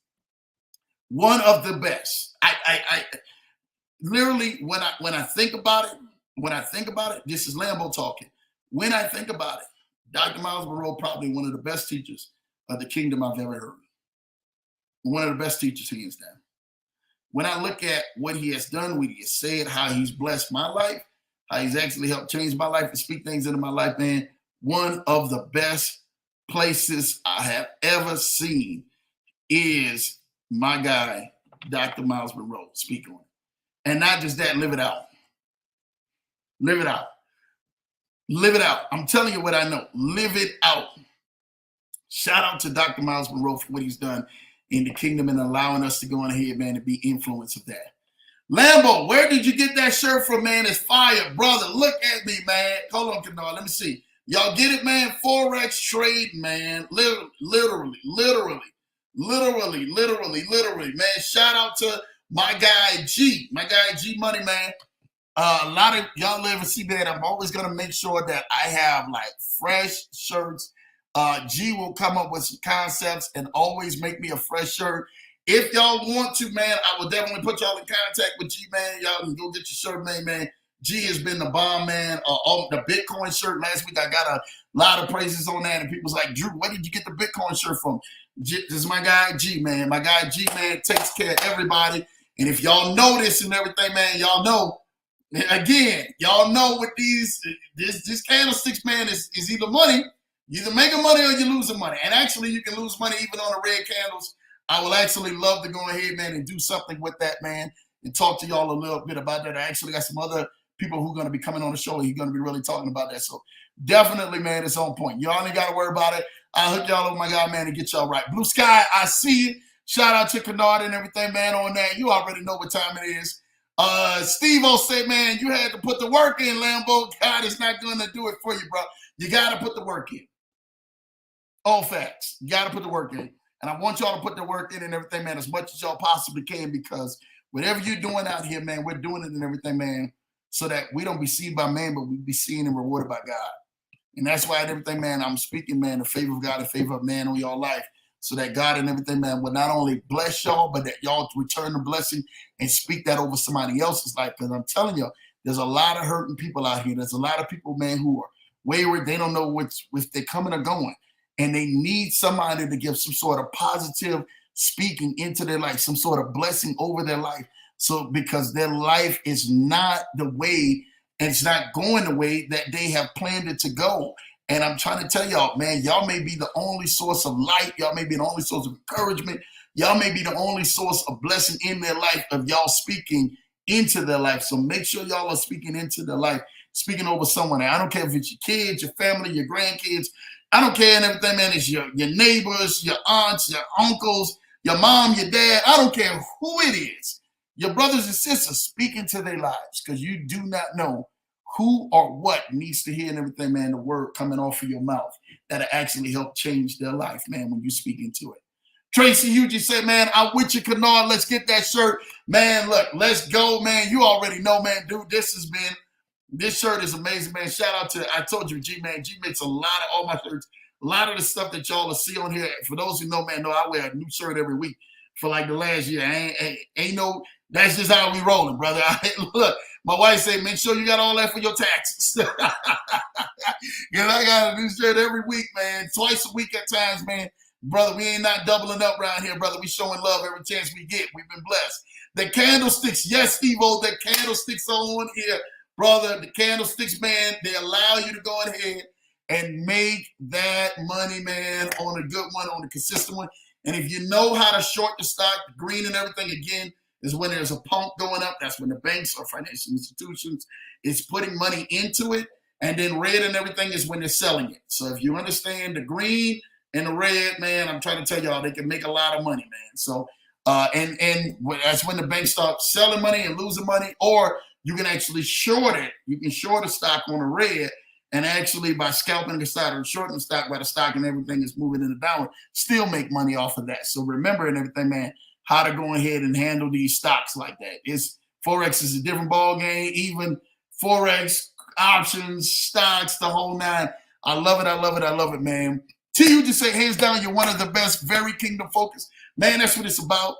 One of the best. I literally, when I think about it, this is Lambo talking. When I think about it, Dr. Miles Monroe, probably one of the best teachers of the kingdom I've ever heard. One of the best teachers, hands down. When I look at what he has done, what he has said, how he's blessed my life, how he's actually helped change my life and speak things into my life, man, one of the best places I have ever seen is my guy, Dr. Miles Monroe, speak on it. And not just that, live it out. Live it out. Live it out. I'm telling you what I know. Live it out. Shout out to Dr. Miles Monroe for what he's done in the kingdom and allowing us to go on ahead, man, and be influence of that. Lambo, where did you get that shirt from, man? It's fire, brother. Look at me, man. Hold on, Kenoa. Let me see. Y'all get it, man? Forex trade, man. Literally, man. Shout out to my guy G Money, man. A lot of y'all live and see that I'm always gonna make sure that I have like fresh shirts. G will come up with some concepts and always make me a fresh shirt. If y'all want to, man, I will definitely put y'all in contact with G, man. Y'all can go get your shirt made, man. G has been the bomb, man. The Bitcoin shirt last week, I got a lot of praises on that, and people's like, Drew, where did you get the Bitcoin shirt from? This is my guy G, man. My guy G, man, takes care of everybody. And if y'all know this and everything, man, y'all know. Again, y'all know with this candlesticks, man, is either money, you either making money or you're losing money. And actually, you can lose money even on the red candles. I will actually love to go ahead, man, and do something with that, man, and talk to y'all a little bit about that. I actually got some other people who are going to be coming on the show. He's going to be really talking about that. So definitely, man, it's on point. Y'all ain't got to worry about it. I'll hook y'all up, my guy, man, and get y'all right. Blue Sky, I see you. Shout out to Kennard and everything, man, on that. You already know what time it is. Steve-O said, man, you had to put the work in, Lambo. God is not going to do it for you, bro. You got to put the work in. All facts. You got to put the work in. And I want y'all to put the work in and everything, man, as much as y'all possibly can, because whatever you're doing out here, man, we're doing it and everything, man, so that we don't be seen by man, but we be seen and rewarded by God. And that's why and everything, man, I'm speaking, man, in favor of God, in favor of man on your life, so that God and everything, man, will not only bless y'all, but that y'all return the blessing and speak that over somebody else's life. Because I'm telling you, there's a lot of hurting people out here. There's a lot of people, man, who are wayward. They don't know if they're coming or going. And they need somebody to give some sort of positive speaking into their life, some sort of blessing over their life. So because their life is not the way, and it's not going the way that they have planned it to go. And I'm trying to tell y'all, man, y'all may be the only source of light. Y'all may be the only source of encouragement. Y'all may be the only source of blessing in their life of y'all speaking into their life. So make sure y'all are speaking into their life, speaking over someone. I don't care if it's your kids, your family, your grandkids. I don't care and everything, man. It's your neighbors, your aunts, your uncles, your mom, your dad. I don't care who it is. Your brothers and sisters, speak into their lives, because you do not know who or what needs to hear and everything, man, the word coming off of your mouth that'll actually help change their life, man, when you speak into it. Tracy Hughes said, man, I'm with you, Kennard. Let's get that shirt. Man, look, let's go, man. You already know, man, dude, this shirt is amazing, man. Shout out to, I told you, G, man. G makes a lot of all my shirts. A lot of the stuff that y'all will see on here, for those who know, man, know I wear a new shirt every week for like the last year. Ain't no, that's just how we rolling, brother. Look, my wife said, make sure you got all that for your taxes. Because I got a new shirt every week, man. Twice a week at times, man. Brother, we ain't not doubling up around here, brother. We showing love every chance we get. We've been blessed. The candlesticks, yes, Steve-O, the candlesticks are on here. Brother, the candlesticks, man, they allow you to go ahead and make that money, man, on a good one, on a consistent one. And if you know how to short the stock, the green and everything, again, is when there's a pump going up. That's when the banks or financial institutions is putting money into it. And then red and everything is when they're selling it. So if you understand the green and the red, man, I'm trying to tell y'all, they can make a lot of money, man. So, and that's when the banks start selling money and losing money, or you can actually short it. You can short a stock on a red, and actually by scalping the stock or shorting the stock while the stock and everything is moving in the downward, still make money off of that. So remember and everything, man, how to go ahead and handle these stocks like that. Forex is a different ball game, even Forex, options, stocks, the whole nine. I love it. I love it. I love it, man. T, you just say, hands down, you're one of the best, very kingdom focused. Man, that's what it's about.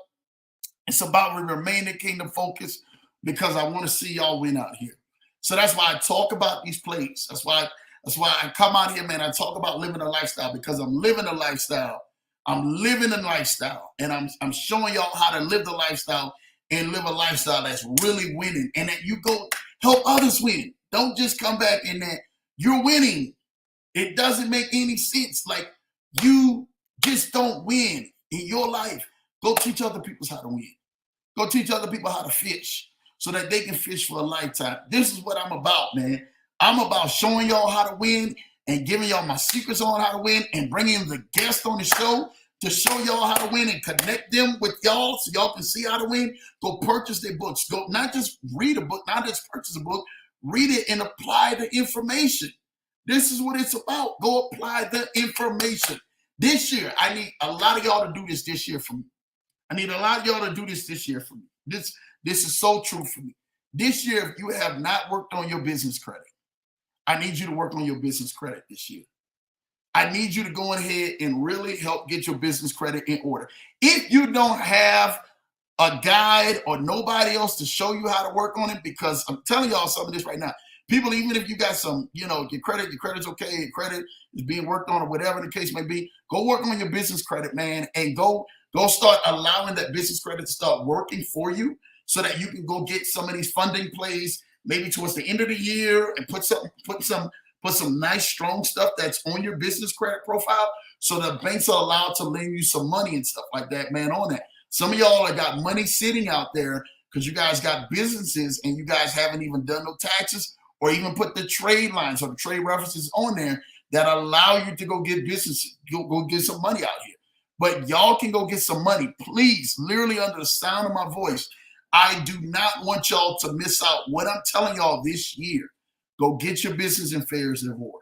It's about remaining kingdom focused, because I want to see y'all win out here. So that's why I talk about these plays. That's why I come out here, man. I talk about living a lifestyle, because I'm living a lifestyle. I'm living a lifestyle, and I'm showing y'all how to live the lifestyle and live a lifestyle that's really winning, and that you go help others win. Don't just come back in that you're winning. It doesn't make any sense. Like, you just don't win in your life. Go teach other people how to win. Go teach other people how to fish, so that they can fish for a lifetime. This is what I'm about, man. I'm about showing y'all how to win and giving y'all my secrets on how to win, and bringing the guests on the show to show y'all how to win and connect them with y'all so y'all can see how to win. Go purchase their books. Go not just read a book, not just purchase a book, read it and apply the information. This is what it's about. Go apply the information. This year, I need a lot of y'all to do this year for me. I need a lot of y'all to do this year for me. This is so true for me. This year, if you have not worked on your business credit, I need you to work on your business credit this year. I need you to go ahead and really help get your business credit in order. If you don't have a guide or nobody else to show you how to work on it, because I'm telling y'all some of this right now. People, even if you got some, your credit's okay, your credit is being worked on or whatever the case may be, go work on your business credit, man, and go start allowing that business credit to start working for you so that you can go get some of these funding plays maybe towards the end of the year and put some nice strong stuff that's on your business credit profile so the banks are allowed to lend you some money and stuff like that, man, on that. Some of y'all have got money sitting out there because you guys got businesses and you guys haven't even done no taxes or even put the trade lines or the trade references on there that allow you to go get business, go get some money out here. But y'all can go get some money. Please, literally under the sound of my voice, I do not want y'all to miss out what I'm telling y'all this year. Go get your business affairs in order.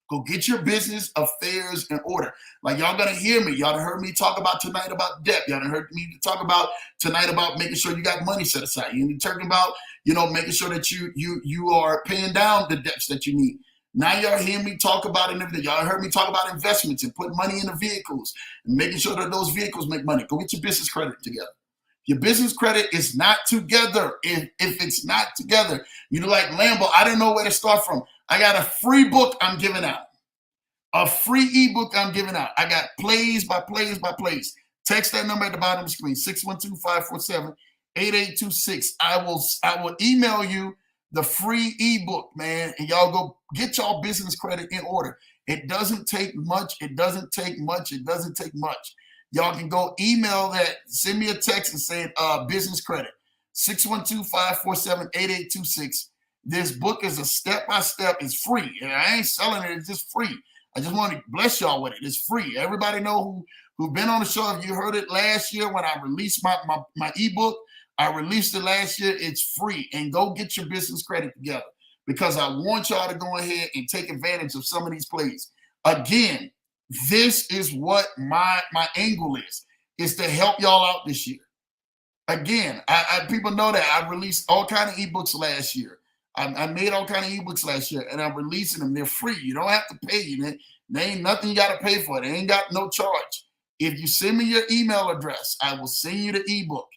Go get your business affairs in order. Like y'all gonna hear me. Y'all done heard me talk about tonight about debt. Y'all done heard me talk about tonight about making sure you got money set aside. You're talking about, making sure that you are paying down the debts that you need. Now y'all hear me talk about it and everything. Y'all heard me talk about investments and put money in the vehicles and making sure that those vehicles make money. Go get your business credit together. Your business credit is not together. If it's not together, like Lambo, I didn't know where to start from. I got a free book I'm giving out. A free ebook I'm giving out. I got plays by plays by plays. Text that number at the bottom of the screen, 612-547-8826. I will email you the free ebook, man, and y'all go get y'all business credit in order. It doesn't take much. It doesn't take much. It doesn't take much. Y'all can go email that, send me a text and say business credit, 612-547-8826. This book is a step-by-step. It's free. And I ain't selling it. It's just free. I just want to bless y'all with it. It's free. Everybody know who've been on the show. If you heard it last year when I released my ebook, I released it last year. It's free. And go get your business credit together because I want y'all to go ahead and take advantage of some of these plays. Again, this is what my angle is to help y'all out this year. Again, people know that I released all kind of ebooks last year. I made all kind of ebooks last year, and I'm releasing them. They're free. You don't have to pay. There ain't nothing you got to pay for. They ain't got no charge. If you send me your email address, I will send you the ebook.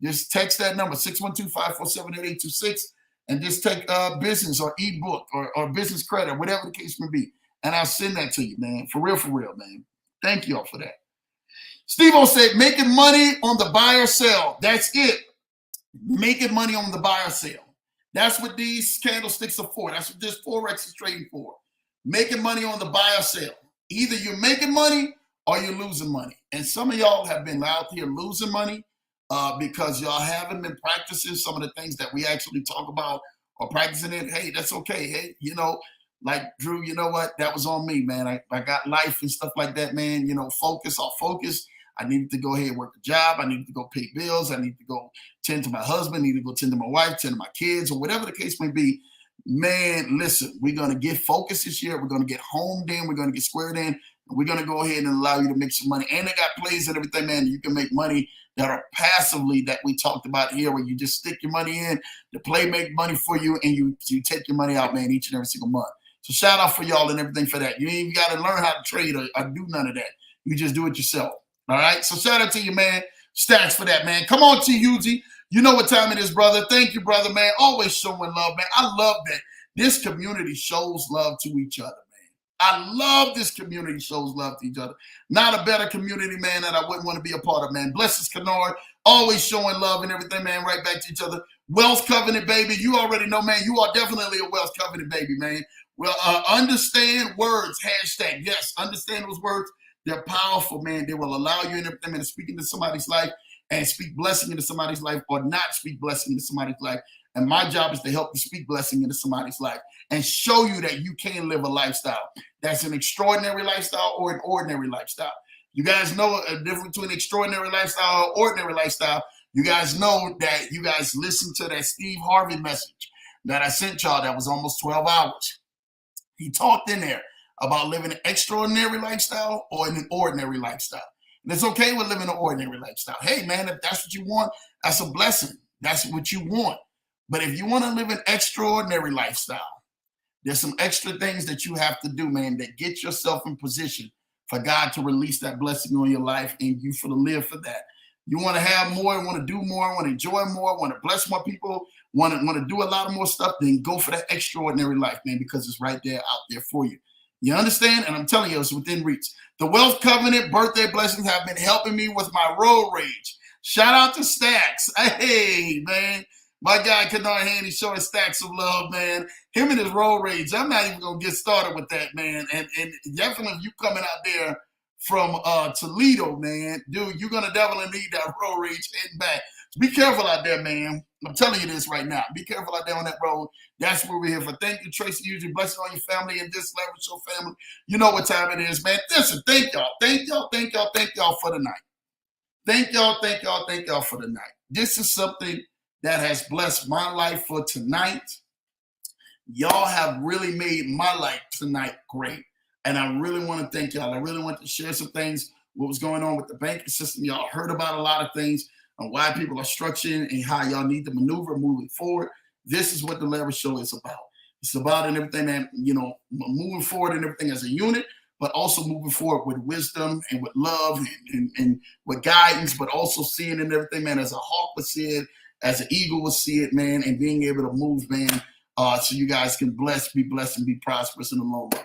Just text that number, 612-547-8826, and just take business or ebook or business credit, whatever the case may be. And I'll send that to you, man. For real, man. Thank you all for that. Steve-O said, making money on the buy or sell. That's it. Making money on the buy or sell. That's what these candlesticks are for. That's what this Forex is trading for. Making money on the buy or sell. Either you're making money or you're losing money. And some of y'all have been out here losing money because y'all haven't been practicing some of the things that we actually talk about or practicing it. Hey, that's okay. Hey, like Drew, you know what? That was on me, man. I got life and stuff like that, man. Focus. I needed to go ahead and work a job. I needed to go pay bills. I need to go tend to my husband. I need to go tend to my wife, tend to my kids, or whatever the case may be. Man, listen, we're going to get focused this year. We're going to get homed in. We're going to get squared in. And we're going to go ahead and allow you to make some money. And they got plays and everything, man. You can make money that are passively that we talked about here, where you just stick your money in, the play make money for you, and you take your money out, man, each and every single month. So shout out for y'all and everything for that. You ain't even got to learn how to trade or do none of that. You just do it yourself. All right. So shout out to you, man. Stacks for that, man. Come on, T. Hughes. You know what time it is, brother. Thank you, brother, man. Always showing love, man. I love that. This community shows love to each other, man. I love this community shows love to each other. Not a better community, man, that I wouldn't want to be a part of, man. Bless us, Kennard. Always showing love and everything, man, right back to each other. Wealth covenant, baby. You already know, man. You are definitely a wealth covenant, baby, man. Well, understand words, hashtag. Yes, understand those words. They're powerful, man. They will allow you and everything, man, to speak into somebody's life and speak blessing into somebody's life or not speak blessing into somebody's life. And my job is to help you speak blessing into somebody's life and show you that you can live a lifestyle that's an extraordinary lifestyle or an ordinary lifestyle. You guys know a difference between extraordinary lifestyle or ordinary lifestyle. You guys know that you guys listened to that Steve Harvey message that I sent y'all that was almost 12 hours. He talked in there about living an extraordinary lifestyle or an ordinary lifestyle. And it's okay with living an ordinary lifestyle. Hey, man, if that's what you want, that's a blessing. That's what you want. But if you want to live an extraordinary lifestyle, there's some extra things that you have to do, man, that get yourself in position for God to release that blessing on your life and you for to live for that. You want to have more, want to do more, want to enjoy more, want to bless more people, want to do a lot of more stuff, then go for that extraordinary life, man, because it's right there out there for you. You understand? And I'm telling you, it's within reach. The Wealth Covenant birthday blessings have been helping me with my road rage. Shout out to Stacks. Hey, man. My guy, Kennard Handy, showing Stacks of love, man. Him and his road rage. I'm not even going to get started with that, man. And definitely if you coming out there from Toledo, man, dude, you're going to definitely need that road rage heading back. So be careful out there, man. I'm telling you this right now. Be careful out there on that road. That's what we're here for. Thank you, Tracy. Usually blessing on your family and this Leverage Show family. You know what time it is, man. Listen, thank y'all. Thank y'all. Thank y'all. Thank y'all for the night. Thank y'all. Thank y'all. Thank y'all for the night. This is something that has blessed my life for tonight. Y'all have really made my life tonight great. And I really want to thank y'all. I really want to share some things, what was going on with the banking system. Y'all heard about a lot of things on why people are structuring and how y'all need to maneuver moving forward. This is what the Leverage Show is about. It's about and everything that, you know, moving forward and everything as a unit, but also moving forward with wisdom and with love and with guidance, but also seeing and everything, man, as a hawk would see it, as an eagle would see it, man, and being able to move, man, so you guys can be blessed and be prosperous in the long run.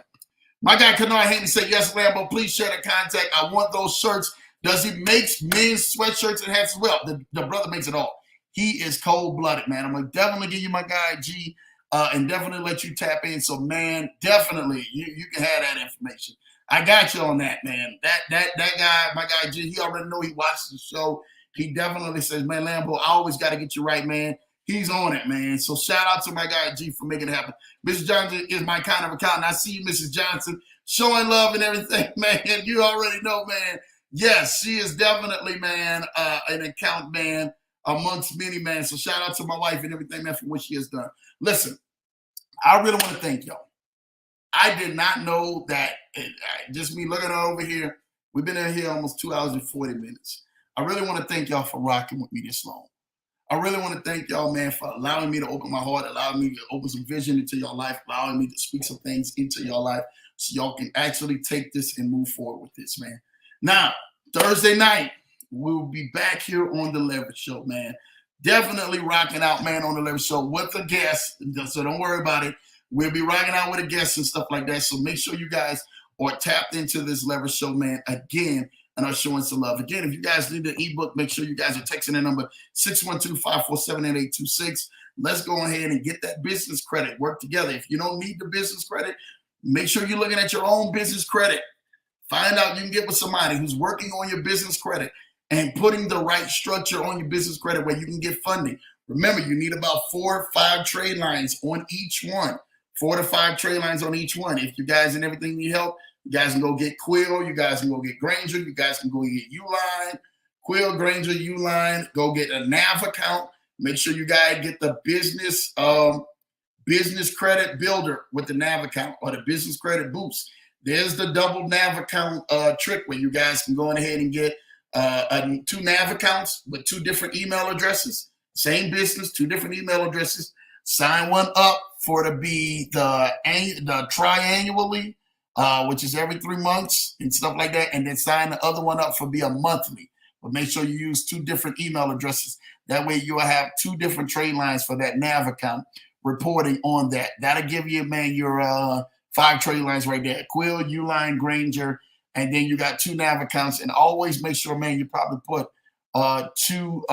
My guy Kennard Handy said, yes, Lambo, please share the contact. I want those shirts. Does he make men's sweatshirts and hats as well? The brother makes it all. He is cold-blooded, man. I'm going to definitely give you my guy, G, and definitely let you tap in. So, man, definitely, you can have that information. I got you on that, man. That guy, my guy, G, he already know he watches the show. He definitely says, man, Lambo, I always got to get you right, man. He's on it, man. So shout out to my guy, G, for making it happen. Mrs. Johnson is my kind of accountant. I see you, Mrs. Johnson, showing love and everything, man. You already know, man. Yes, she is definitely, man, an account man amongst many, man. So shout out to my wife and everything, man, for what she has done. Listen, I really want to thank y'all. I did not know that, just me looking over here, we've been in here almost 2 hours and 40 minutes. I really want to thank y'all for rocking with me this long. I really want to thank y'all, man, for allowing me to open my heart, allowing me to open some vision into your life, allowing me to speak some things into your life so y'all can actually take this and move forward with this, man. Now, Thursday night, we'll be back here on the Leverage Show, man. Definitely rocking out, man, on the Leverage Show with a guest. So don't worry about it. We'll be rocking out with a guest and stuff like that. So make sure you guys are tapped into this Leverage Show, man, again, and are showing some love. Again, if you guys need the ebook, make sure you guys are texting the number 612-547-8826. Let's go ahead and get that business credit. Work together. If you don't need the business credit, make sure you're looking at your own business credit. Find out you can get with somebody who's working on your business credit and putting the right structure on your business credit where you can get funding. Remember, you need about 4 or 5 trade lines on each one. 4 to 5 trade lines on each one. If you guys and everything need help, you guys can go get Quill. You guys can go get Granger. You guys can go get Uline. Quill, Granger, Uline. Go get a NAV account. Make sure you guys get the business credit builder with the NAV account or the business credit boost. There's the double NAV account trick where you guys can go ahead and get 2 NAV accounts with 2 different email addresses. Same business, 2 different email addresses. Sign one up for to be the triannually, which is every 3 months and stuff like that, and then sign the other one up for be a monthly. But make sure you use 2 different email addresses. That way you'll have 2 different trade lines for that NAV account reporting on that. That'll give you, man, your 5 trade lines right there. Quill, Uline, Granger, and then you got 2 NAV accounts. And always make sure, man, you probably put 2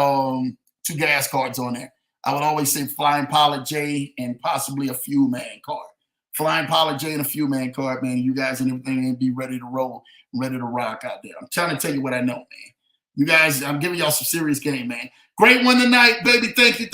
gas cards on there. I would always say Flying Pilot J and possibly a Fuel Man card. Flying Pilot J and a Fuel Man card, man. You guys and everything and be ready to roll, ready to rock out there. I'm trying to tell you what I know, man. You guys, I'm giving y'all some serious game, man. Great one tonight, baby. Thank you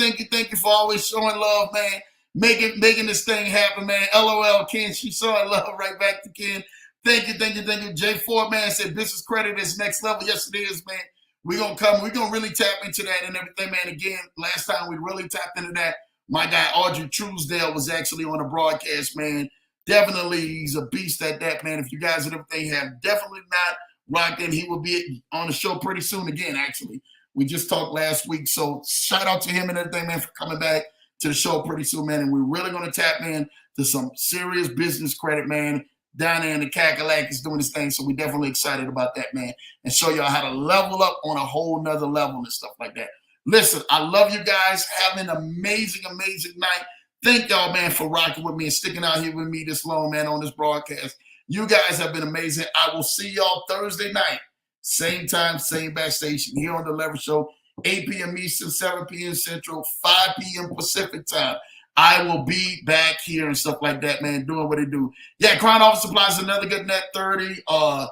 for always showing love, man. Making this thing happen, man. LOL, Ken. She's showing love right back to Ken. Thank you. J4, man, said business credit is next level. Yes, it is, man. We're going to really tap into that and everything, man. Again, last time we really tapped into that, my guy Audrey Truesdale was actually on the broadcast, man. Definitely, he's a beast at that, man. If you guys and everything have definitely not rocking. He will be on the show pretty soon again, actually. We just talked last week. So shout out to him and everything, man, for coming back to the show pretty soon, man. And we're really going to tap in to some serious business credit, man. Down there in the Cackalack is doing his thing. So we're definitely excited about that, man. And show y'all how to level up on a whole nother level and stuff like that. Listen, I love you guys. Have an amazing, amazing night. Thank y'all, man, for rocking with me and sticking out here with me this long, man, on this broadcast. You guys have been amazing. I will see y'all Thursday night. Same time, same back station here on The Leverage Show, 8 p.m. Eastern, 7 p.m. Central, 5 p.m. Pacific time. I will be back here and stuff like that, man, doing what they do. Yeah, Crown Office Supplies, another good net 30. Yeah,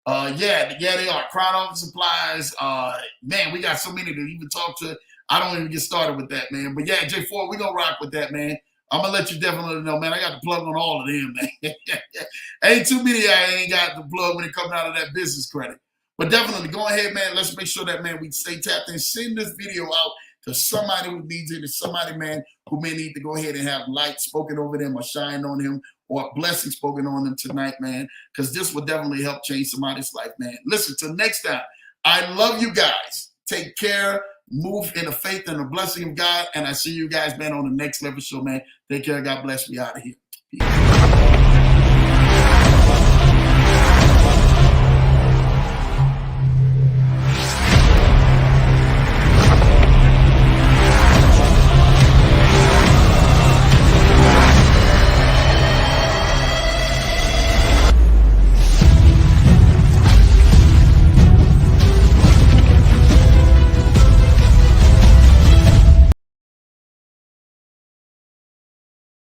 they are. Crown Office Supplies. Man, we got so many to even talk to. I don't even get started with that, man. But yeah, J4, we're going to rock with that, man. I'm going to let you definitely know, man. I got the plug on all of them, man. Ain't too many I ain't got the plug when it comes out of that business credit. But definitely, go ahead, man. Let's make sure that, man, we stay tapped in. Send this video out to somebody who needs it, to somebody, man, who may need to go ahead and have light spoken over them or shine on him or blessing spoken on them tonight, man, because this will definitely help change somebody's life, man. Listen, till next time, I love you guys. Take care. Move in the faith and the blessing of God. And I see you guys, man, on the next level show, man. Take care. God bless. We out of here. Peace.